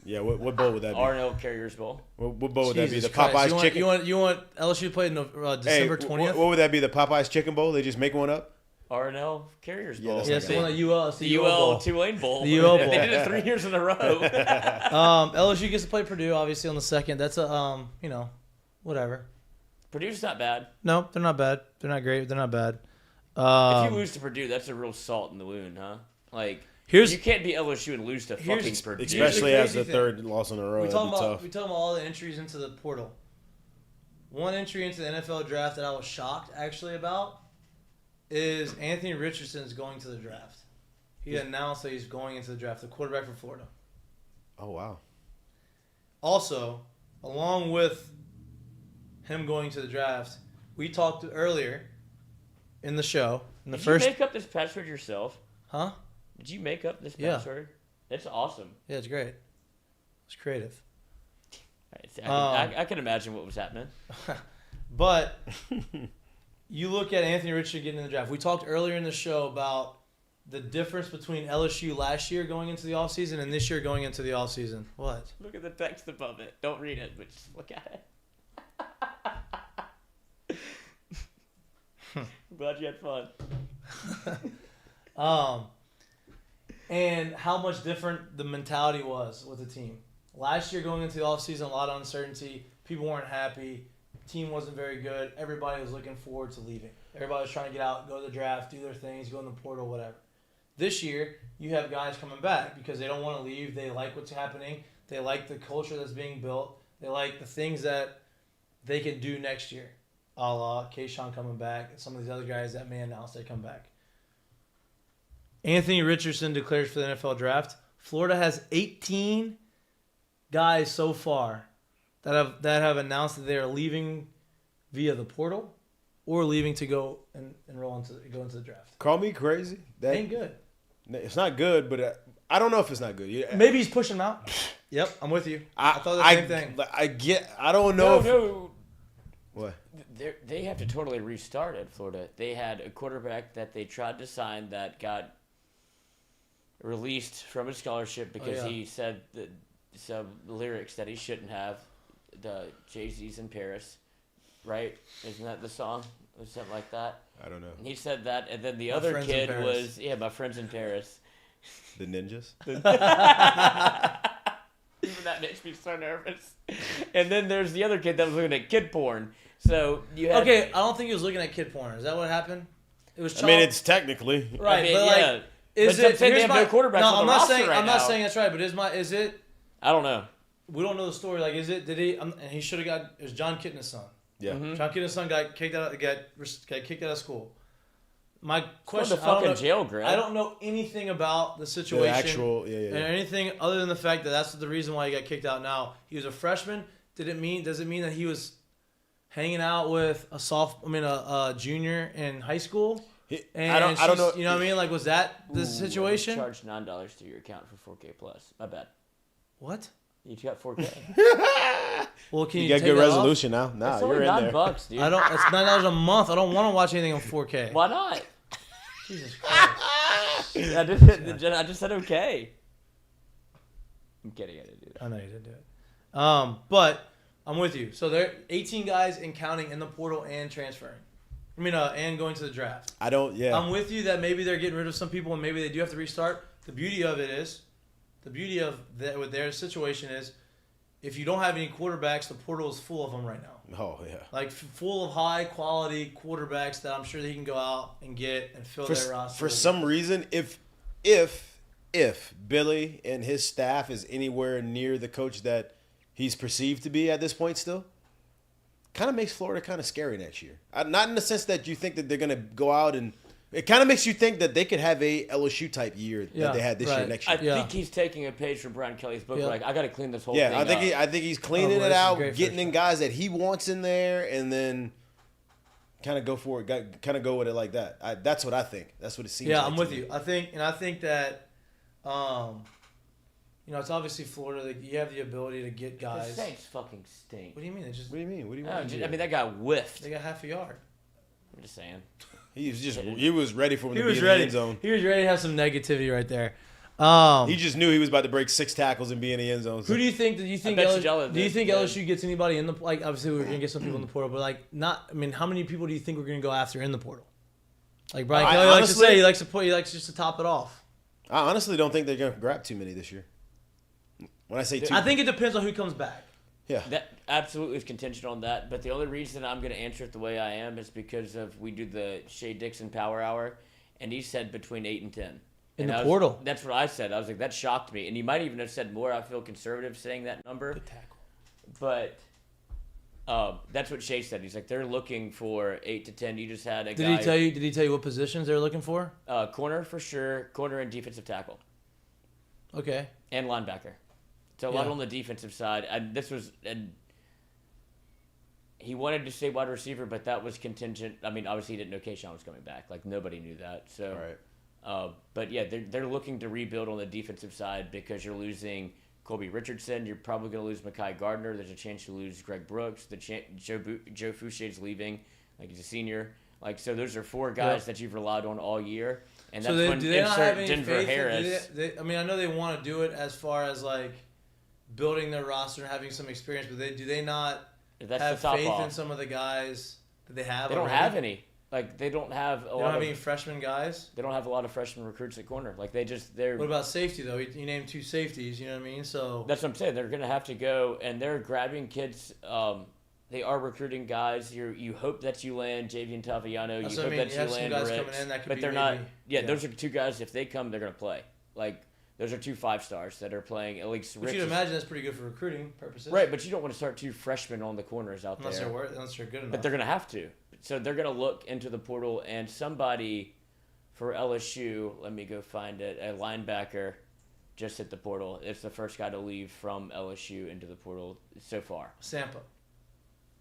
Yeah, what bowl would that be? R&L Carriers Bowl. What bowl would that be? The Christ. Popeyes chicken? You want LSU to play December 20th? What would that be? The Popeyes chicken bowl? They just make one up? R&L Carriers Bowl. Yeah, it's the one at UL. It's the UL Tulane Bowl. The UL Bowl. They did it 3 years in a row. LSU gets to play Purdue, obviously, on the 2nd. That's a, whatever. Purdue's not bad. No, they're not bad. They're not great. They're not bad. If you lose to Purdue, that's a real salt in the wound, huh? Like, you can't be LSU and lose to fucking Purdue. Especially as the third loss in a row. We talking about all the entries into the portal. One entry into the NFL draft that I was shocked, actually, about is Anthony Richardson's going to the draft. He announced that he's going into the draft, the quarterback from Florida. Oh, wow. Also, along with him going to the draft, we talked earlier in the show. Did you make up this password yourself? Huh? Did you make up this password? It's awesome. Yeah, it's great. It's creative. I can imagine what was happening. But you look at Anthony Richardson getting in the draft. We talked earlier in the show about the difference between LSU last year going into the offseason and this year going into the offseason. What? Look at the text above it. Don't read it, but just look at it. I'm glad you had fun. And how much different the mentality was with the team. Last year going into the offseason, a lot of uncertainty. People weren't happy. Team wasn't very good. Everybody was looking forward to leaving. Everybody was trying to get out, go to the draft, do their things, go in the portal, whatever. This year, you have guys coming back because they don't want to leave. They like what's happening. They like the culture that's being built. They like the things that they can do next year. A la Kayshon coming back and some of these other guys that may announce they come back. Anthony Richardson declares for the NFL draft. Florida has 18 guys so far that have announced that they are leaving via the portal or leaving to go and go into the draft. Call me crazy. That ain't good. It's not good, but I don't know if it's not good. Yeah. Maybe he's pushing them out. Yep, I'm with you. I thought the same thing. I don't know. No. What? They have to totally restart at Florida. They had a quarterback that they tried to sign that got released from his scholarship because yeah. he said some lyrics that he shouldn't have. The Jay-Z's in Paris, right? Isn't that the song or something like that? I don't know. And he said that, and then the My other Friends in kid Paris. was my friends in Paris. The ninjas. Even that makes me so nervous. And then there's the other kid that was looking at kid porn. So you had, Okay, I don't think he was looking at kid porn. Is that what happened? It was. I mean, it's technically right, I mean, but yeah. like, is But I'm it? saying they Here's have my no quarterbacks No, on I'm the not roster saying. right I'm not now. saying that's right. But is it? I don't know. We don't know the story. Like, is it? Did he? And he should have got. It was John Kitna's son. Yeah. Mm-hmm. John Kitna's son got kicked out. Got kicked out of school. My Going question. to I don't fucking know, jail, Greg. I don't know anything about the situation. The actual, And anything other than the fact that that's the reason why he got kicked out. Now he was a freshman. Does it mean that he was hanging out with a junior in high school? And I don't know. You know what I mean? Like, was that the situation? Charge $9 to your account for 4K plus. My bad. What? You got 4K. Well, can you, You got take good that resolution now. Nah, It's you're only in there. $9, dude. Off? It's $9 a month. I don't want to watch anything on 4K. Why not? Jesus Christ. I just said okay. I'm kidding. I didn't do that. I know you didn't do it. But I'm with you. So there are 18 guys and counting in the portal and transferring. And going to the draft. I'm with you that maybe they're getting rid of some people and maybe they do have to restart. The beauty of with their situation is, if you don't have any quarterbacks, the portal is full of them right now. Oh yeah. Like full of high quality quarterbacks that I'm sure they can go out and get and fill their roster. For some reason, if Billy and his staff is anywhere near the coach that he's perceived to be at this point still, kind of makes Florida kind of scary next year. Not in the sense that you think that they're going to go out and it kind of makes you think that they could have a LSU type year that they had this year next year. I think he's taking a page from Brian Kelly's book. Like, I got to clean this whole thing I think he's cleaning it out, getting in guys that he wants in there, and then kind of go for it. Kind of go with it like that. That's what I think. That's what it seems. Yeah, like I'm to with me. you. I think that, it's obviously Florida. Like, you have the ability to get guys. The Saints fucking stink. What do you mean? What do you mean? What do you mean? I mean, that guy whiffed. They got half a yard. I'm just saying. He was ready for him to be in the end zone. He was ready to have some negativity right there. He just knew he was about to break 6 tackles and be in the end zone. Who do you think? Do you think LSU gets anybody in the like? Obviously, we're gonna get some people in the portal, but like not. I mean, how many people do you think we're gonna go after in the portal? Like Brian Kelly likes to say, he likes just to top it off. I honestly don't think they're gonna grab too many this year. When I say two, I think it depends on who comes back. Yeah, that absolutely is contingent on that. But the only reason I'm going to answer it the way I am is because we do the Shea Dixon Power Hour, and he said between 8 and 10 in the portal. That's what I said. I was like, that shocked me, and he might even have said more. I feel conservative saying that number. Good tackle. But that's what Shea said. He's like, they're looking for 8 to 10. You just had a guy. Did he tell you what positions they're looking for? Corner for sure. Corner and defensive tackle. Okay. And linebacker. So a lot on the defensive side. He wanted to say wide receiver, but that was contingent. I mean, obviously he didn't know Kayshon was coming back. Like, nobody knew that. So, but yeah, they're looking to rebuild on the defensive side because you're losing Colby Richardson. You're probably going to lose Mekhi Gardner. There's a chance you lose Greg Brooks. Joe Fouche's leaving. Like, he's a senior. Like, so those are 4 guys that you've relied on all year. And that's when do they not have any Denver faith Harris. I mean, I know they want to do it as far as like building their roster and having some experience, but do they not have faith in some of the guys that they have? They don't have any. Like, they don't have any freshman guys. They don't have a lot of freshman recruits at corner. Like, they're. What about safety though? You named 2 safeties. You know what I mean? So that's what I'm saying. They're gonna have to go, and they're grabbing kids. They are recruiting guys. You hope that you land Javian Taviano. You hope that you land Ricks. But they're not. Yeah, those are 2 guys. If they come, they're gonna play. Like, those are 2 5-stars that are playing. At least But you'd imagine that's pretty good for recruiting purposes. Right, but you don't want to start 2 freshmen on the corners out there. Unless they're good enough. But they're going to have to. So they're going to look into the portal, and somebody for LSU, let me go find it, a linebacker just hit the portal. It's the first guy to leave from LSU into the portal so far. Sampa.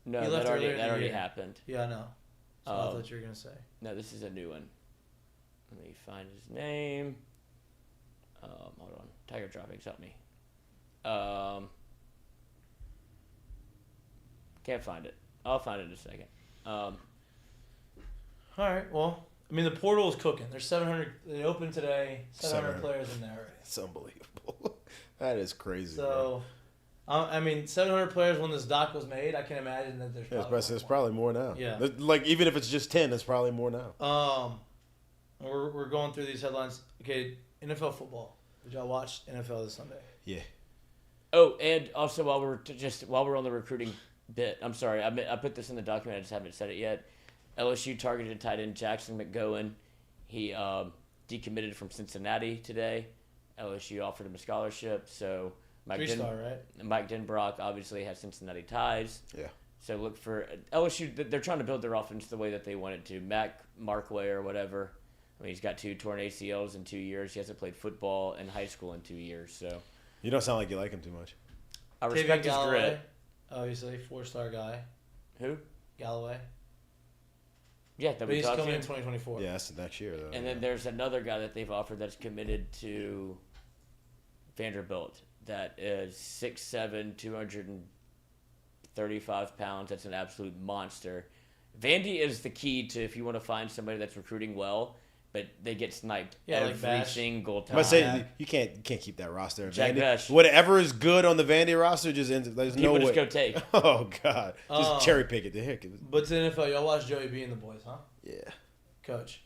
No, that already happened. Yeah, I know. So I thought you were going to say. No, this is a new one. Let me find his name. Hold on. Tiger Droppings, help me. Can't find it. I'll find it in a second. All right. Well, I mean, the portal is cooking. There's 700. They opened today. 700 players in there already. It's unbelievable. That is crazy. So, I mean, 700 players when this doc was made. I can imagine that there's probably more now. Yeah. Like even if it's just 10, it's probably more now. We're going through these headlines. Okay, NFL football. Did y'all watch NFL this Sunday? Yeah. Oh, and also while we're on the recruiting bit, I'm sorry, I put this in the document. I just haven't said it yet. LSU targeted tight end Jackson McGowan. He decommitted from Cincinnati today. LSU offered him a scholarship. So Mike Denbrock obviously has Cincinnati ties. Yeah. So look for LSU. They're trying to build their offense the way that they want it to. Markway or whatever. I mean, he's got 2 torn ACLs in 2 years. He hasn't played football in high school in 2 years. So you don't sound like you like him too much. I respect his Galloway, grit. Obviously, 4-star guy. Who? Galloway. Yeah, but he's coming in 2024. Yeah, that's next year though. And then there's another guy that they've offered that's committed to Vanderbilt. That is 6'7", 235 pounds. That's an absolute monster. Vandy is the key to if you want to find somebody that's recruiting well, but they get sniped every single time. I say you can't keep that roster. Jack Bash. Whatever is good on the Vandy roster just ends. There's People no way. just go take. Oh God, just cherry pick it. The heck. But to the NFL, y'all watch Joey B and the boys, huh? Yeah. Coach.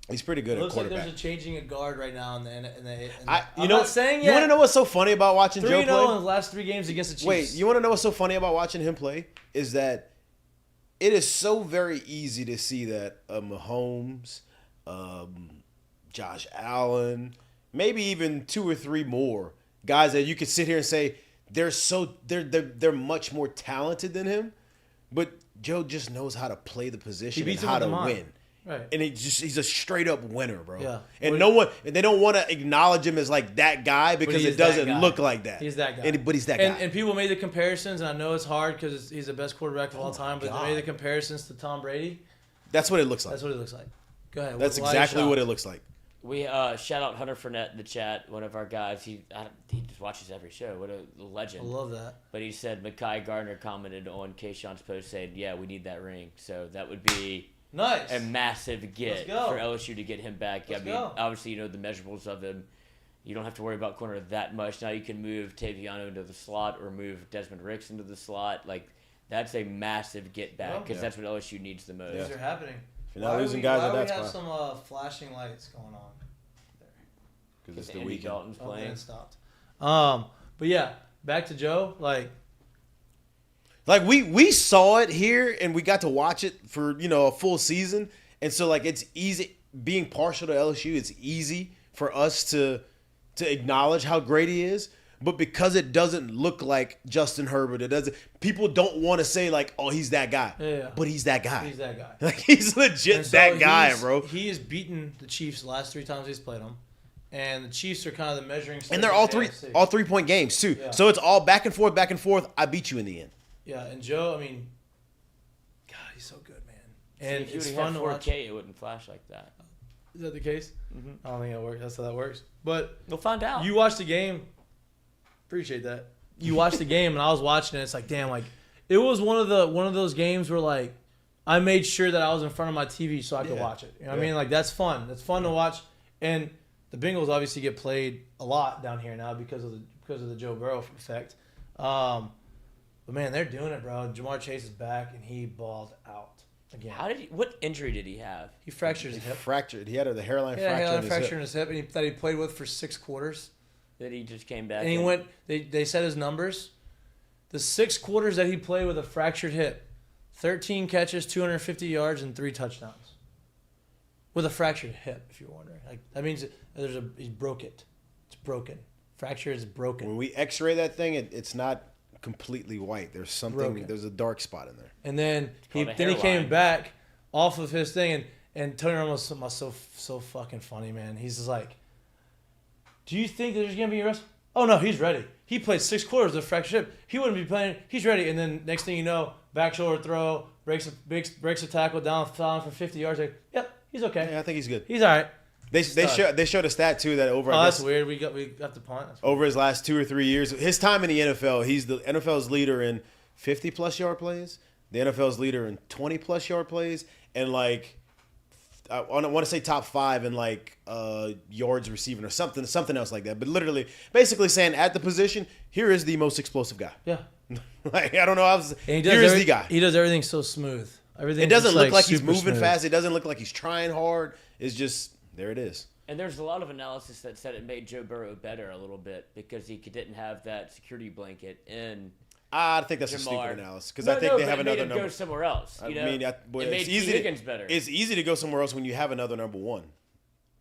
He's pretty good at quarterback. Looks like there's a changing of guard right now in the I'm not saying yet. You want to know what's so funny about watching Joe play? 3-0 in the last 3 games against the Chiefs. Wait, you want to know what's so funny about watching him play? Is that it is so very easy to see that Mahomes, Josh Allen, maybe even 2 or 3 more guys that you could sit here and say they're much more talented than him, but Joe just knows how to play the position and how to win. Right. And he's a straight up winner, bro. Yeah. And they don't want to acknowledge him as like that guy because it doesn't look like that. He's that guy. But he's that guy. And people made the comparisons, and I know it's hard because he's the best quarterback of all time, but they made the comparisons to Tom Brady. That's what it looks like. That's what it looks like. Go ahead. That's exactly what it looks like. We shout out Hunter Fournette in the chat, one of our guys. He just watches every show. What a legend. I love that. But he said Mekhi Gardner commented on Kayshon's post saying, yeah, we need that ring. So that would be a massive get for LSU to get him back. Obviously, the measurables of him. You don't have to worry about corner that much. Now you can move Taviano into the slot or move Desmond Ricks into the slot. Like, that's a massive get back because that's what LSU needs the most. These are happening. If you're not losing guys at that spot. spot. We have some flashing lights going on there. Because it's the Andy weekend. Dalton's playing. It stopped. But yeah, back to Joe. Like we saw it here and we got to watch it for a full season, and so like it's easy being partial to LSU. It's easy for us to acknowledge how great he is. But because it doesn't look like Justin Herbert, people don't want to say like, oh, he's that guy. Yeah. But he's that guy. He's that guy. Like he's legit that guy, bro. He has beaten the Chiefs the last 3 times he's played them. And the Chiefs are kind of the measuring stick. And they're all 3-point games too. Yeah. So it's all back and forth. I beat you in the end. Yeah, and Joe, I mean, God, he's so good, man. And if it's you fun had to watch. 4K, it wouldn't flash like that. Is that the case? Mm-hmm. I don't think that works. That's how that works. But we'll find out. You watched the game. Appreciate that. You watched the game, and I was watching it. It's like, damn, like it was one of those games where like I made sure that I was in front of my TV so I could watch it. You know what I mean? Like that's fun. That's fun to watch. And the Bengals obviously get played a lot down here now because of the Joe Burrow effect. But man, they're doing it, bro. Jamar Chase is back, and he balled out again. What injury did he have? He fractured his hip. He had the hairline fracture in his hip, and that he played with for 6 quarters. That he just came back. And he went. They said his numbers. The 6 quarters that he played with a fractured hip, 13 catches, 250 yards, and 3 touchdowns. With a fractured hip, if you're wondering, like that means he broke it. It's broken. Fracture is broken. When we X-ray that thing, it's not completely white. There's something. Broken. There's a dark spot in there. And then he came back off of his thing, and Tony Romo was so fucking funny, man. He's just like, do you think there's gonna be a rest? Oh no, he's ready. He played 6 quarters of fractured hip. He wouldn't be playing. He's ready. And then next thing you know, back shoulder throw, breaks a tackle down for 50 yards. Like, yep, he's okay. Yeah, I think he's good. He's all right. They showed a stat too that over. Oh, that's weird. We got the punt. Over his last 2 or 3 years, his time in the NFL, he's the NFL's leader in 50+ yard plays. The NFL's leader in 20+ yard plays, and like I want to say top 5 in like yards receiving or something else like that. But literally, basically saying at the position, here is the most explosive guy. Yeah. Like I don't know. Here's the guy. He does everything so smooth. Everything. It doesn't look like he's super moving smooth. fast. It doesn't look like he's trying hard. It's just there. It is. And there's a lot of analysis that said it made Joe Burrow better a little bit because he didn't have that security blanket in. I think that's Jamar. a stupid analysis because I think they have another number. Go somewhere else. You know? It made T. Higgins better. It's easy to go somewhere else when you have another number 1.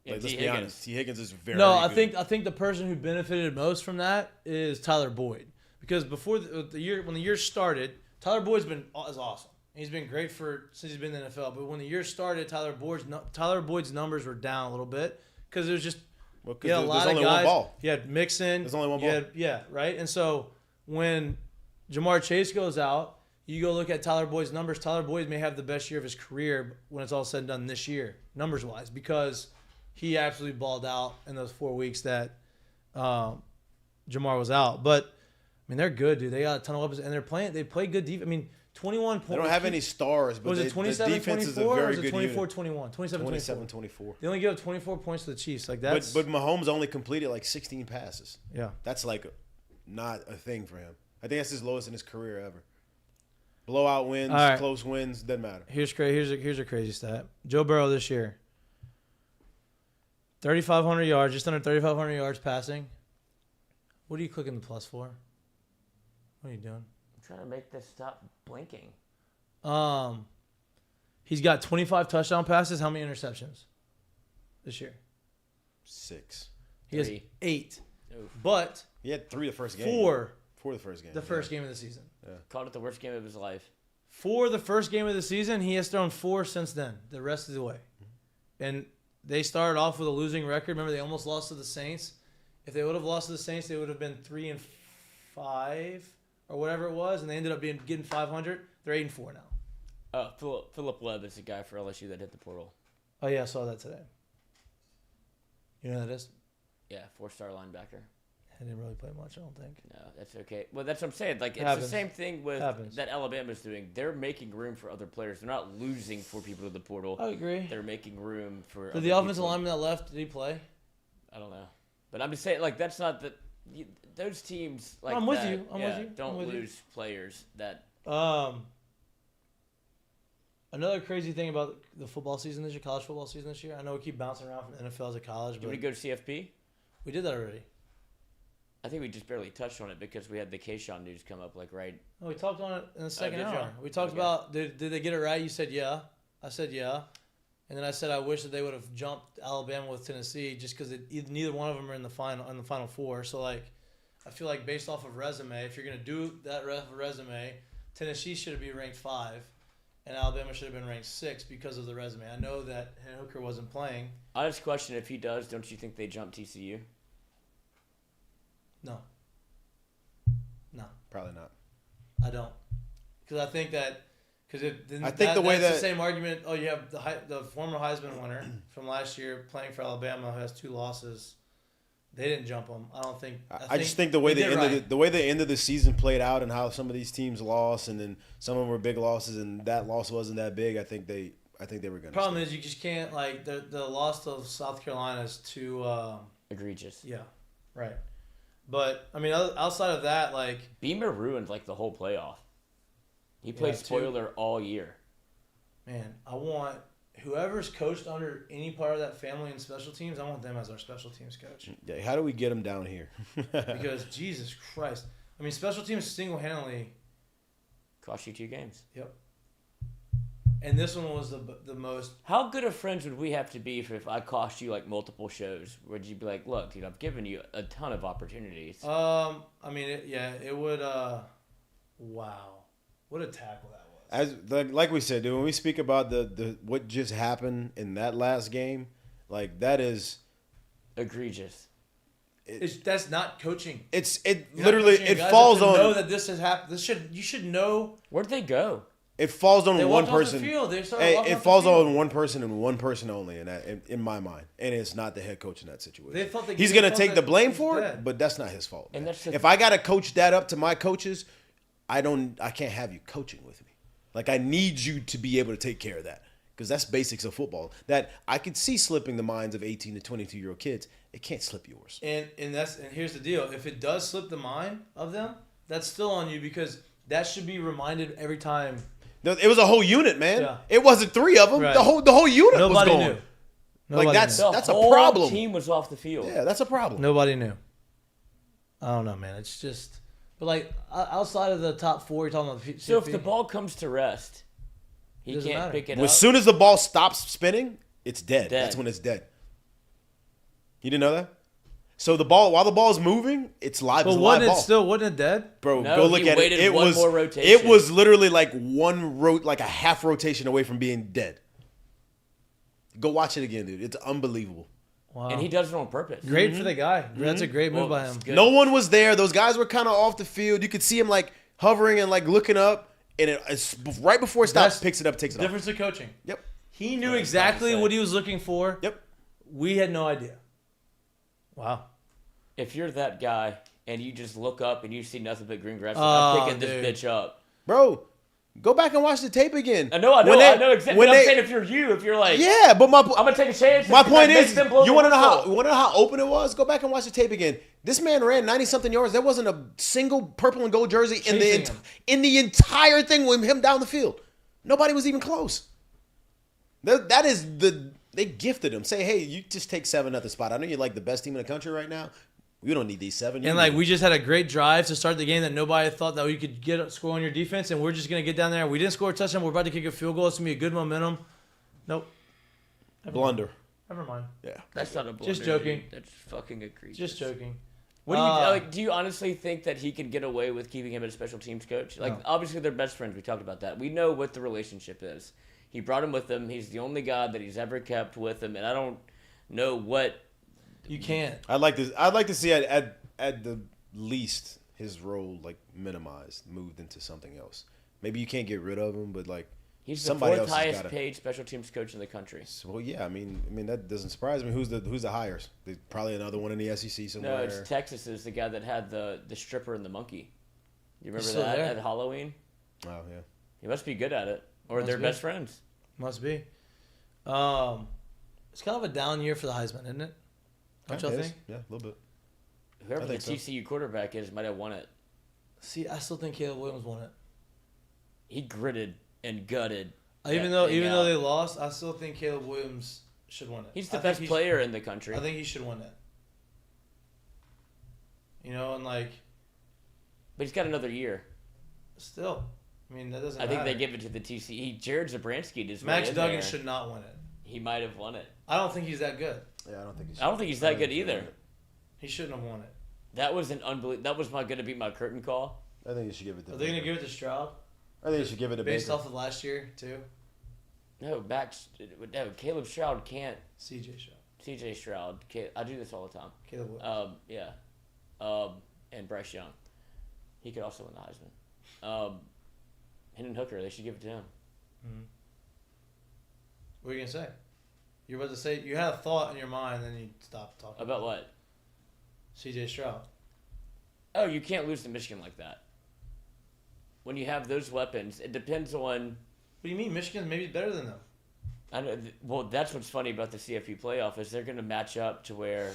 Yeah, Like, let's be honest. T. Higgins is very. No, I good. think the person who benefited most from that is Tyler Boyd because before the year when the year started, Tyler Boyd's is awesome. He's been great since he's been in the NFL. But when the year started, Tyler Boyd's numbers were down a little bit because it was just he had a lot of guys. He had Mixon. There's only one ball. Yeah, right. And so when Jamar Chase goes out, you go look at Tyler Boyd's numbers. Tyler Boyd may have the best year of his career when it's all said and done this year, numbers wise, because he absolutely balled out in those 4 weeks that Jamar was out. But I mean, they're good, dude. They got a ton of weapons, and they play good defense. I mean, 21 points. They don't have any stars, but was it 27-24 or was it 24-21? 27-24. They only give up 24 points to the Chiefs. Like that's. But Mahomes only completed like 16 passes. Yeah, that's like not a thing for him. I think that's his lowest in his career ever. Blowout wins, close wins, doesn't matter. Here's a crazy stat. Joe Burrow this year, 3,500 yards, just under 3,500 yards passing. What are you clicking the plus for? What are you doing? I'm trying to make this stop blinking. He's got 25 touchdown passes. How many interceptions this year? 6. He has 8. Oof. But he had 3 the first game. 4 for the first game. The first game of the season. Yeah. Called it the worst game of his life. For the first game of the season, he has thrown 4 since then. The rest of the way. And they started off with a losing record. Remember, they almost lost to the Saints. If they would have lost to the Saints, they would have been 3-5 or whatever it was, and they ended up getting 500. They're 8-4 now. Philip Webb is the guy for LSU that hit the portal. Oh yeah, I saw that today. You know who that is? Yeah, 4-star linebacker. I didn't really play much, I don't think. No, that's okay. Well, that's what I'm saying. Like, it's Happens. the same thing with Happens. that Alabama's doing. They're making room for other players. They're not losing 4 people to the portal. I agree. They're making room for. Did the offensive lineman that left? Did he play? I don't know, but I'm just saying, like, that's not the. Those teams like I'm with that, you. I'm with you. Don't I'm with lose players that. Another crazy thing about the football season this year, college football season this year. I know we keep bouncing around from NFL to college, but Did we go to CFP? We did that already. I think we just barely touched on it because we had the Kayshon news come up like right. Oh, we talked on it in the second did hour. y'all? We talked about did they get it right? You said yeah. I said yeah. And then I said I wish that they would have jumped Alabama with Tennessee just because neither one of them are in the final 4. So like, I feel like based off of resume, if you're gonna do that resume, Tennessee should be ranked 5, and Alabama should have been ranked 6 because of the resume. I know that Hooker wasn't playing. I just question if he does. Don't you think they jump TCU? No. Probably not. I don't, because I think that. Because I think the way that's that the same argument. Oh, you have the former Heisman winner from last year playing for Alabama who has 2 losses. They didn't jump him. I don't think. I just think the way the end of the season played out and how some of these teams lost, and then some of them were big losses, and that loss wasn't that big. I think they were going to. Problem is you just can't like the loss of South Carolina is too egregious. Yeah, right. But I mean, outside of that, like Beamer ruined like the whole playoff. He played spoiler all year. Man, I want whoever's coached under any part of that family in special teams, I want them as our special teams coach. Yeah, how do we get them down here? Because Jesus Christ, I mean, special teams single-handedly cost you 2 games. Yep. And this one was the most. How good of friends would we have to be if I cost you like multiple shows? Would you be like, look, dude, I've given you a ton of opportunities? I mean, it would. Wow. What a tackle that was! Like we said, dude, when we speak about the what just happened in that last game, like that is egregious. That's not coaching. Literally falls on. Know that this has happened. You should know. Where'd they go? It falls on one person. It falls on one person and one person only in my mind, and it's not the head coach in that situation. He's gonna take the blame for it, but that's not his fault. And if I gotta coach that up to my coaches, I can't have you coaching with me. Like I need you to be able to take care of that because that's basics of football that I could see slipping the minds of 18 to 22-year-old kids. It can't slip yours. And here's the deal. If it does slip the mind of them, that's still on you because that should be reminded every time. It was a whole unit, man. Yeah. It wasn't 3 of them. Right. The whole unit was Nobody going. knew. Like that's The a whole problem. team was off the field. Yeah, that's a problem. Nobody knew. I don't know, man. It's just, but like outside of the top 4, you're talking about the So if the ball comes to rest, he Doesn't can't matter. pick it As up. soon as the ball stops spinning, it's dead. Dead. That's when it's dead. You didn't know that? So while the ball's moving, it's live. But It's a live ball. wasn't it dead? Bro, No, go look he at it. waited It one was more rotation. It was literally like like a half rotation away from being dead. Go watch it again, dude. It's unbelievable. Wow. And he does it on purpose. Great for the guy. That's a great move by him. Good. No one was there. Those guys were kind of off the field. You could see him like hovering and like looking up, and it's right before it stops, That's picks it up, takes it off. Difference of coaching. Yep. He knew exactly what he was looking for. Yep. We had no idea. Wow. If you're that guy and you just look up and you see nothing but green grass, Oh, I'm picking this dude. bitch up. Bro, go back and watch the tape again. I know exactly. when I'm they- saying if you're if you're like, Yeah, but I'm gonna take a chance. my and point make is, them blow you the want to know whistle. how open it was? Go back and watch the tape again. This man ran 90-something yards. There wasn't a single purple and gold jersey Chasing him. in the entire thing with him down the field. Nobody was even close. That is they gifted him. Say, hey, you just take 7 at the spot. I know you're like the best team in the country right now. We don't need these 7. And like we just had a great drive to start the game that nobody thought that we could get a score on your defense, and we're just gonna get down there. We didn't score a touchdown. We're about to kick a field goal. It's gonna be a good momentum. Nope. Blunder. Never mind. Yeah. That's not a blunder. Just joking. Dude. That's fucking egregious. Just joking. What do you like? Do you honestly think that he can get away with keeping him as a special teams coach? Like, obviously they're best friends. We talked about that. We know what the relationship is. He brought him with him. He's the only guy that he's ever kept with him, and I don't know what. You can't. I'd like to see at the least his role like minimized, moved into something else. Maybe you can't get rid of him, but like He's the somebody 4th else has highest gotta- paid special teams coach in the country. Well, yeah, I mean that doesn't surprise me. Who's the hires? There's probably another one in the SEC somewhere. No, it's Texas is the guy that had the stripper and the monkey. You remember still that there. at Halloween? Oh yeah. He must be good at it, or Must they're be. best friends. Must be. It's kind of a down year for the Heisman, isn't it? Don't y'all think? Yeah, a little bit. Whoever the think so. TCU quarterback is might have won it. See, I still think Caleb Williams won it. He gritted and gutted. Even though they lost, I still think Caleb Williams should win it. He's the I best think player in the country. I think he should win it. You know, and like But he's got another year. still, I mean that doesn't. I think matter. they give it to the TCU. Jared Zabransky does. Max in Duggan there. should not win it. He might have won it. I don't think he's that good. Yeah, I don't think he should. I don't think he's that good either. He shouldn't have won it. That was an unbelievable. That was my going to be my curtain call. I think you should give it to Are they gonna give it to Stroud I think you should give it to based Baker. off of last year too? No, Caleb Stroud can't. CJ Stroud, CJ Stroud. I do this all the time. Caleb Williams. Yeah. And Bryce Young. He could also win the Heisman. Hendon Hooker, they should give it to him. What are you gonna say? You're about to say you had a thought in your mind, and then you stopped talking. About what? CJ Stroud. Oh, you can't lose to Michigan like that. When you have those weapons, it depends on. What do you mean? Michigan's maybe better than them. I know. Well, that's what's funny about the CFP playoff is they're going to match up to where,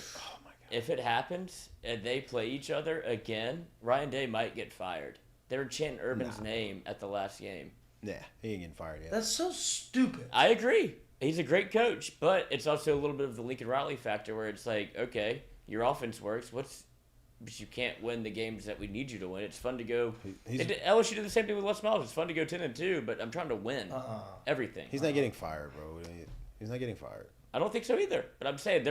if it happens and they play each other again, Ryan Day might get fired. They were chanting Urban's name at the last game. Nah, he ain't getting fired yet. That's so stupid. I agree. He's a great coach, but it's also a little bit of the Lincoln Riley factor where it's like, okay, your offense works. But you can't win the games that we need you to win. It's fun to go. LSU did the same thing with Les Miles. It's fun to go 10-2, but I'm trying to win everything. He's not getting fired, bro. He's not getting fired. I don't think so either. But I'm saying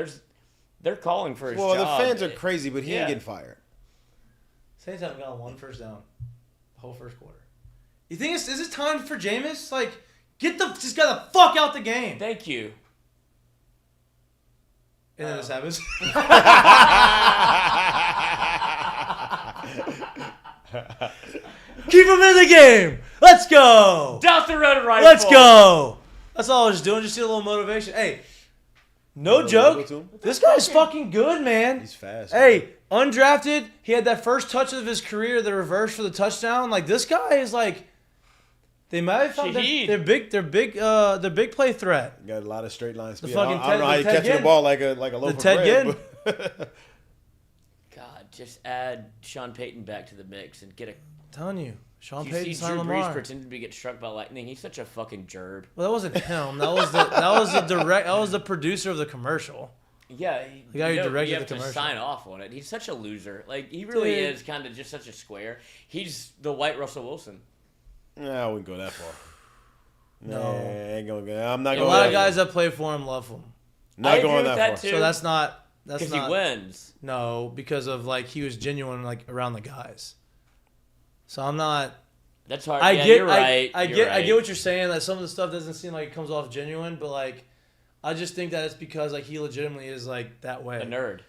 they're calling for his Well, job. the fans are crazy, but he ain't getting fired. Saints haven't gotten one first down the whole first quarter. You think is it time for Jameis? Like, just got the fuck out the game. Thank you. And then this happens. Keep him in the game. Let's go. Down the road, right? Let's go. That's all I was doing. Just see a little motivation. Hey, no joke. This guy's fucking good, man. He's fast. Hey, undrafted. He had that first touch of his career, the reverse for the touchdown. Like, this guy is like, They might have found Shahid. their big play threat. Got a lot of straight line speed. fucking I don't know how you Ted catching the Ginn. ball like a loaf of Ted bread. Ginn. but- God, just add Sean Payton back to the mix and get a. I'm telling you, Sean You Payton see signed Drew Brees Lamar. pretending to get struck by lightning. He's such a fucking jerb. Well, that wasn't him. That was the producer of the commercial. Yeah, The guy who directed you the have to commercial. sign off on it. He's such a loser. Like he really Dude. is kind of just such a square. He's the white Russell Wilson. Nah, I wouldn't go that far. No. Nah, ain't gonna go. I'm not A going. lot that of guys that play for him love him. Not I agree going with that that far. too. So that's not because he wins. No, because of like he was genuine like around the guys. So I'm not. That's hard. I Yeah, get. you're right. I You're get. I right. get what you're saying. That some of the stuff doesn't seem like it comes off genuine, but like, I just think that it's because like he legitimately is like that way. A nerd.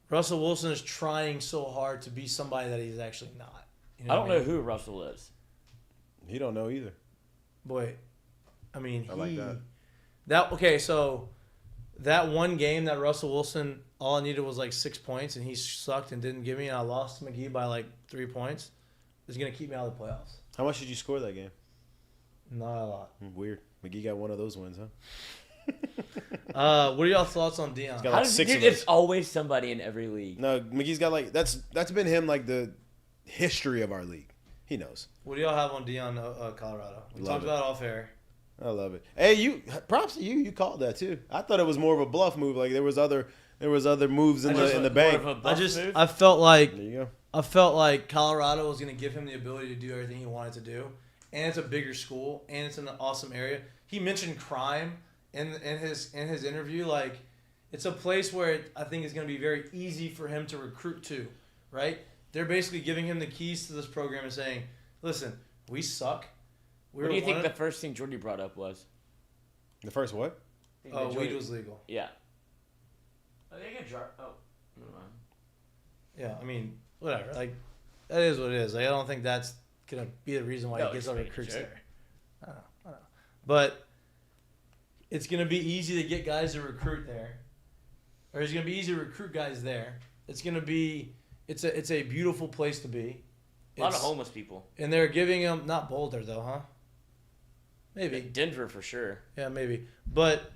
Russell Wilson is trying so hard to be somebody that he's actually not. You I don't what know mean? who Russell is. He don't know either. Boy, I mean, I like that. Okay, so that one game that Russell Wilson, all I needed was like 6 points, and he sucked and didn't give me, and I lost to McGee by like 3 points. Is gonna keep me out of the playoffs. How much did you score that game? Not a lot. Weird. McGee got one of those wins, huh? What are y'all thoughts on Dion? got How like does, 6 dude, of those. it's always somebody in every league. No, McGee's got like that's been him like the history of our league. He knows. What do y'all have on Dion, Colorado? We Love talked it. about it off air. I love it. Hey, props to you. You called that too. I thought it was more of a bluff move. Like there was other moves in the bank. I felt like There you go. I felt like Colorado was going to give him the ability to do everything he wanted to do, and it's a bigger school, and it's in an awesome area. He mentioned crime in his interview. Like, it's a place where I think it's going to be very easy for him to recruit to, right? They're basically giving him the keys to this program and saying, "Listen, we suck." What do you think the first thing Jordy brought up was? The first what? Weed was legal. Yeah. I think a jar. Oh, never mind. Yeah, I mean, whatever. Like, that is what it is. Like, I don't think that's gonna be the reason why he gets all recruits there. I know. But it's gonna be easy to get guys to recruit there, or it's gonna be easy to recruit guys there. It's gonna be. It's a beautiful place to be. A lot of homeless people. And they're giving them not Boulder though, huh? Maybe Denver for sure. Yeah, maybe. But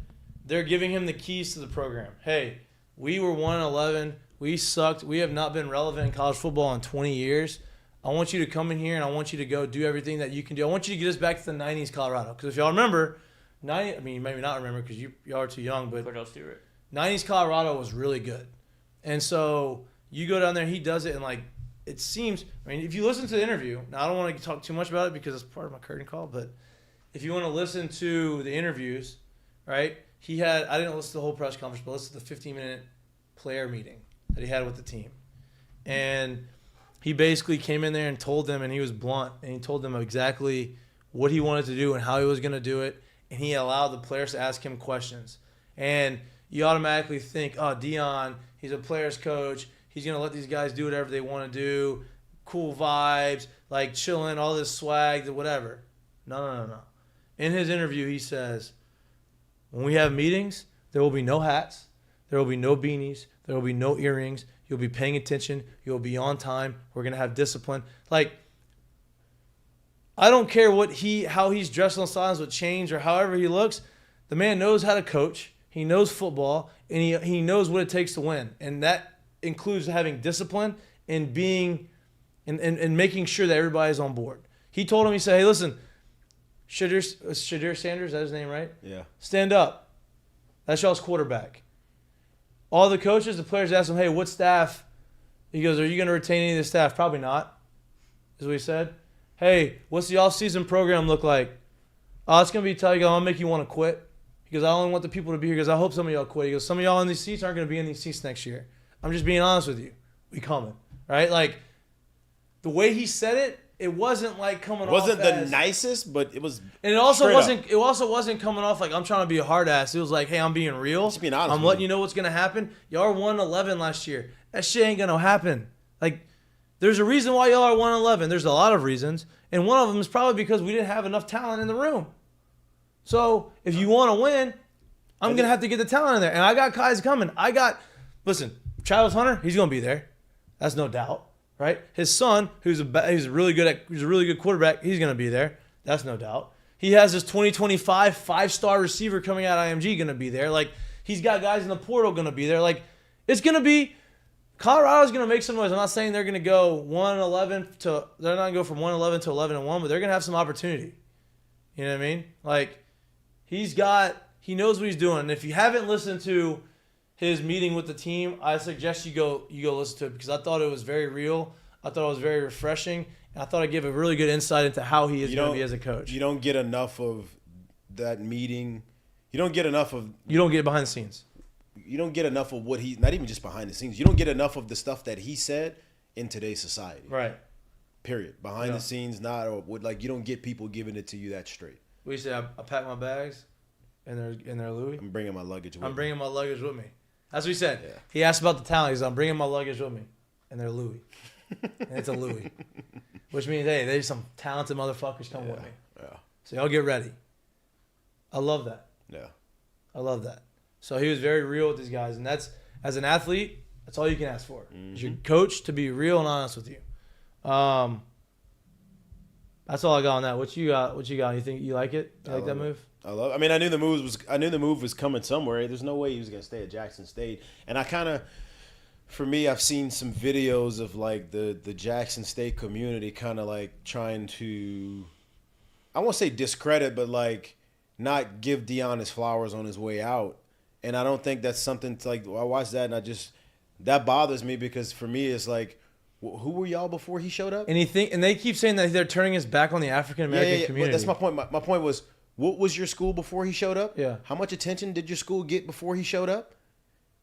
they're giving him the keys to the program. Hey, we were 1-11. We sucked. We have not been relevant in college football in 20 years. I want you to come in here and I want you to go do everything that you can do. I want you to get us back to the 90s Colorado. Because if y'all remember, you maybe not remember because y'all are too young, but Cordell Stewart. 90s Colorado was really good. And so you go down there, he does it, and like it seems, I mean, if you listen to the interview, now I don't want to talk too much about it because it's part of my curtain call, but if you want to listen to the interviews, right, I didn't listen to the whole press conference, but listen to the 15-minute player meeting that he had with the team. And he basically came in there and told them, and he was blunt, and he told them exactly what he wanted to do and how he was going to do it, and he allowed the players to ask him questions. And you automatically think, oh, Dion, he's a player's coach. He's going to let these guys do whatever they want to do. Cool vibes, like chilling, all this swag, whatever. No. In his interview, he says, when we have meetings, there will be no hats. There will be no beanies. There will be no earrings. You'll be paying attention. You'll be on time. We're going to have discipline. Like, I don't care how he's dressed on sidelines with chains or however he looks. The man knows how to coach. He knows football, and he knows what it takes to win. And that includes having discipline and being and making sure that everybody's on board. He told him, he said, hey, listen, Shadir Sanders, is that his name, right? Yeah. Stand up. That's y'all's quarterback. All the coaches, the players asked him, hey, what staff? He goes, are you going to retain any of the staff? Probably not, is what he said. Hey, what's the off-season program look like? Oh, it's going to be tight. He goes, I'll make you want to quit. He goes, I only want the people to be here because I hope some of y'all quit. He goes, some of y'all in these seats aren't going to be in these seats next year. I'm just being honest with you. We coming, right? Like, the way he said it, it wasn't like coming off wasn't the as, nicest, but it was. and it also straight up. wasn't coming off like I'm trying to be a hard ass. It was like, hey, I'm being real. Just being honest I'm with letting you. you know what's gonna happen. Y'all are 1-11 last year. That shit ain't gonna happen. Like, there's a reason why y'all are 1-11. There's a lot of reasons, and one of them is probably because we didn't have enough talent in the room. So if you want to win, I'm gonna have to get the talent in there, and I got guys coming. Listen, Travis Hunter, he's gonna be there. That's no doubt. Right, his son, who's a really good quarterback, he's gonna be there. That's no doubt. He has his 2025 5-star receiver coming out of IMG going to be there. Like, he's got guys in the portal going to be there. Like, it's going to be – Colorado's going to make some noise. I'm not saying they're going to go 1-11 to – they're not going to go from 1-11 to 11-1, but they're going to have some opportunity. You know what I mean? Like, he knows what he's doing. And if you haven't listened to his meeting with the team, I suggest you go listen to it because I thought it was very real. I thought it was very refreshing. And I thought I'd give a really good insight into how he is going to be as a coach. You don't get enough of that meeting. You don't get enough of – You don't get behind the scenes. You don't get enough of what he – not even just behind the scenes. You don't get enough of the stuff that he said in today's society. Right. Period. Behind the scenes, not – or like you don't get people giving it to you that straight. What you say? I pack my bags and they're Louis? I'm bringing my luggage with me. I'm bringing my luggage with me. That's what he said. Yeah. He asked about the talent. He said, I'm bringing my luggage with me. And they're Louis. And it's a Louis. Which means, hey, there's some talented motherfuckers coming with me. Yeah. So y'all get ready. I love that. Yeah. I love that. So he was very real with these guys. And that's, as an athlete, that's all you can ask for. Is your coach to be real and honest with you. That's all I got on that. What you got? You think you like it? You like that move? I love it. I mean, I knew the move was coming somewhere. There's no way he was gonna stay at Jackson State. And I kind of, for me, I've seen some videos of like the Jackson State community kind of like trying to, I won't say discredit, but like not give Dion his flowers on his way out. And I don't think that's something to like. I watched that and that bothers me because for me it's like, who were y'all before he showed up? And they keep saying that they're turning his back on the African American community. Well, that's my point. My point was, what was your school before he showed up? Yeah. How much attention did your school get before he showed up?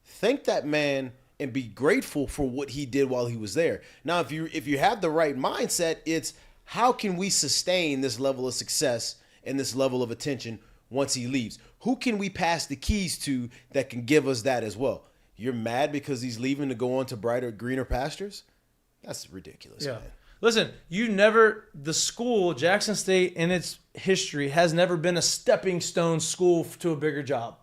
Thank that man and be grateful for what he did while he was there. Now, if you have the right mindset, it's how can we sustain this level of success and this level of attention once he leaves? Who can we pass the keys to that can give us that as well? You're mad because he's leaving to go on to brighter, greener pastures? That's ridiculous, man. Listen, the school, Jackson State, in its history, has never been a stepping stone school to a bigger job.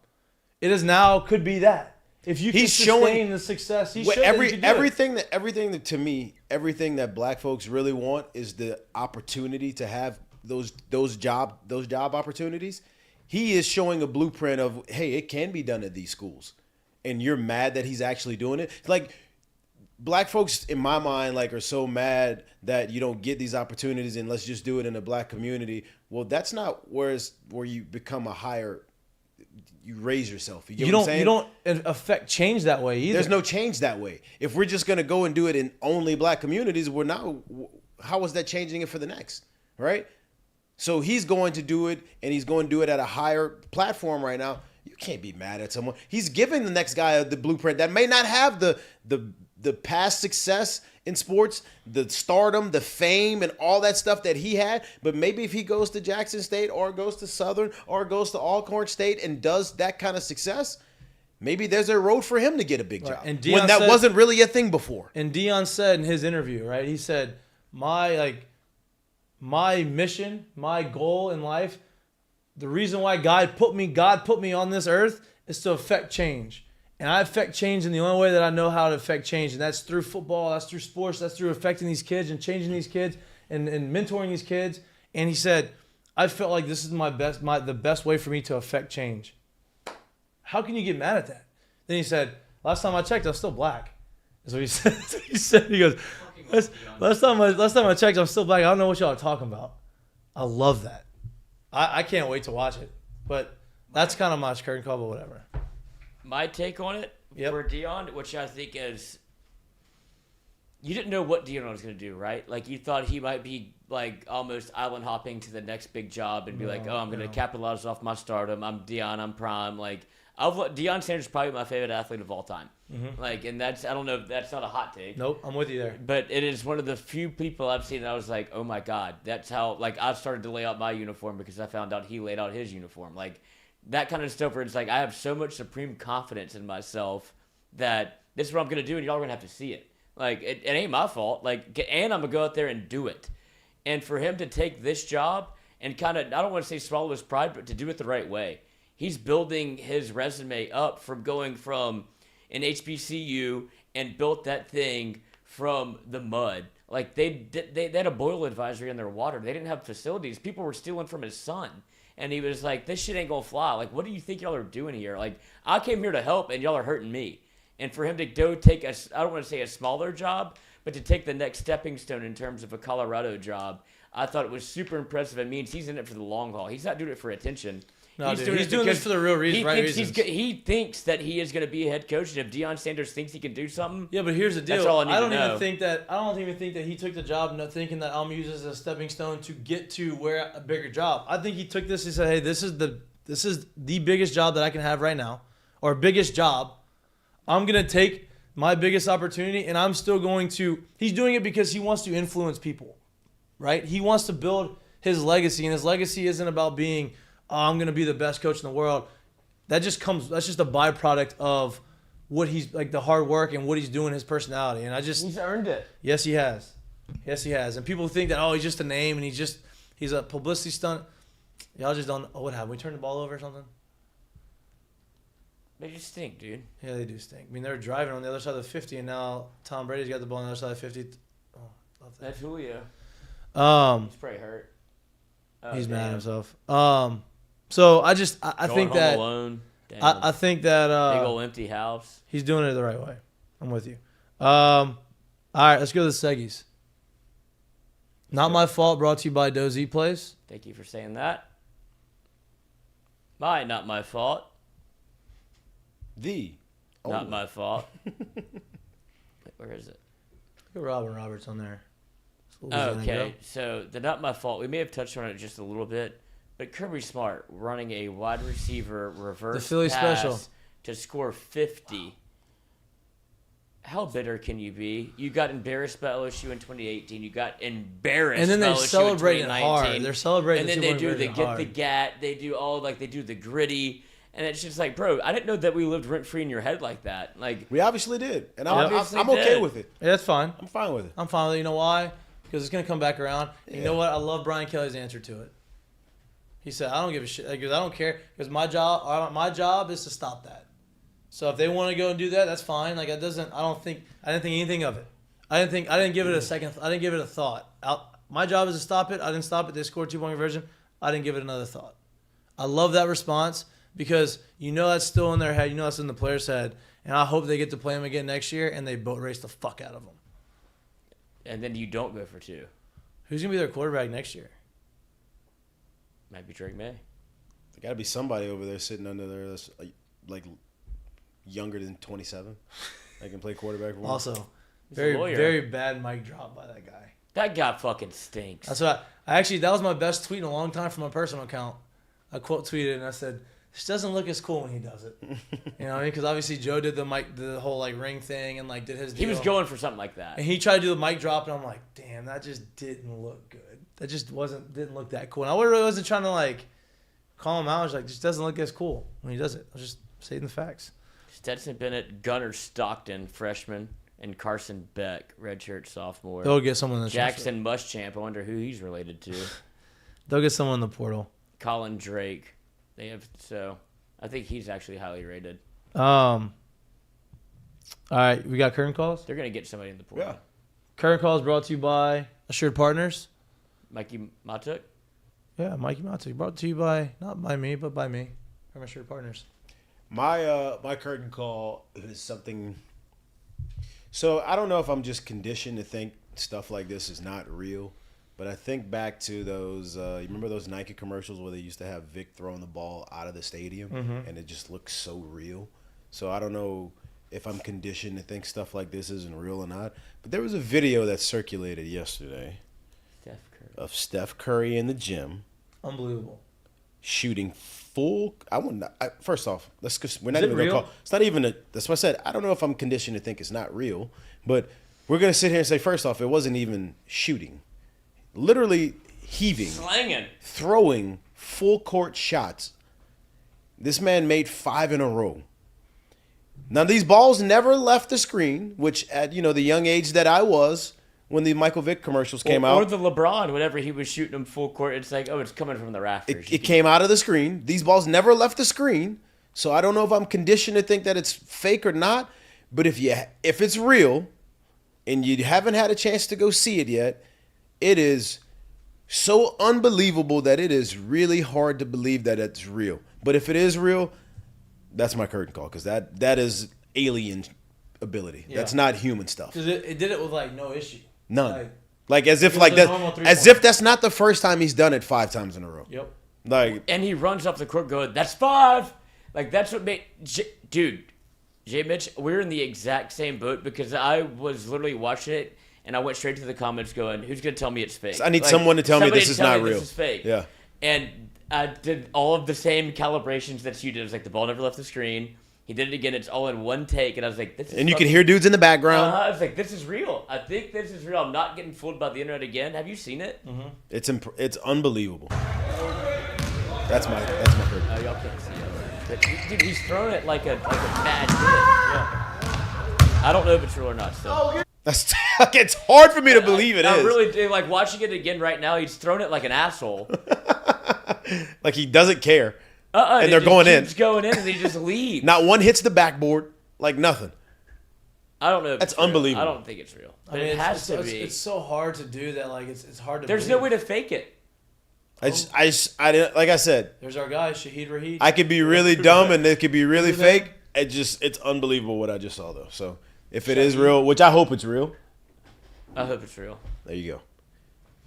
It is now could be that. If you can sustain the success, everything that to me, everything that black folks really want is the opportunity to have those job opportunities. He is showing a blueprint of, hey, it can be done at these schools. And you're mad that he's actually doing it. Like, black folks, in my mind, like, are so mad that you don't get these opportunities and let's just do it in a black community. Well, that's not where you become you raise yourself. You know what I'm saying? You don't affect change that way either. There's no change that way. If we're just going to go and do it in only black communities, how is that changing it for the next, right? So he's going to do it, and he's going to do it at a higher platform right now. You can't be mad at someone. He's giving the next guy the blueprint that may not have the past success in sports, the stardom, the fame, and all that stuff that he had. But maybe if he goes to Jackson State or goes to Southern or goes to Alcorn State and does that kind of success, maybe there's a road for him to get a big job. And when that wasn't really a thing before. And Dion said in his interview, right? He said, my mission, my goal in life, the reason why God put me on this earth is to affect change. And I affect change in the only way that I know how to affect change. And that's through football, that's through sports, that's through affecting these kids and changing these kids and mentoring these kids. And he said, I felt like this is the best way for me to affect change. How can you get mad at that? Then he said, last time I checked, I was still black. That's what he said. He goes, last time I checked, I'm still black. I don't know what y'all are talking about. I love that. I can't wait to watch it. But that's kind of my curtain call, but whatever. My take on it for Dion, which I think is, you didn't know what Dion was going to do, right? Like, you thought he might be like almost island hopping to the next big job and be like, oh, I'm going to capitalize off my stardom. I'm Dion, I'm prime. Like, Deion Sanders is probably my favorite athlete of all time. Mm-hmm. Like, and I don't know, that's not a hot take. Nope, I'm with you there. But it is one of the few people I've seen that I was like, oh my God, that's how, like, I started to lay out my uniform because I found out he laid out his uniform. Like, that kind of stuff where it's like, I have so much supreme confidence in myself that this is what I'm going to do and y'all are going to have to see it. Like, it ain't my fault. Like, and I'm going to go out there and do it. And for him to take this job and kind of, I don't want to say swallow his pride, but to do it the right way. He's building his resume up from going from an HBCU and built that thing from the mud. Like they had a boil advisory on their water. They didn't have facilities. People were stealing from his son. And he was like, this shit ain't gonna fly. Like, what do you think y'all are doing here? Like, I came here to help, and y'all are hurting me. And for him to go take I don't want to say a smaller job, but to take the next stepping stone in terms of a Colorado job, I thought it was super impressive. It means he's in it for the long haul. He's not doing it for attention. No, he's doing this for the real reason, He thinks that he is going to be a head coach, and if Deion Sanders thinks he can do something, yeah. But here's the deal: that's all I need I don't to know. even think that he took the job not thinking that I'm gonna use this as a stepping stone to get to where a bigger job. I think he took this and said, "Hey, this is the biggest job that I can have right now, or biggest job. I'm gonna take my biggest opportunity, and I'm still going to." He's doing it because he wants to influence people, right? He wants to build his legacy, and his legacy isn't about being, I'm going to be the best coach in the world. That's just a byproduct of what he's like, the hard work and what he's doing, his personality. And he's earned it. Yes, he has. Yes, he has. And people think that, he's just a name and he's a publicity stunt. Y'all just don't. What happened? We turned the ball over or something? They just stink, dude. Yeah, they do stink. I mean, they were driving on the other side of the 50, and now Tom Brady's got the ball on the other side of the 50. Oh, love that. That's Julio. He's probably hurt. Oh, he's mad at himself. So I think that alone. I think that big old empty house. He's doing it the right way. I'm with you. All right, let's go to the Seggies. Not My Fault, brought to you by Dozy Place. Thank you for saying that. Not my fault. Not my fault. Wait, where is it? Look at Robin Roberts on there. Okay, so the not my fault. We may have touched on it just a little bit, but Kirby Smart running a wide receiver reverse the Philly pass special to score 50. How bitter can you be? You got embarrassed by LSU in 2018. You got embarrassed, and then by they LSU celebrate in it hard. 2019. They're celebrating, and then they do the get hard. the gat. They do all they do the gritty. And it's just like, bro, I didn't know that we lived rent free in your head like that. Like we obviously did, and I'm okay with it. Yeah, that's fine. I'm fine with it. I'm fine with it. You know why? Because it's gonna come back around. Yeah. You know what? I love Brian Kelly's answer to it. He said, "I don't give a shit. Because I don't care. Because my job is to stop that. So if they want to go and do that, that's fine. Like I didn't think anything of it. I didn't give it a second. I didn't give it a thought. My job is to stop it. I didn't stop it. They scored 2-point conversion. I didn't give it another thought. I love that response." Because that's still in their head. That's in the player's head. And I hope they get to play him again next year and they boat race the fuck out of him. And then you don't go for 2. Who's going to be their quarterback next year? Might be Drake May. There got to be somebody over there sitting under there that's like younger than 27 that can play quarterback for him. Also, very bad mic drop by that guy. That guy fucking stinks. That's what that was my best tweet in a long time from my personal account. I quote tweeted and I said, "This doesn't look as cool when he does it." You know what I mean? Because obviously Joe did the whole ring thing and did his deal. He was going for something like that. And he tried to do the mic drop and I'm like, damn, that just didn't look good. That just didn't look that cool. And I really wasn't trying to call him out. I was like, this doesn't look as cool when he does it. I was just stating the facts. Stetson Bennett, Gunnar Stockton, freshman, and Carson Beck, redshirt sophomore. They'll get someone in the Jackson Muschamp. I wonder who he's related to. They'll get someone in the portal. Colin Drake. I think he's actually highly rated. All right, we got curtain calls. They're gonna get somebody in the portal. Yeah. Curtain calls brought to you by Assured Partners. Mikie Mahtook. Yeah, Mikie Mahtook. Brought to you by not by me, but by me from Assured Partners. My curtain call is something. So I don't know if I'm just conditioned to think stuff like this is not real. But I think back to those, you remember those Nike commercials where they used to have Vic throwing the ball out of the stadium and it just looks so real. So I don't know if I'm conditioned to think stuff like this isn't real or not. But there was a video that circulated yesterday of Steph Curry in the gym. Unbelievable. Shooting full. First off, we're not even going to call. It's not even that's what I said. I don't know if I'm conditioned to think it's not real. But we're going to sit here and say, first off, it wasn't even shooting. Literally heaving, slanging, throwing full court shots. This man made 5 in a row. Now these balls never left the screen, which at the young age that I was when the Michael Vick commercials came out, or the LeBron, whenever he was shooting them full court, it's like, it's coming from the rafters. It came out of the screen. These balls never left the screen, so I don't know if I'm conditioned to think that it's fake or not. But if it's real, and you haven't had a chance to go see it yet, it is so unbelievable that it is really hard to believe that it's real. But if it is real, that's my curtain call, because that is alien ability. Yeah. That's not human stuff. Because it did it with like no issue. None. Like as if like that, as if that's not the first time he's done it 5 times in a row. Yep. Like, and he runs up the court going, "That's 5." Like that's what made dude. Jay Mitch, we're in the exact same boat, because I was literally watching it and I went straight to the comments going, "Who's gonna tell me it's fake?" I need someone to tell me this is not real. This is fake. Yeah. And I did all of the same calibrations that you did. It was like the ball never left the screen. He did it again. It's all in one take, and I was like, "This is." And you can hear dudes in the background. I was like, "This is real. I think this is real. I'm not getting fooled by the internet again." Have you seen it? Mm-hmm. It's unbelievable. That's my curtain. Oh, y'all can't see it. But, dude, he's throwing it like a bad hit. Yeah. I don't know if it's real or not. So. That's it's hard for me to believe it is. I really do. Like watching it again right now. He's throwing it like an asshole. Like he doesn't care. And they're going in. He's going in, and they just leave. Not one hits the backboard. Like nothing. I don't know. If That's it's real. unbelievable. I don't think it's real. But I mean, it has to be. It's so hard to do that. Like it's hard to. There's believe. no way to fake it. I didn't, like I said. There's our guy Shahid Rahid. I could be really dumb and it could be really fake. It's unbelievable what I just saw though. So if it is real, which I hope it's real. I hope it's real. There you go.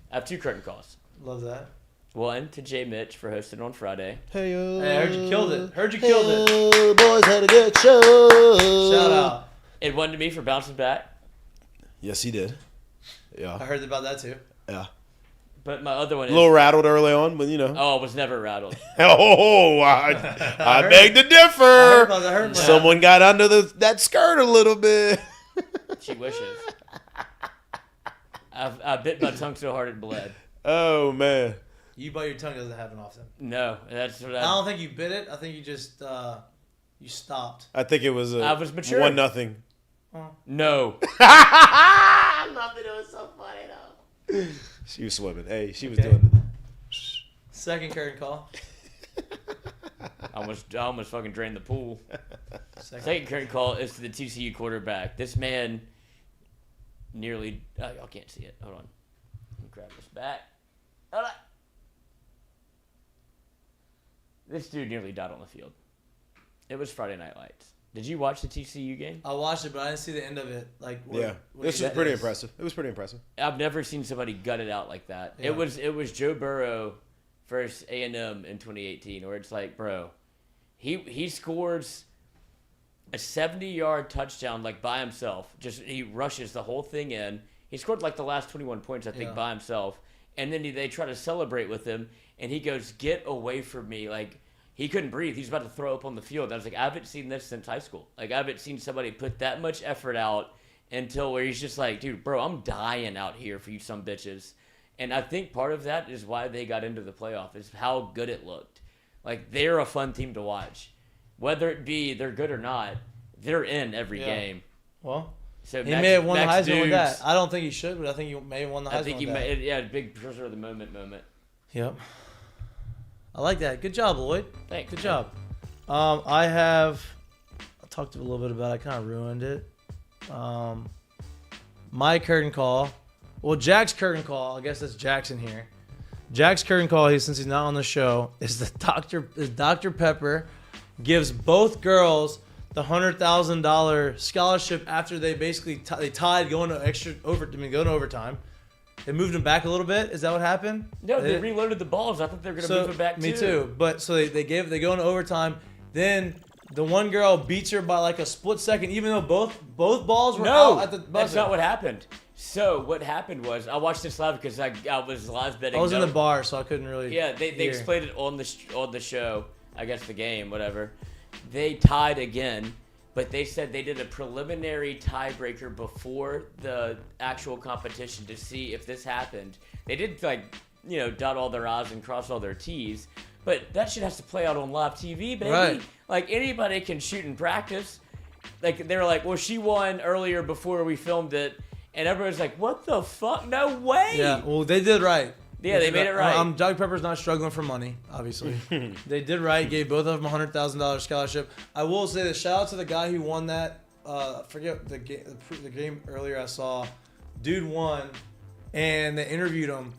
I have 2 curtain calls. Love that. 1 to Jay Mitch for hosting on Friday. Hey, I heard you killed it. Boys had a good show. Shout out. And 1 to me for bouncing back. Yes, he did. Yeah. I heard about that too. Yeah. But my other one is... A little rattled early on, but you know. Oh, I was never rattled. I beg to differ. I heard Someone got under that skirt a little bit. She wishes. I bit my tongue so hard it bled. Oh, man. You bite your tongue doesn't happen often. No, that's what I don't think you bit it. I think you just you stopped. I think it was I was mature. 1-0. No. I love it. It was so funny though. She was swimming. Hey, she was doing it. Second curtain call. I almost fucking drained the pool. Second curtain call is to the TCU quarterback. This man nearly... y'all can't see it. Hold on. Let me grab this back. Hold on. This dude nearly died on the field. It was Friday Night Lights. Did you watch the TCU game? I watched it, but I didn't see the end of it. Like, this was pretty impressive. It was pretty impressive. I've never seen somebody gut it out like that. Yeah. It was Joe Burrow versus A&M in 2018, where it's like, bro, he scores a 70-yard touchdown like by himself. Just he rushes the whole thing in. He scored like the last 21 points, I think, by himself. And then they try to celebrate with him, and he goes, "Get away from me!" Like. He couldn't breathe. He's about to throw up on the field. I was like, I haven't seen this since high school. Like, I haven't seen somebody put that much effort out until where he's just like, dude, bro, I'm dying out here for you some bitches. And I think part of that is why they got into the playoff, is how good it looked. Like, they're a fun team to watch. Whether it be they're good or not, they're in every game. Well, so he may have won the Heisman with that. I don't think he should, but I think he may have won the Heisman. I think he may, big prisoner of the moment. Yep. I like that. Good job, Lloyd. Thanks. Good job. I talked a little bit about it. I kind of ruined it. My curtain call. Well, Jack's curtain call. I guess that's Jackson here. Jack's curtain call, since he's not on the show, is Dr. Pepper gives both girls the $100,000 scholarship after they basically they tied going to overtime. They moved him back a little bit. Is that what happened? No, they reloaded the balls. I thought they were going to move it back too. Me too. But so they go into overtime. Then the one girl beats her by like a split second, even though both balls were out at the buzzer. That's not what happened. So what happened was I watched this live because I was live betting. I was in the bar, so I couldn't really. Yeah, they explained it on the show. I guess the game, whatever. They tied again. But they said they did a preliminary tiebreaker before the actual competition to see if this happened. They did dot all their I's and cross all their T's. But that shit has to play out on live TV, baby. Right. Like anybody can shoot in practice. Like they were like, well, she won earlier before we filmed it, and everybody's like, what the fuck? No way. Yeah. Well, they did right. Yeah, they made it right. Dr. Pepper's not struggling for money, obviously. They did right. Gave both of them $100,000 scholarship. I will say that shout out to the guy who won that I forget the game earlier I saw. Dude won, and they interviewed him.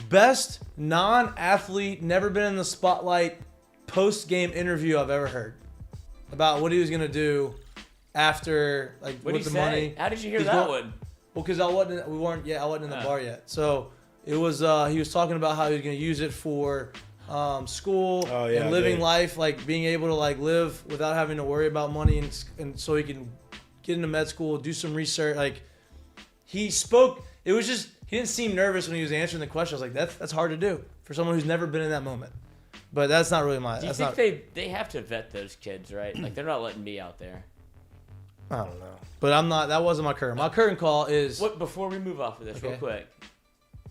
Best non-athlete, never been in the spotlight post-game interview I've ever heard about what he was gonna do after, like, What with did he the say? money. How did you hear He's that going- one? Well, because I wasn't in the bar yet. So it was he was talking about how he was gonna use it for school and living life, like being able to like live without having to worry about money, and so he can get into med school, do some research. Like he spoke, it was just he didn't seem nervous when he was answering the question. I was like, that's hard to do for someone who's never been in that moment. But that's not really my. Do you think they have to vet those kids, right? Like they're not letting me out there. I don't know, but I'm not. That wasn't my curtain. My curtain call is. What before we move off of this, real quick?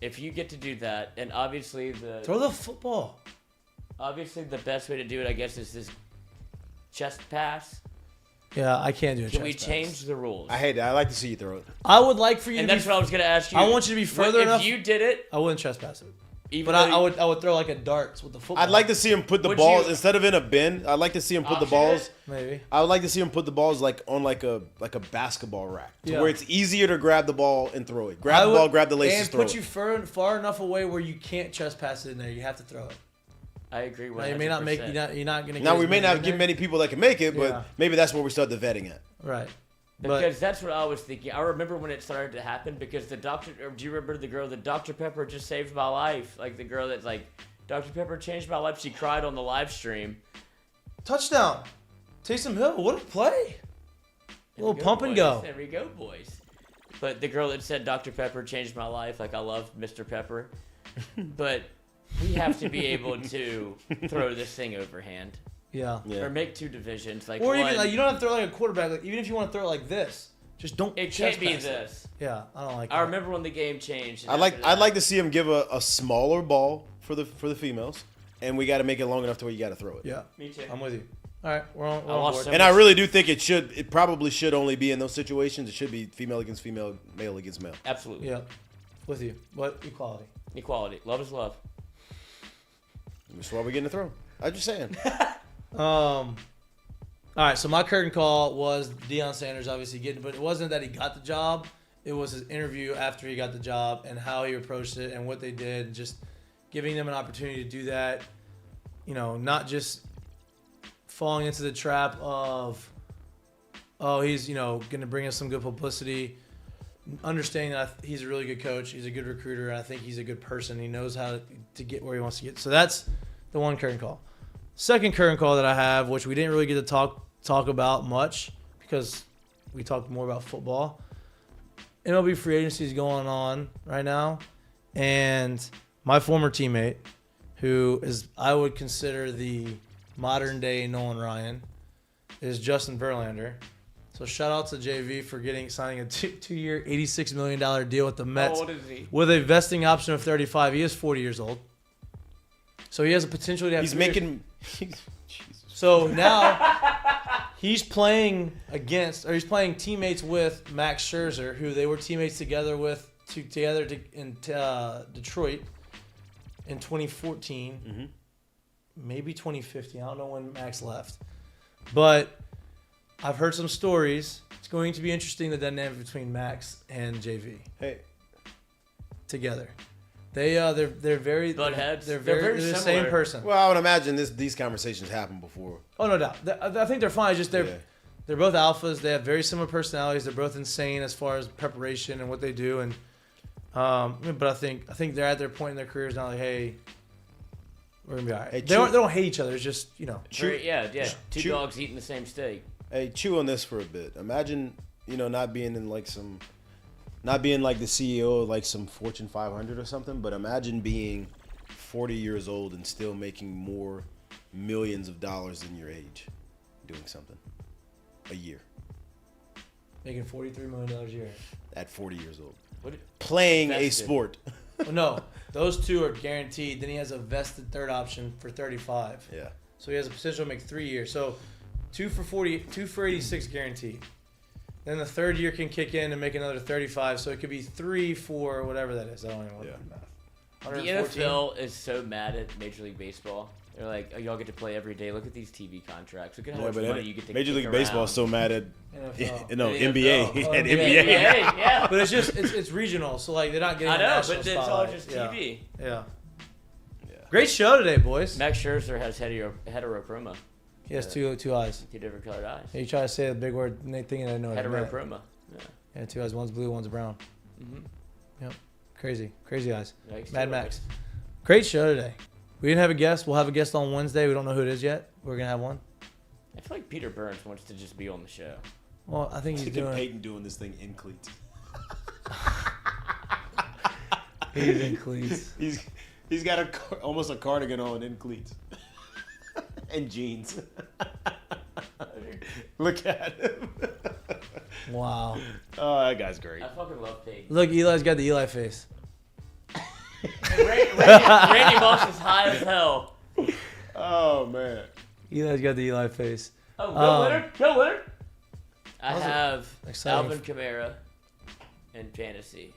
If you get to do that, and obviously throw the football. Obviously, the best way to do it, I guess, is this chest pass. Yeah, I can't do it. Can we change the rules? I hate that. I like to see you throw it. I would like for you. And to that's what I was going to ask you. I want you to be further enough. If you did it, I wouldn't trespass it. Even But I would throw like a darts with the football. I'd like to see him put the balls instead of in a bin. I'd like to see him put the balls. Maybe. I would like to see him put the balls like on like a basketball rack, to Yeah. where it's easier to grab the ball and throw it. Grab the ball, grab the laces, and throw put it. you far enough away where you can't trespass it in there. You have to throw it. I agree with Now, you may not make. You're not going to. Now we may not get many people that can make it, but Yeah. maybe that's where we start the vetting at. Right. Because that's what I was thinking. I remember when it started to happen because do you remember the girl that Dr. Pepper just saved my life? Like the girl that's like, Dr. Pepper changed my life. She cried on the live stream. Touchdown. Taysom Hill. What a play. A little pump and go. There we go, boys. But the girl that said Dr. Pepper changed my life, like I love Mr. Pepper. But we have to be able to throw this thing overhand. Yeah. Or make two divisions. Like Or one, even like you don't have to throw like a quarterback. Like even if you want to throw it like this, just don't. it can't be trespass it. this. Yeah, I don't like. I remember when the game changed. and I'd after that- like to see him give a smaller ball for the females, and we got to make it long enough to where you got to throw it. Yeah. Me too. I'm with you. All right, we're on lost board. so And I really do think it probably should only be in those situations. It should be female against female, male against male. Absolutely. Yeah, with you. What equality? Equality. Love is love. That's why we're getting a throw. I'm just saying. All right, so my curtain call was Deion Sanders obviously getting, but it wasn't that he got the job. It was his interview after he got the job and how he approached it and what they did, and just giving them an opportunity to do that. You know, not just falling into the trap of, oh, he's, you know, going to bring us some good publicity. Understanding that he's a really good coach, he's a good recruiter, and I think he's a good person. He knows how to get where he wants to get. So that's the one curtain call. Second curtain call that I have, which we didn't really get to talk about much because we talked more about football. MLB free agency is going on right now, and my former teammate, who is I would consider the modern day Nolan Ryan, is Justin Verlander. So shout out to JV for signing a two-year, $86 million deal with the Mets. How old is he? With a vesting option of 35. He is 40 years old. So he has a potential to have. He's making. So now he's playing teammates with Max Scherzer, who they were teammates together in Detroit in 2014, maybe 2015. I don't know when Max left, but I've heard some stories. It's going to be interesting, the dynamic between Max and JV. Hey, together. They're very Butt heads. They're very the similar. same person. well, I would imagine these conversations happened before. Oh, no doubt. I think they're fine. Just they're both alphas. They have very similar personalities. They're both insane as far as preparation and what they do. And but I think they're at their point in their careers now. Like, hey, we're gonna be all right. Hey, they don't hate each other. It's just Two dogs eating the same steak. Hey, chew on this for a bit. Imagine not being like the CEO of like some Fortune 500 or something, but imagine being 40 years old and still making more millions of dollars than your age doing something a year. Making $43 million a year. At 40 years old. What? Playing a Vested. sport. Well, no, those two are guaranteed. Then he has a vested third option for 35. Yeah. So he has a potential to make 3 years. So 2 for 40, 2 for 86 guaranteed. Then the third year can kick in and make another 35. So it could be 3 for whatever that is. I don't even know what math. The 114. NFL is so mad at Major League Baseball. They're like, oh, y'all get to play every day. Look at these TV contracts. Look at how much money you get to Major kick League Baseball around. is so mad at NFL. No, NBA. NFL. And NBA, yeah. But it's regional, so like they're not getting. I know, national but it's all spotlight. just TV. Yeah. Great show today, boys. Max Scherzer has heterochroma. He has two eyes. 2 different colored eyes. You try to say the big word thing and I know what it meant. Heterochroma. Yeah, 2 eyes. One's blue, one's brown. Mm-hmm. Yep. Crazy eyes. Yikes, Mad Max. Great show today. We didn't have a guest. We'll have a guest on Wednesday. We don't know who it is yet. We're gonna have one. I feel like Peter Burns wants to just be on the show. Well, I think he's doing. Peyton doing this thing in cleats. He's in cleats. He's got almost a cardigan on in cleats. And jeans. Look at him. Wow. Oh, that guy's great. I fucking love Peyton. Look, Eli's got the Eli face. Randy Moss is high as hell. Oh, man. Eli's got the Eli face. Oh, go winner. Go winner. I have exciting. Alvin Kamara in fantasy.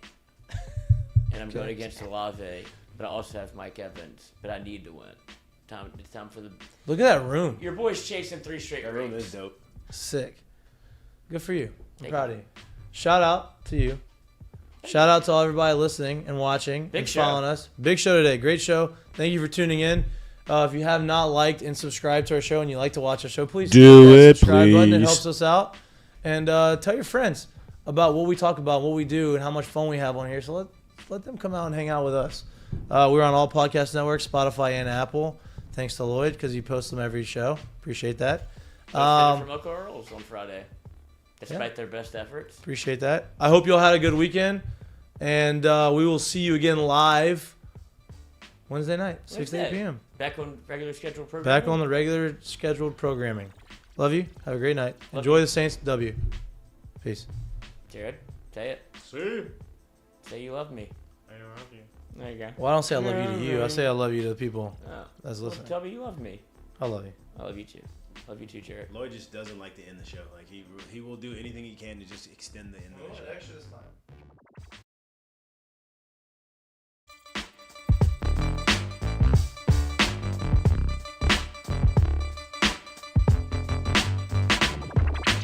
And I'm going against Olave, but I also have Mike Evans, but I need to win. It's time for the... Look at that room. Your boy's chasing 3 straight That room rings. is dope. Sick. Good for you. I'm Thank proud you. of you. Shout out to you. Shout out to all everybody listening and watching Big and show. following us. Big show today. Great show. Thank you for tuning in. If you have not liked and subscribed to our show and you like to watch our show, please Do hit that it, subscribe button. It please. helps us out. And tell your friends about what we talk about, what we do, and how much fun we have on here. So let them come out and hang out with us. We're on all podcast networks, Spotify and Apple. Thanks to Lloyd because he posts them every show. Appreciate that. From Local Earls on Friday, despite their best efforts. Appreciate that. I hope you all had a good weekend. And we will see you again live Wednesday night, 6 to 8 p.m. Back on regular scheduled programming. Back on the regular scheduled programming. Love you. Have a great night. Enjoy the Saints W. Peace. Jared, say it. See? Say you love me. I love you. There you go. Well, I don't say I love you to you. I say I love you to the people that's Well, listening. tell me you love me. I love you. I love you too. Love you too, Jared. Lloyd just doesn't like to end the show. Like he will do anything he can to just extend the end of the show. Extra this time.